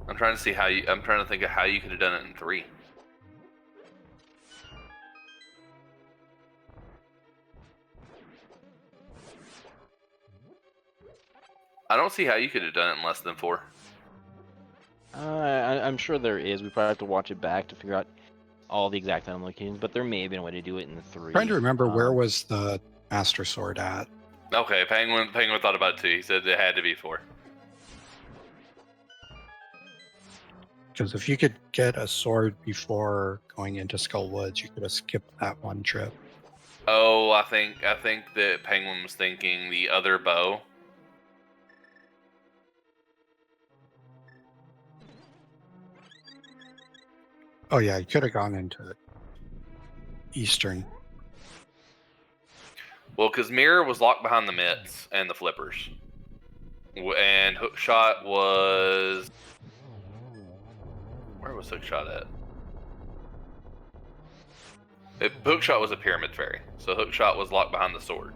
I'm trying to think of how you could have done it in 3. I don't see how you could have done it in less than 4. I'm sure there is. We probably have to watch it back to figure out all the exact time locations, but there may have been a way to do it in the 3. Trying to remember where was the Master Sword at. Okay, Penguin thought about it too. He said it had to be 4. Because if you could get a sword before going into Skull Woods, you could have skipped that 1 trip. Oh, I think that Penguin was thinking the other bow. Oh yeah, you could have gone into Eastern. Well, because Mirror was locked behind the mitts and the flippers, and Hookshot was. Where was Hookshot at? Hookshot was a pyramid fairy, so Hookshot was locked behind the sword.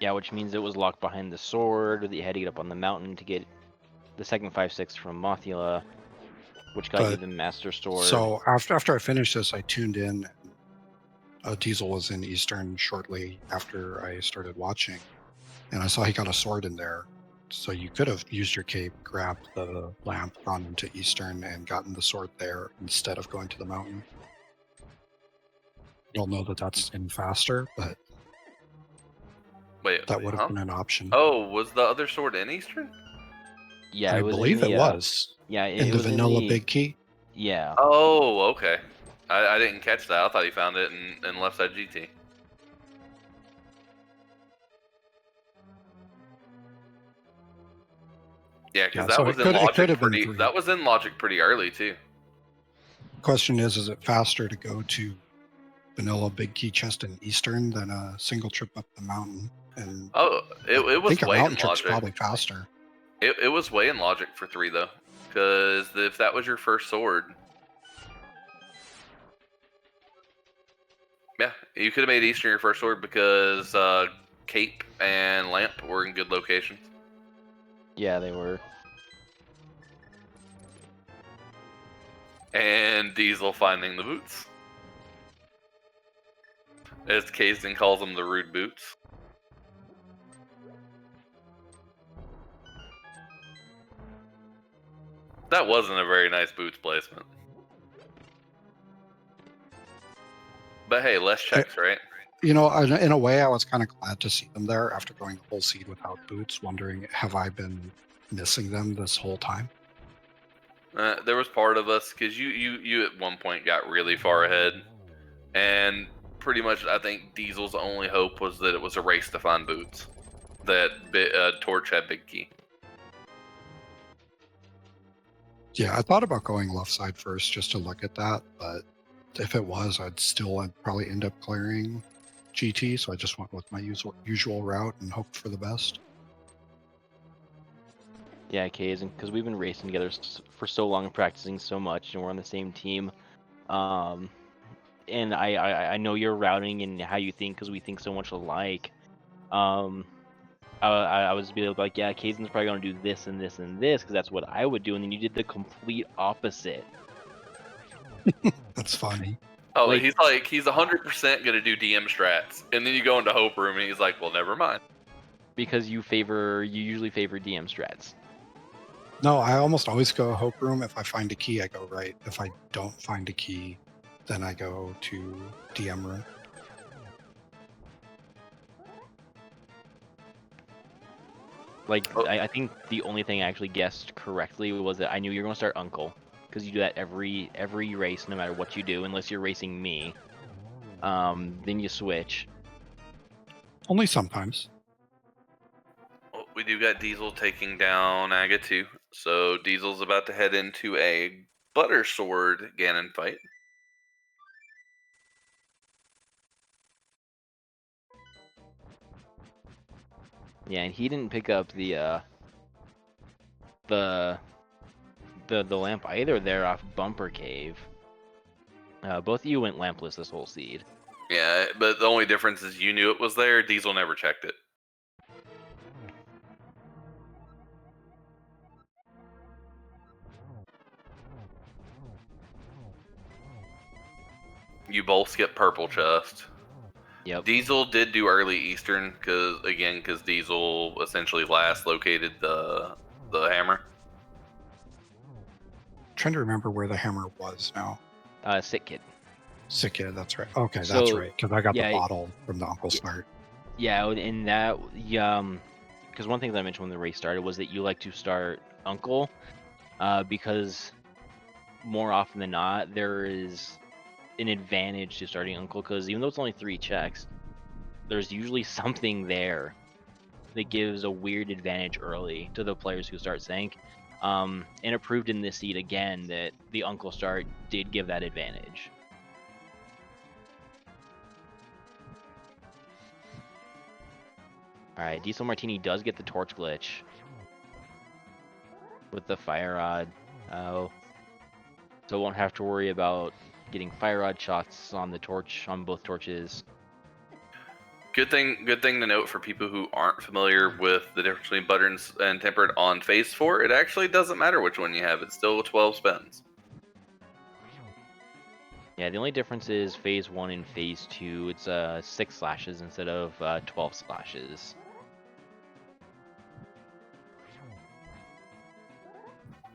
Yeah, which means it was locked behind the sword, that you had to get up on the mountain to get the second 5/6 from Mothula, which got you the Master Sword. So after I finished this, I tuned in. Diesel was in Eastern shortly after I started watching, and I saw he got a sword in there. So you could have used your cape, grabbed the lamp, gone into Eastern, and gotten the sword there instead of going to the mountain. You'll know that that's in faster, but that would have been an option. Oh, was the other sword in Eastern? Yeah, I believe it was. Yeah, in the vanilla big key. Yeah. Oh, okay. I didn't catch that. I thought he found it in left side GT. Yeah, because that was in logic that was in logic pretty early too. Question is it faster to go to vanilla big key chest in Eastern than a single trip up the mountain? And it was way in logic. Probably faster. It was way in logic for 3 though, because if that was your first sword, yeah, you could have made Eastern your first sword because cape and lamp were in good locations. Yeah, they were. And Diesel finding the boots. As Kaesden calls them, the rude boots. That wasn't a very nice boots placement. But hey, less checks, right? You know, in a way, I was kind of glad to see them there after going the whole seed without boots, wondering, have I been missing them this whole time? There was part of us, because you at one point got really far ahead, and pretty much I think Diesel's only hope was that it was a race to find boots. That Torch had big key. Yeah, I thought about going left side first just to look at that, but if it was, I'd probably end up clearing GT, so I just went with my usual route and hoped for the best. Yeah, Kaesden, because we've been racing together for so long and practicing so much, and we're on the same team. and I know your routing and how you think because we think so much alike. I was be like, yeah, Kaesden's probably gonna do this and this and this because that's what I would do, and then you did the complete opposite. That's funny. Oh, Like- he's 100% gonna do DM strats, and then you go into Hope Room, and he's like, well, never mind. Because you usually favor DM strats. No, I almost always go Hope Room. If I find a key, I go right. If I don't find a key, then I go to DM Room. Like, I think the only thing I actually guessed correctly was that I knew you were gonna start Uncle, because you do that every race, no matter what you do, unless you're racing me. Then you switch. Only sometimes. Well, we do got Diesel taking down Aga 2, so Diesel's about to head into a Butter Sword Ganon fight. Yeah, and he didn't pick up the lamp either there off Bumper Cave. Both of you went lampless this whole seed. Yeah, but the only difference is you knew it was there. Diesel never checked it. You both skip purple chest. Yep. Diesel did do early Eastern because Diesel essentially last located the hammer. Trying to remember where the hammer was now. Sick Kid. Sick Kid, that's right. Okay, that's So, right. Because I got yeah, the bottle from the Uncle Start. Yeah, and that, because one thing that I mentioned when the race started was that you like to start Uncle, because more often than not, there is an advantage to starting Uncle, because even though it's only 3 checks, there's usually something there that gives a weird advantage early to the players who start Sync. And it proved in this seed again that the Uncle start did give that advantage. Alright, DieselMartini does get the torch glitch with the fire rod. So won't have to worry about getting fire rod shots on the torch, on both torches. Good thing to note for people who aren't familiar with the difference between butter and tempered on phase 4. It actually doesn't matter which one you have. It's still 12 spins. Yeah, the only difference is phase 1 and phase 2. It's 6 slashes instead of 12 slashes.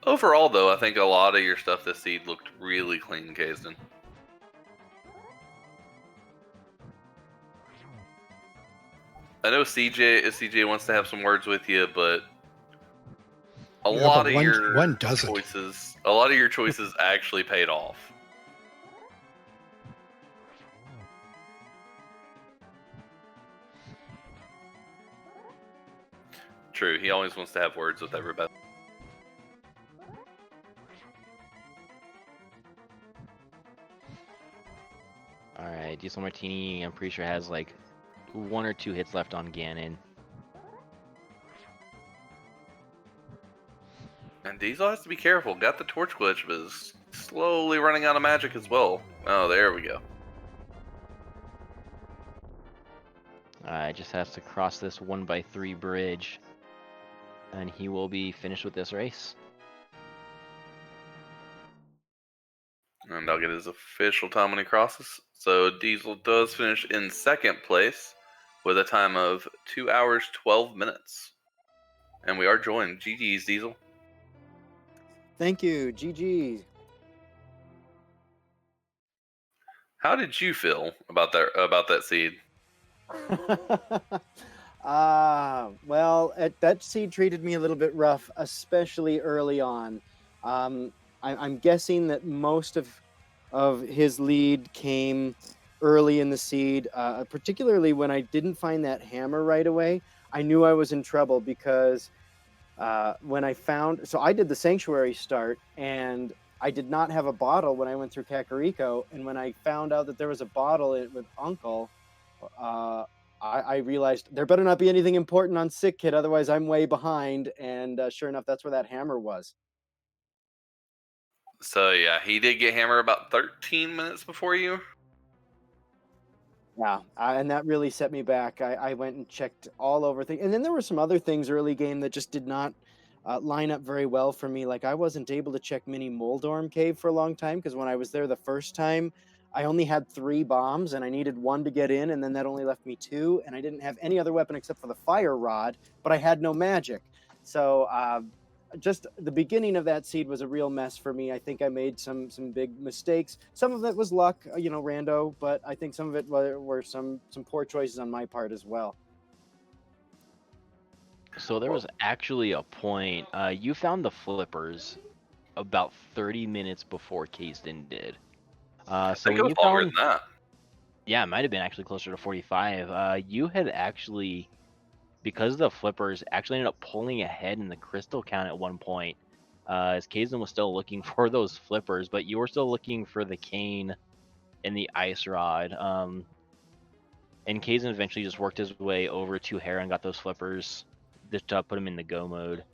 Overall, though, I think a lot of your stuff this seed looked really clean, Kaesden. I know CJ wants to have some words with you, but a lot of your choices actually paid off. True, he always wants to have words with everybody. Alright, DieselMartini, I'm pretty sure has like 1 or 2 hits left on Ganon. And Diesel has to be careful. Got the torch glitch, but is slowly running out of magic as well. Oh, there we go. Just has to cross this 1x3 bridge, and he will be finished with this race. And I'll get his official time when he crosses. So Diesel does finish in 2nd place with a time of 2 hours, 12 minutes. And we are joined. GG's, Diesel. Thank you. GG. How did you feel about that seed? Well, that seed treated me a little bit rough, especially early on. I'm guessing that most of his lead came early in the seed, particularly when I didn't find that hammer right away. I knew I was in trouble because when I found, so I did the sanctuary start and I did not have a bottle when I went through Kakariko, and when I found out that there was a bottle with Uncle, I realized there better not be anything important on Sick Kid, otherwise I'm way behind. And sure enough, that's where that hammer was. So yeah, he did get hammer about 13 minutes before you. Yeah, and that really set me back. I went and checked all over things, and then there were some other things early game that just did not line up very well for me. Like I wasn't able to check Mini Moldorm Cave for a long time because when I was there the first time, I only had 3 bombs and I needed one to get in, and then that only left me 2, and I didn't have any other weapon except for the fire rod, but I had no magic. So just the beginning of that seed was a real mess for me. I think I made some big mistakes. Some of it was luck, rando, but I think some of it were some poor choices on my part as well. So there was actually a point. You found the flippers about 30 minutes before Kaesden did. I So think it when was you longer found, than that. yeah, it might have been actually closer to 45. You had actually, because the flippers actually ended up pulling ahead in the crystal count at one point, as Kazen was still looking for those flippers, but you were still looking for the cane and the ice rod. And Kazen eventually just worked his way over to Hera and got those flippers, just to put him in the go mode.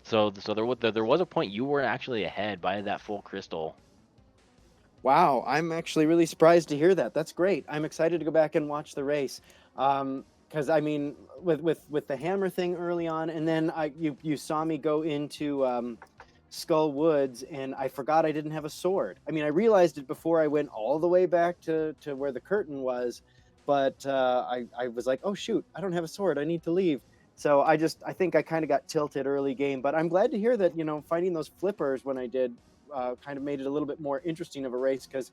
So there was a point you were actually ahead by that full crystal. Wow, I'm actually really surprised to hear that. That's great. I'm excited to go back and watch the race. Because I mean, with the hammer thing early on, and then you saw me go into Skull Woods, and I forgot I didn't have a sword. I mean, I realized it before I went all the way back to where the curtain was, but I was like, oh shoot, I don't have a sword. I need to leave. So I think I kind of got tilted early game, but I'm glad to hear that finding those flippers when I did kind of made it a little bit more interesting of a race because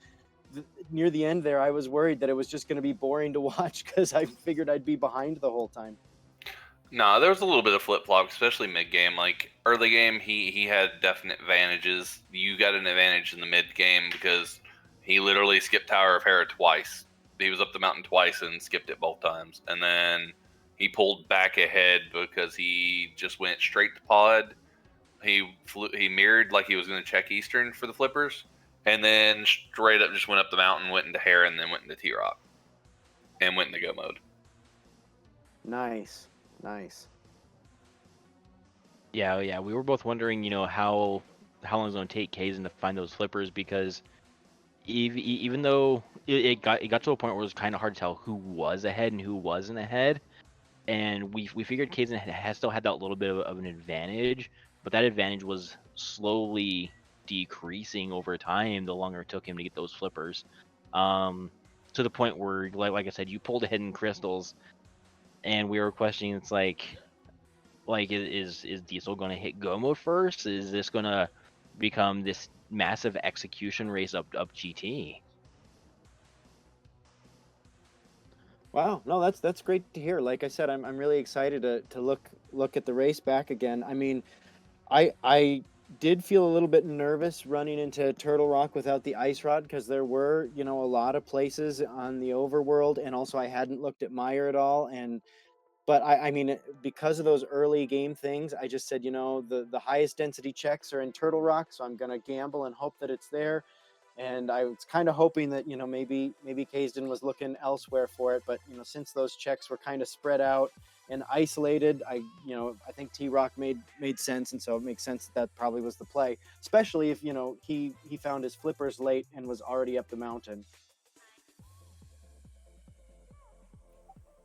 near the end there, I was worried that it was just going to be boring to watch because I figured I'd be behind the whole time. No, there was a little bit of flip flop, especially mid game. Like early game, he had definite advantages. You got an advantage in the mid game because he literally skipped Tower of Hera twice. He was up the mountain twice and skipped it both times, and then he pulled back ahead because he just went straight to pod. He mirrored like he was going to check Eastern for the flippers, and then straight up just went up the mountain, went into Hera, and then went into T Rock, and went into go mode. Nice, nice. Yeah, we were both wondering, how long it's going to take Kazen to find those flippers because even though it got to a point where it was kind of hard to tell who was ahead and who wasn't ahead, and we figured Kazen has still had that little bit of an advantage, but that advantage was slowly decreasing over time the longer it took him to get those flippers, to the point where, like I said, you pulled ahead in crystals, and we were questioning. It's like is Diesel going to hit go mode first? Is this going to become this massive execution race up GT? Wow, no, that's great to hear. Like I said, I'm really excited to look at the race back again. I mean, I did feel a little bit nervous running into Turtle Rock without the ice rod because there were, a lot of places on the overworld, and also I hadn't looked at Meyer at all. And but I mean, because of those early game things, I just said, the highest density checks are in Turtle Rock, so I'm gonna gamble and hope that it's there. And I was kind of hoping that maybe Kaesden was looking elsewhere for it, but since those checks were kind of spread out and isolated, I think T Rock made sense, and so it makes sense that probably was the play, especially if he found his flippers late and was already up the mountain.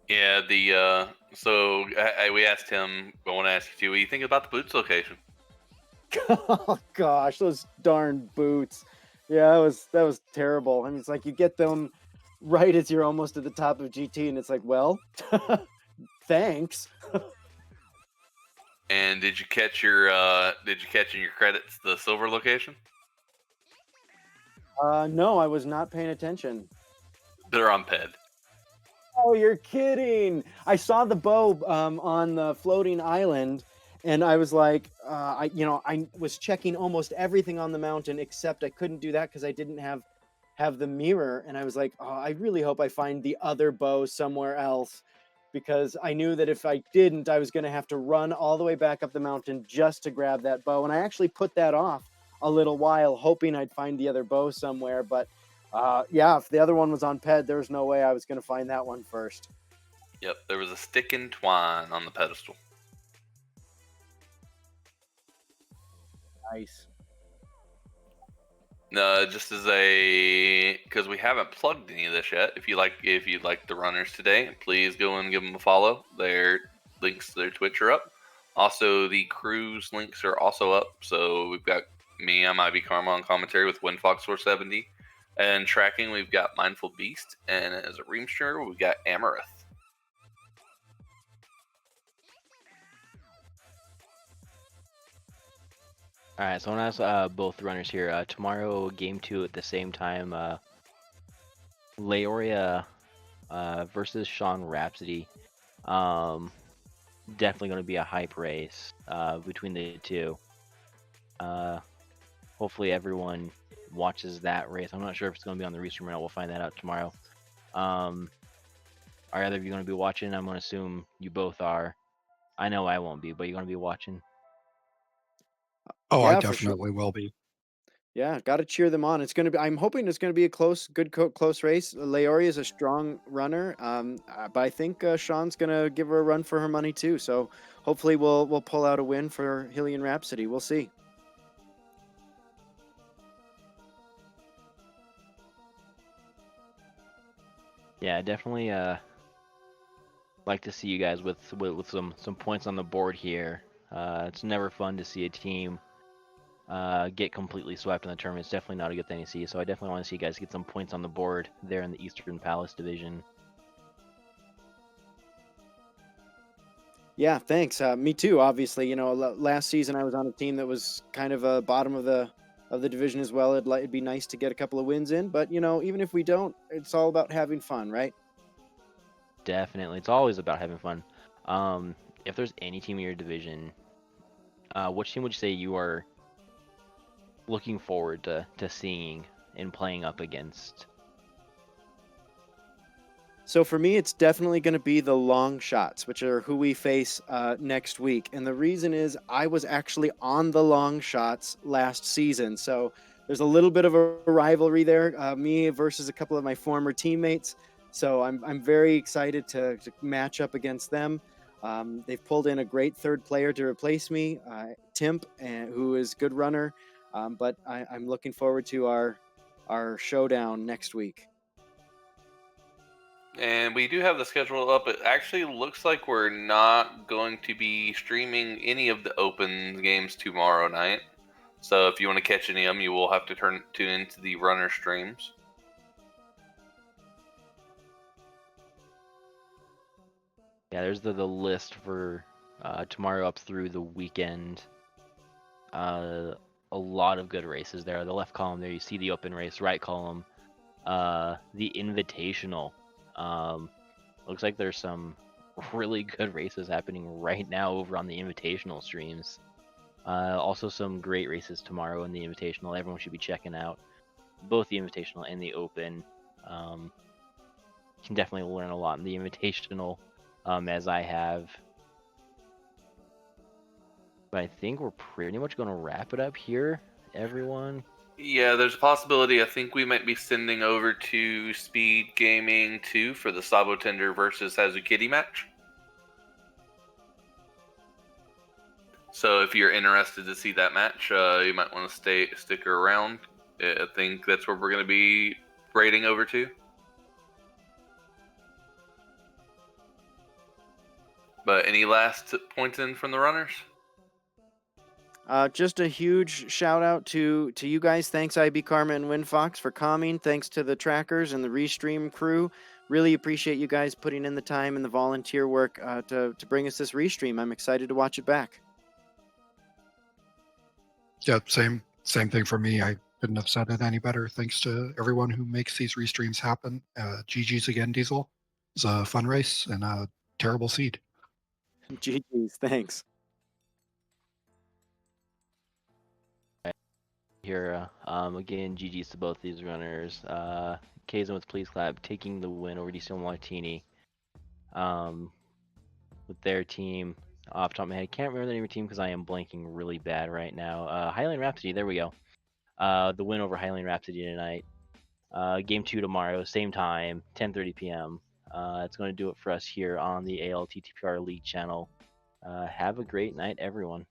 Yeah, so we asked him. I want to ask you too. What do you think about the boots location? Oh gosh, those darn boots. Yeah, that was terrible. I mean, it's like you get them right as you're almost at the top of GT, and it's like, well, thanks. And did you catch in your credits the silver location? No, I was not paying attention. They're on Ped. Oh, you're kidding! I saw the bow on the floating island, and I was like, I was checking almost everything on the mountain except I couldn't do that because I didn't have the mirror, and I was like, oh, I really hope I find the other bow somewhere else because I knew that if I didn't, I was going to have to run all the way back up the mountain just to grab that bow, and I actually put that off a little while, hoping I'd find the other bow somewhere, but. Yeah, if the other one was on Ped, there was no way I was going to find that one first. Yep, there was a stick and twine on the pedestal. Nice. Just as because we haven't plugged any of this yet. If you like the runners today, please go and give them a follow. Their links to their Twitch are up. Also, the crew's links are also up. So we've got me, I'm IB Karma on commentary with WinFox470, and tracking we've got Mindful Beast, and as a ream streamer we've got Amaranth. All right, so I want to ask both runners here. Tomorrow, game 2 at the same time. Leoria versus Sean Rhapsody. Definitely going to be a hype race between the two. Hopefully everyone watches that race. I'm not sure if it's going to be on the restream or not. We'll find that out tomorrow. Are either of you going to be watching? I'm going to assume you both are. I know I won't be, but you're going to be watching. Oh, Yeah, I for sure. definitely will be. Yeah, got to cheer them on. It's going to be. I'm hoping it's going to be a close race. Leori is a strong runner, but I think Sean's going to give her a run for her money too. So hopefully we'll pull out a win for Hylian Rhapsody. We'll see. Yeah, definitely like to see you guys with some points on the board here. It's never fun to see a team get completely swept in the tournament. It's definitely not a good thing to see. So I definitely want to see you guys get some points on the board there in the Eastern Palace division. Yeah, thanks. Me too. Obviously, you know, last season I was on a team that was kind of bottom of the division as well. It'd be nice to get a couple of wins in, but you know, even if we don't, it's all about having fun, right? Definitely, it's always about having fun. If there's any team in your division, which team would you say you are looking forward to seeing and playing up against? So for me, it's definitely going to be the long shots, which are who we face next week. And the reason is I was actually on the long shots last season. So there's a little bit of a rivalry there, me versus a couple of my former teammates. So I'm very excited to match up against them. They've pulled in a great third player to replace me, Timp, who is a good runner. But I'm looking forward to our showdown next week. And we do have the schedule up. It actually looks like we're not going to be streaming any of the open games tomorrow night. So if you want to catch any of them, you will have to tune into the runner streams. Yeah, there's the list for tomorrow up through the weekend. A lot of good races there. The left column there, you see the open race. Right column, the invitational. Looks like there's some really good races happening right now over on the invitational streams. Also some great races tomorrow in the invitational. Everyone should be checking out both the invitational and the open. You can definitely learn a lot in the invitational, as I have. But I think we're pretty much going to wrap it up here, everyone. Yeah, there's a possibility. I think we might be sending over to Speed Gaming 2 for the Sabo Tender versus Hazukitty match. So if you're interested to see that match, you might want to stick around. I think that's where we're going to be raiding over to. But any last points in from the runners? Just a huge shout out to you guys. Thanks, IB Karma and WinFox, for coming. Thanks to the trackers and the Restream crew. Really appreciate you guys putting in the time and the volunteer work to bring us this Restream. I'm excited to watch it back. Yeah, same thing for me. I couldn't have said it any better. Thanks to everyone who makes these restreams happen. GG's again, Diesel. It's a fun race and a terrible seed. GG's, thanks. Here, again, GG's to both these runners. Kaesden with Please Clap taking the win over DieselMartini. With their team, off the top of my head, can't remember the name of your team because I am blanking really bad right now. Hylian Rhapsody, there we go. The win over Hylian Rhapsody tonight. Game 2 tomorrow, same time, 10:30 p.m. It's going to do it for us here on the ALTTPR League channel. Have a great night, everyone.